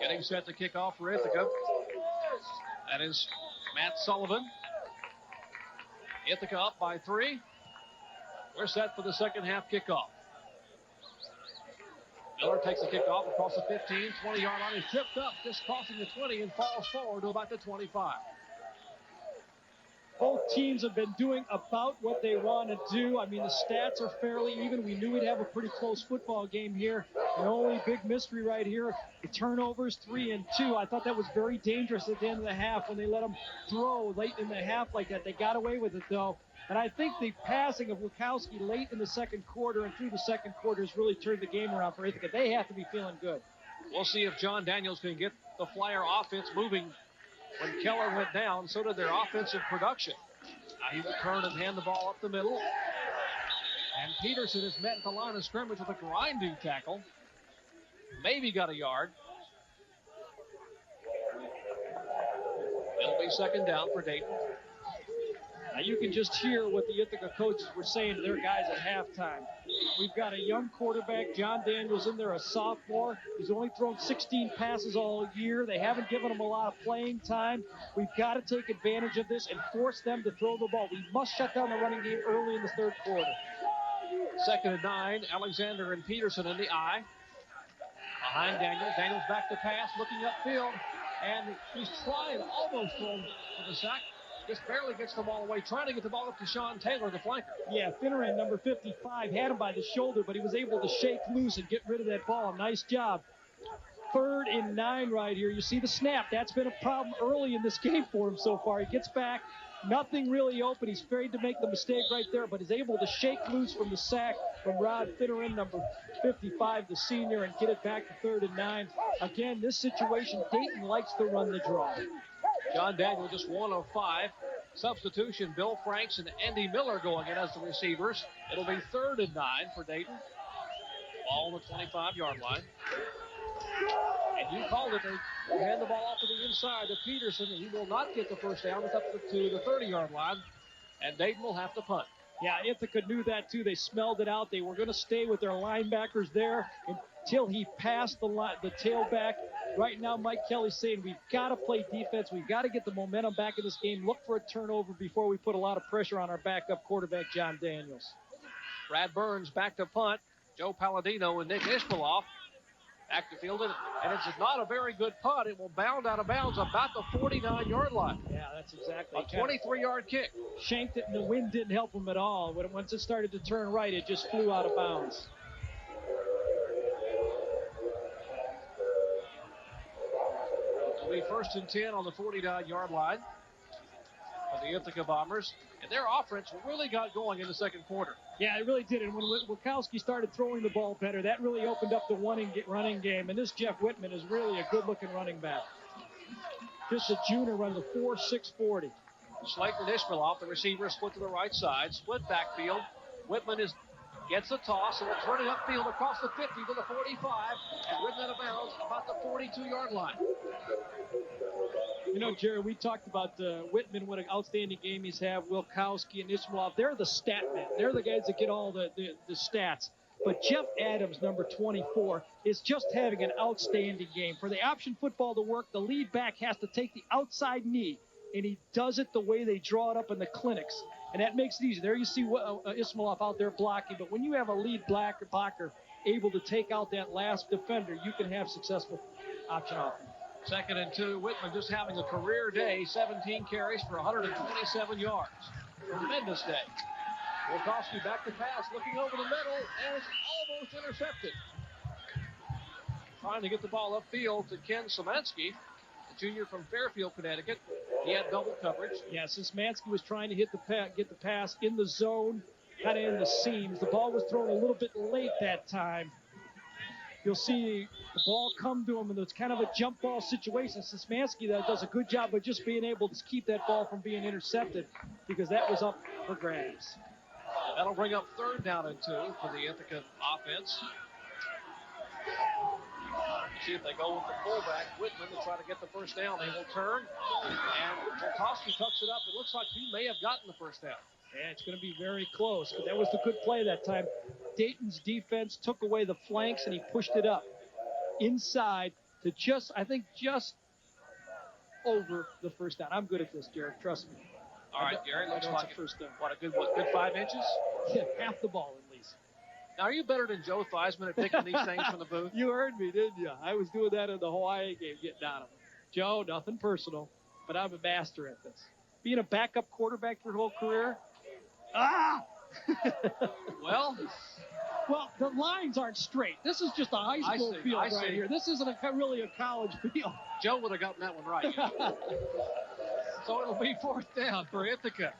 Getting set to kick off for Ithaca. That is Matt Sullivan. Ithaca up by 3. We're set for the second half kickoff. Miller takes the kickoff across the 15, 20-yard line. He's tripped up, just crossing the 20 and falls forward to about the 25. Both teams have been doing about what they want to do. I mean, the stats are fairly even. We knew we'd have a pretty close football game here. The only big mystery right here, the turnovers, 3 and 2. I thought that was very dangerous at the end of the half when they let them throw late in the half like that. They got away with it, though. And I think the passing of Wachowski late in the second quarter and through the second quarter has really turned the game around for Ithaca. They have to be feeling good. We'll see if John Daniels can get the Flyer offense moving. When Keller went down, so did their offensive production. He will turn and hand the ball up the middle. And Peterson is met at the line of scrimmage with a grinding tackle. Maybe got a yard. It'll be second down for Dayton. Now you can just hear what the Ithaca coaches were saying to their guys at halftime. We've got a young quarterback, John Daniels, in there, a sophomore. He's only thrown 16 passes all year. They haven't given him a lot of playing time. We've got to take advantage of this and force them to throw the ball. We must shut down the running game early in the third quarter. Second and 9, Alexander and Peterson in the eye. Behind Daniels. Daniels back to pass, looking upfield. And he's trying, almost thrown for the sack. Just barely gets the ball away, trying to get the ball up to Sean Taylor, the flanker. Yeah, Finneran, number 55, had him by the shoulder, but he was able to shake loose and get rid of that ball. Nice job. 3rd and 9 right here. You see the snap. That's been a problem early in this game for him so far. He gets back. Nothing really open. He's afraid to make the mistake right there, but is able to shake loose from the sack from Rod Finneran, number 55, the senior, and get it back to 3rd and 9. Again, this situation, Dayton likes to run the draw. John Daniel just 1 of 5. Substitution, Bill Franks and Andy Miller going in as the receivers. It'll be 3rd and 9 for Dayton. Ball on the 25-yard line. And you called it. They hand the ball off to the inside to Peterson, and he will not get the first down. It's up to the 30-yard line, and Dayton will have to punt. Yeah, Ithaca knew that, too. They smelled it out. They were going to stay with their linebackers there until he passed the tailback. Right now, Mike Kelly's saying we've got to play defense. We've got to get the momentum back in this game. Look for a turnover before we put a lot of pressure on our backup quarterback, John Daniels. Brad Burns back to punt. Joe Palladino and Nick Ishmaloff back to field it. And it's not a very good punt. It will bound out of bounds about the 49-yard line. Yeah, that's exactly. A 23-yard kick. Shanked it, and the wind didn't help him at all. Once it started to turn right, it just flew out of bounds. It'll be 1st and 10 on the 49-yard line for the Ithaca Bombers. And their offense really got going in the second quarter. Yeah, it really did. And when Wachowski started throwing the ball better, that really opened up the running game. And this Jeff Whitman is really a good-looking running back. Just a junior, runs a 4.640. Slayton and Ishmaloff, the receiver, split to the right side. Split backfield. Whitman gets a toss, and it's running upfield across the 50 to the 45, and ridden out of bounds about the 42-yard line. You know, Jerry, we talked about Whitman, what an outstanding game he's had. Wilkowski and Ishmael, they're the stat men. They're the guys that get all the stats. But Jeff Adams, number 24, is just having an outstanding game. For the option football to work, the lead back has to take the outside knee, and he does it the way they draw it up in the clinics. And that makes it easy. There you see Ismailov out there blocking. But when you have a lead blocker able to take out that last defender, you can have successful option offense. 2nd and 2. Whitman just having a career day. 17 carries for 127 yards. Tremendous day. Wilkowski back to pass, looking over the middle, and it's almost intercepted. Trying to get the ball upfield to Ken Szymanski, the junior from Fairfield, Connecticut. He had double coverage. Yeah, Szymanski was trying to get the pass in the zone, kind of in the seams. The ball was thrown a little bit late that time. You'll see the ball come to him, and it's kind of a jump ball situation. Szymanski does a good job of just being able to keep that ball from being intercepted because that was up for grabs. That'll bring up 3rd down and 2 for the Ithaca offense. See if they go with the fullback, Whitman, to try to get the first down. They will turn, and Wilkowski tucks it up. It looks like he may have gotten the first down. Yeah, it's going to be very close, but that was the good play that time. Dayton's defense took away the flanks, and he pushed it up inside to just over the first down. I'm good at this, Jared. Trust me. All right, Gary, looks like first down. What, a good 5 inches? Yeah, half the ball at least. Now, are you better than Joe Theismann at picking these things from the booth? You heard me, didn't you? I was doing that in the Hawaii game, getting on him. Joe, nothing personal, but I'm a master at this. being a backup quarterback your whole career? Ah! Well, the lines aren't straight. This is just a high school field right here. This isn't really a college field. Joe would have gotten that one right. So it'll be 4th down for Ithaca.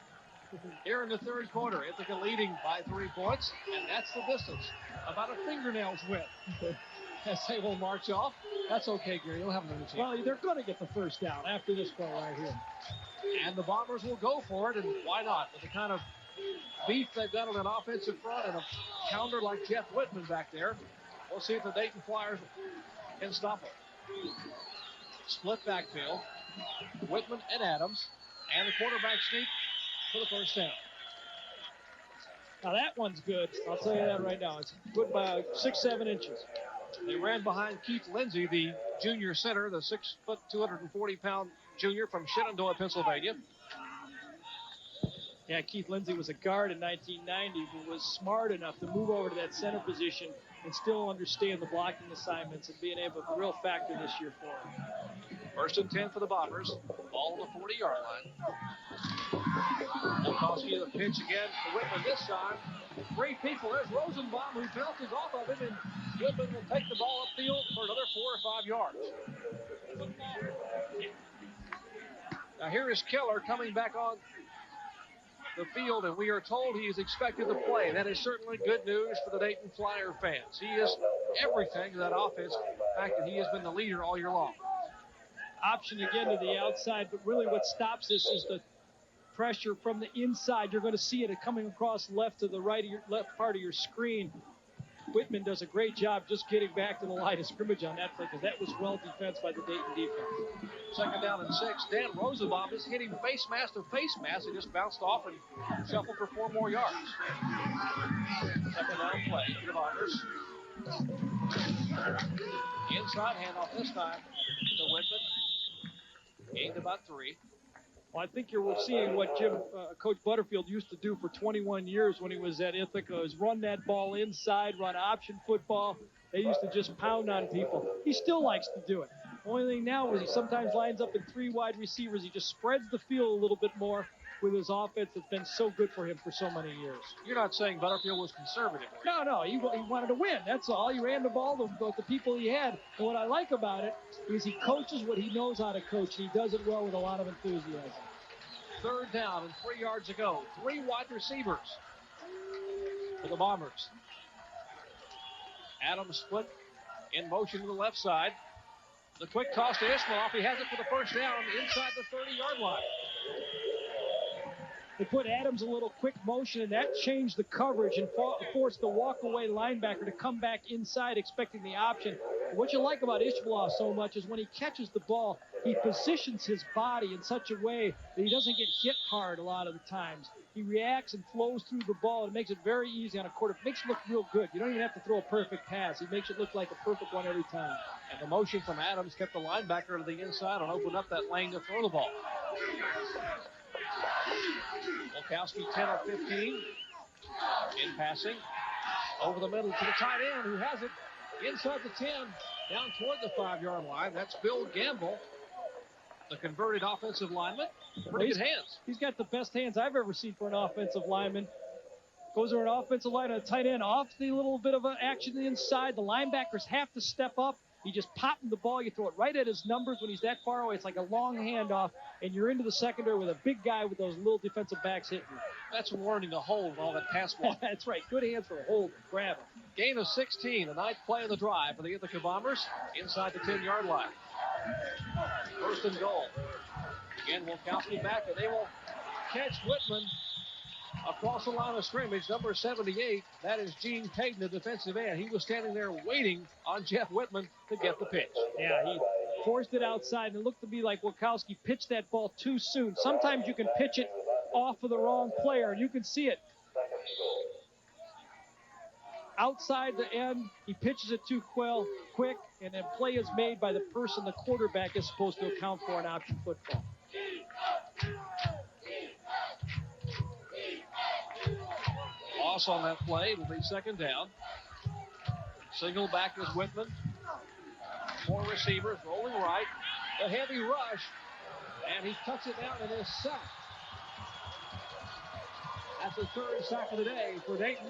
Here in the 3rd quarter, Ithaca leading by 3 points, and that's the distance, about a fingernail's width. As they will march off. That's okay, Gary. You'll have another chance. Well, they're going to get the first down after this play right here. And the Bombers will go for it, and why not? With the kind of beef they've got on an offensive front and a counter like Jeff Whitman back there, we'll see if the Dayton Flyers can stop them. Split backfield. Whitman and Adams, and the quarterback sneak for the first down. Now that one's good. I'll tell you that right now. It's good by 6-7 inches. They ran behind Keith Lindsay, the junior center, the 6 foot, 240-pound junior from Shenandoah, Pennsylvania. Yeah, Keith Lindsay was a guard in 1990, but was smart enough to move over to that center position and still understand the blocking assignments and being able to real factor this year for him. 1st and 10 for the Bombers. Ball on the 40-yard line. Volkowski the pitch again to Whitman this time. 3 people. There's Rosenbaum who bounces off of him, and Whitman will take the ball upfield for another 4 or 5 yards. Now here is Keller coming back on the field, and we are told he is expected to play. That is certainly good news for the Dayton Flyer fans. He is everything to that offense. The fact that he has been the leader all year long. Option again to the outside, but really what stops this is the pressure from the inside. You're going to see it coming across left to the right of your left part of your screen. Whitman does a great job just getting back to the line of scrimmage on that play, because that was well defensed by the Dayton defense. 2nd down and 6. Dan Rosenbaum is hitting face mask to face mask. He just bounced off and shuffled for 4 more yards. 2nd down play for the Bombers. Inside handoff this time to Whitman. Gained about 3. Well, I think you're seeing what Coach Butterfield used to do for 21 years when he was at Ithaca, is run that ball inside, run option football. They used to just pound on people. He still likes to do it. Only thing now is he sometimes lines up in 3 wide receivers. He just spreads the field a little bit more with his offense that's been so good for him for so many years. You're not saying Butterfield was conservative? No, he wanted to win. That's all. He ran the ball with the people he had. And what I like about it is he coaches what he knows how to coach. He does it well with a lot of enthusiasm. 3rd down and 3 yards to go. 3 wide receivers for the Bombers. Adams split in motion to the left side. The quick toss to Ismail. He has it for the first down inside the 30-yard line. They put Adams a little quick motion, and that changed the coverage and forced the walk-away linebacker to come back inside expecting the option. What you like about Ishmael so much is when he catches the ball, he positions his body in such a way that he doesn't get hit hard a lot of the times. He reacts and flows through the ball, and it makes it very easy on a quarter. It makes it look real good. You don't even have to throw a perfect pass. He makes it look like a perfect one every time. And the motion from Adams kept the linebacker to the inside and opened up that lane to throw the ball. Volkowski 10 of 15 in passing. Over the middle to the tight end who has it inside the 10 down toward the 5-yard line. That's Bill Gamble, the converted offensive lineman. Pretty good hands. He's got the best hands I've ever seen for an offensive lineman. Goes over an offensive line and a tight end off the little bit of action to the inside. The linebackers have to step up. He just popped the ball. You throw it right at his numbers when he's that far away. It's like a long handoff, and you're into the secondary with a big guy with those little defensive backs hitting you. That's from learning to hold all that pass block. That's right. Good hands for a hold. Grab him. Gain of 16, the 9th play of the drive for the Ithaca Bombers inside the 10-yard line. 1st and goal. Again, Volkowski back, and they will catch Whitman across the line of scrimmage, number 78. That is Gene Payton, the defensive end. He was standing there waiting on Jeff Whitman to get the pitch. Yeah, he forced it outside, and it looked to me like Volkowski pitched that ball too soon. Sometimes you can pitch it off of the wrong player, and you can see it. Outside the end, he pitches it too quick, and then play is made by the person the quarterback is supposed to account for in option football. Loss on that play. It'll be 2nd down. Single back is Whitman. 4 receivers rolling right. A heavy rush. And he tucks it down and is sacked. That's the third sack of the day for Dayton.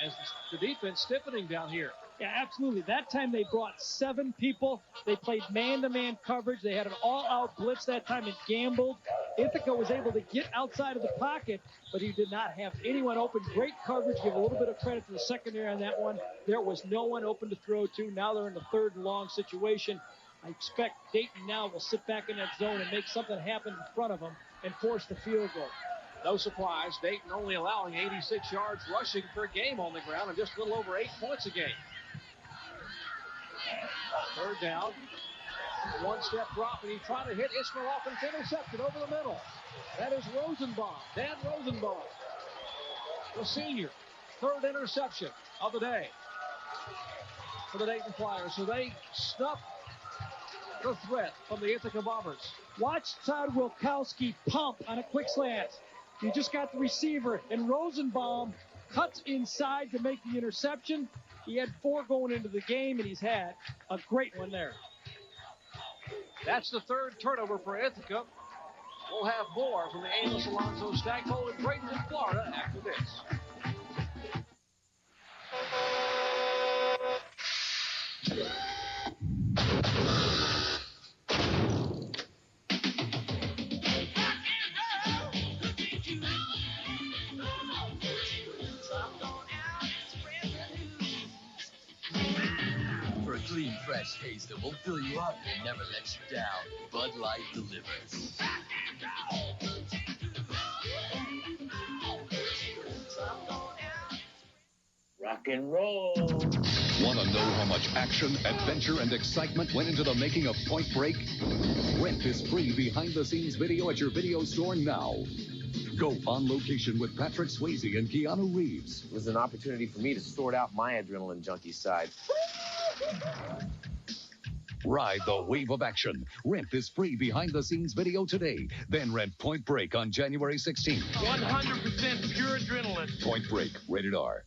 As the defense stiffening down here. Yeah, absolutely. That time they brought 7 people. They played man-to-man coverage. They had an all-out blitz that time and gambled. Ithaca was able to get outside of the pocket, but he did not have anyone open. Great coverage. Give a little bit of credit to the secondary on that one. There was no one open to throw to. Now they're in the 3rd and long situation. I expect Dayton now will sit back in that zone and make something happen in front of them and force the field goal. No surprise, Dayton only allowing 86 yards rushing per game on the ground and just a little over 8 points a game. 3rd down. 1-step drop, and he tried to hit Ismail and it's intercepted over the middle. That is Rosenbaum, Dan Rosenbaum, the senior. 3rd interception of the day for the Dayton Flyers. So they snuff the threat from the Ithaca Bombers. Watch Todd Wilkowski pump on a quick slant. He just got the receiver, and Rosenbaum cuts inside to make the interception. He had 4 going into the game, and he's had a great one there. That's the 3rd turnover for Ithaca. We'll have more from the Amos Alonso Stackpole in Bradenton, Florida after this. For a clean, fresh taste that won't fill you up and never let you down, Bud Light delivers. Rock and roll. Want to know how much action, adventure, and excitement went into the making of Point Break? Rent this free behind-the-scenes video at your video store now. Go on location with Patrick Swayze and Keanu Reeves. It was an opportunity for me to sort out my adrenaline junkie side. Ride the wave of action. Rent this free behind-the-scenes video today. Then rent Point Break on January 16th. 100% pure adrenaline. Point Break, rated R.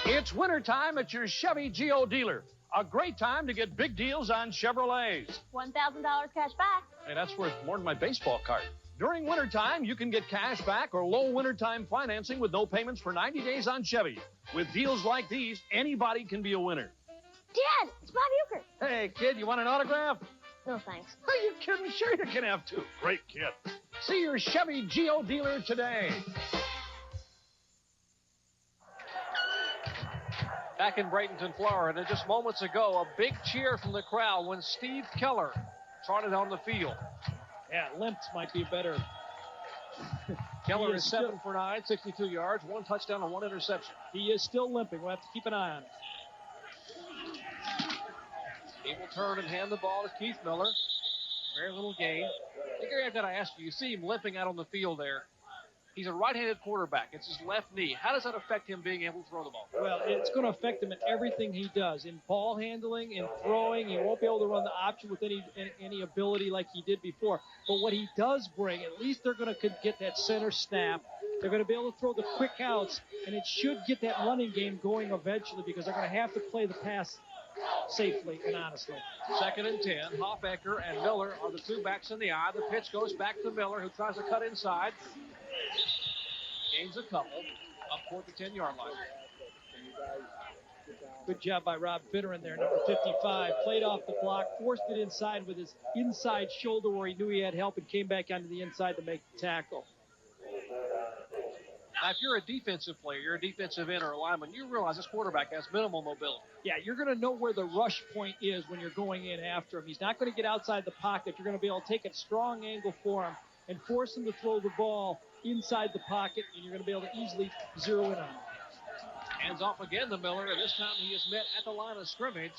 It's wintertime at your Chevy Geo dealer. A great time to get big deals on Chevrolets. $1,000 cash back. Hey, that's worth more than my baseball card. During wintertime, you can get cash back or low wintertime financing with no payments for 90 days on Chevy. With deals like these, anybody can be a winner. Dad, it's Bob Uecker. Hey, kid, you want an autograph? No, thanks. Are you kidding? Sure you can have 2. Great kid. See your Chevy Geo dealer today. Back in Bradenton, Florida, just moments ago, a big cheer from the crowd when Steve Keller trotted on the field. Yeah, limps might be better. Keller is 7 for 9, 62 yards, 1 touchdown and 1 interception. He is still limping. We'll have to keep an eye on it. He will turn and hand the ball to Keith Miller. Very little gain. Gary, I've got to ask you see him limping out on the field there. He's a right-handed quarterback. It's his left knee. How does that affect him being able to throw the ball? Well, it's going to affect him in everything he does. In ball handling, in throwing, he won't be able to run the option with any ability like he did before. But what he does bring, at least they're going to get that center snap. They're going to be able to throw the quick outs, and it should get that running game going eventually because they're going to have to play the pass safely and honestly. 2nd and 10. Hofecker and Miller are the 2 backs in the eye. The pitch goes back to Miller, who tries to cut inside. Gains a couple up toward the 10-yard line. Good job by Rob Bitterin there, number 55. Played off the block, forced it inside with his inside shoulder where he knew he had help and came back onto the inside to make the tackle. Now, if you're a defensive player, you're a defensive end or a lineman, you realize this quarterback has minimal mobility. Yeah, you're going to know where the rush point is when you're going in after him. He's not going to get outside the pocket. You're going to be able to take a strong angle for him and force him to throw the ball inside the pocket, and you're going to be able to easily zero in on him. Hands off again to Miller, and this time he is met at the line of scrimmage.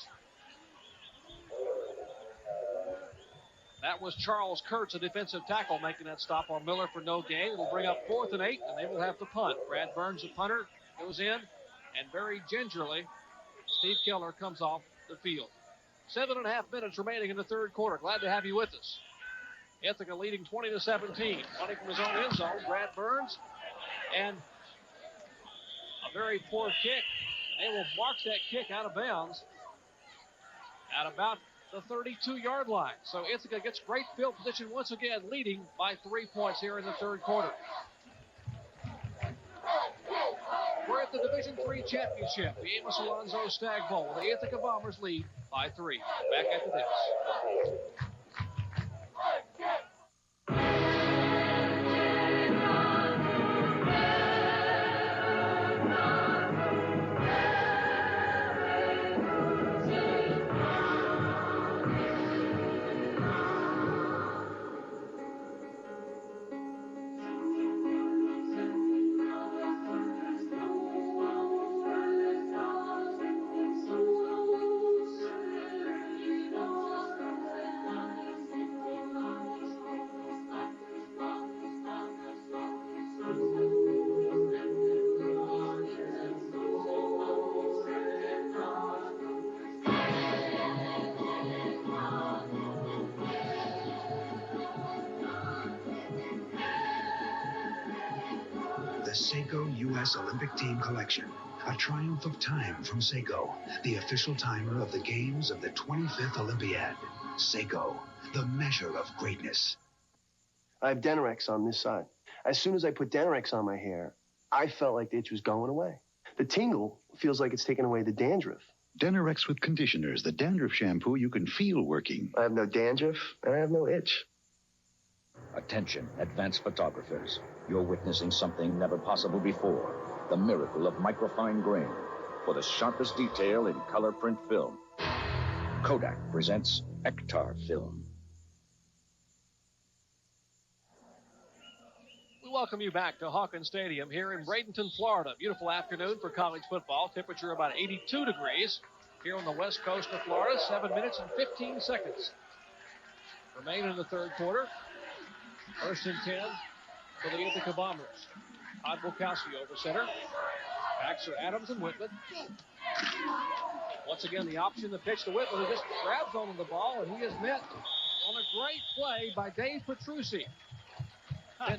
That was Charles Kurtz, a defensive tackle, making that stop on Miller for no gain. It'll bring up 4th and 8, and they will have to punt. Brad Burns, the punter, goes in, and very gingerly, Steve Keller comes off the field. 7.5 minutes remaining in the 3rd quarter. Glad to have you with us. Ithaca leading 20-17. Running from his own end zone, Brad Burns, and a very poor kick. They will mark that kick out of bounds at about the 32-yard line. So Ithaca gets great field position once again, leading by 3 points here in the third quarter. We're at the Division III championship, the Amos Alonzo Stag Bowl. The Ithaca Bombers lead by 3. Back after this. The Seiko U.S. Olympic Team Collection. A triumph of time from Seiko, the official timer of the games of the 25th Olympiad. Seiko, the measure of greatness. I have Denorex on this side. As soon as I put Denorex on my hair, I felt like the itch was going away. The tingle feels like it's taken away the dandruff. Denorex with conditioners, the dandruff shampoo you can feel working. I have no dandruff, and I have no itch. Attention, advanced photographers. You're witnessing something never possible before. The miracle of microfine grain. For the sharpest detail in color print film. Kodak presents Ektar Film. We welcome you back to Hawkins Stadium here in Bradenton, Florida. Beautiful afternoon for college football. Temperature about 82 degrees here on the west coast of Florida. 7 minutes and 15 seconds remain in the third quarter. First and 10 for the Ithaca Bombers. Todd Bukowski over center. Backs are Adams and Whitman. Once again, the option, the pitch to Whitman, who just grabs onto the ball, and he is met on a great play by Dave Petrucci. I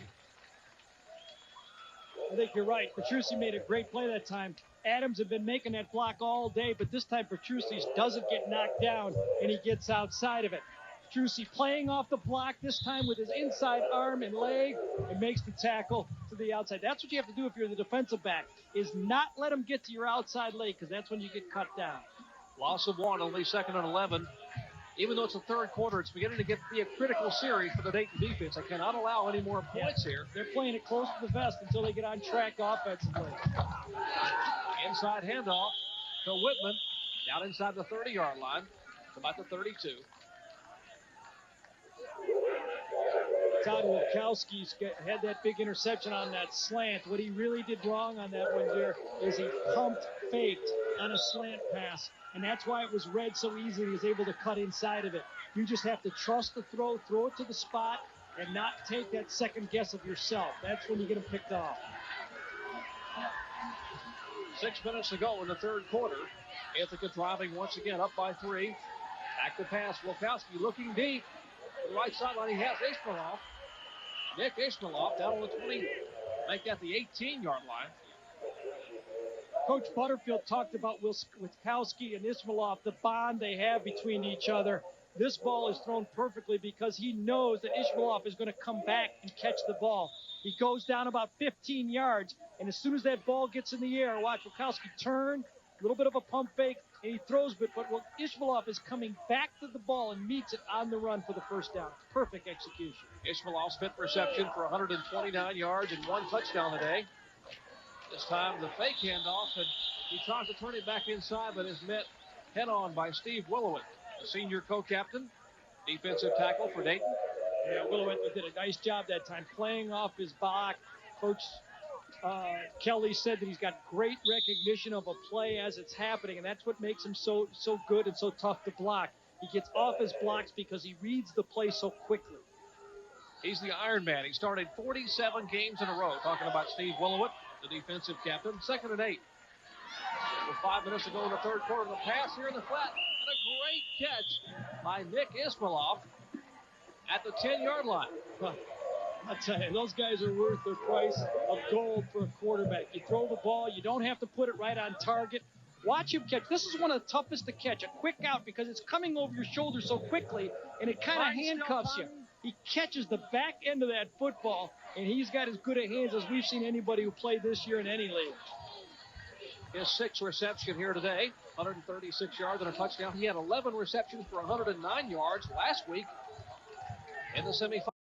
think you're right. Petrucci made a great play that time. Adams had been making that block all day, but this time Petrucci doesn't get knocked down, and he gets outside of it. Petrucci playing off the block this time with his inside arm and leg and makes the tackle to the outside. That's what you have to do if you're the defensive back, is not let him get to your outside leg, because that's when you get cut down. Loss of one, only second and 11. Even though it's the third quarter, it's beginning to be a critical series for the Dayton defense. They cannot allow any more points here. They're playing it close to the vest until they get on track offensively. Inside handoff to Whitman, down inside the 30-yard line, about the 32. Todd Wilkowski's had that big interception on that slant. What he really did wrong on that one there is he pumped faked on a slant pass, and that's why it was read so easily. He was able to cut inside of it. You just have to trust the throw it to the spot, and not take that second guess of yourself. That's when you get him picked off. 6 minutes to go in the third quarter. Ithaca driving once again up by 3. Back to pass. Wilkowski looking deep. The right sideline, he has Ishmaeloff. Nick Ishmaeloff down on the 20. Make that the 18-yard line. Coach Butterfield talked about Wilkowski and Ishmaeloff, the bond they have between each other. This ball is thrown perfectly because he knows that Ishmaeloff is going to come back and catch the ball. He goes down about 15 yards, and as soon as that ball gets in the air, watch Wilkowski turn, a little bit of a pump fake, and he throws, but Ishmaeloff is coming back to the ball and meets it on the run for the first down. Perfect execution. Ishmaeloff's fifth reception for 129 yards and 1 touchdown today. This time the fake handoff, and he tries to turn it back inside, but is met head-on by Steve Willowit, the senior co-captain, defensive tackle for Dayton. Yeah, Willowit did a nice job that time, playing off his block. Coach Kelly said that he's got great recognition of a play as it's happening, and that's what makes him so good and so tough to block. He gets off his blocks because he reads the play so quickly. He's the Iron Man. He started 47 games in a row. Talking about Steve Willowit, the defensive captain. 2nd and 8. With 5 minutes to go in the third quarter. The pass here in the flat, and a great catch by Nick Ishmaeloff at the 10-yard line. I'll tell you, those guys are worth their price of gold for a quarterback. You throw the ball, you don't have to put it right on target. Watch him catch. This is one of the toughest to catch. A quick out because it's coming over your shoulder so quickly, and it kind of handcuffs you. He catches the back end of that football, and he's got as good a hands as we've seen anybody who played this year in any league. His 6th reception here today, 136 yards and a touchdown. He had 11 receptions for 109 yards last week in the semifinals.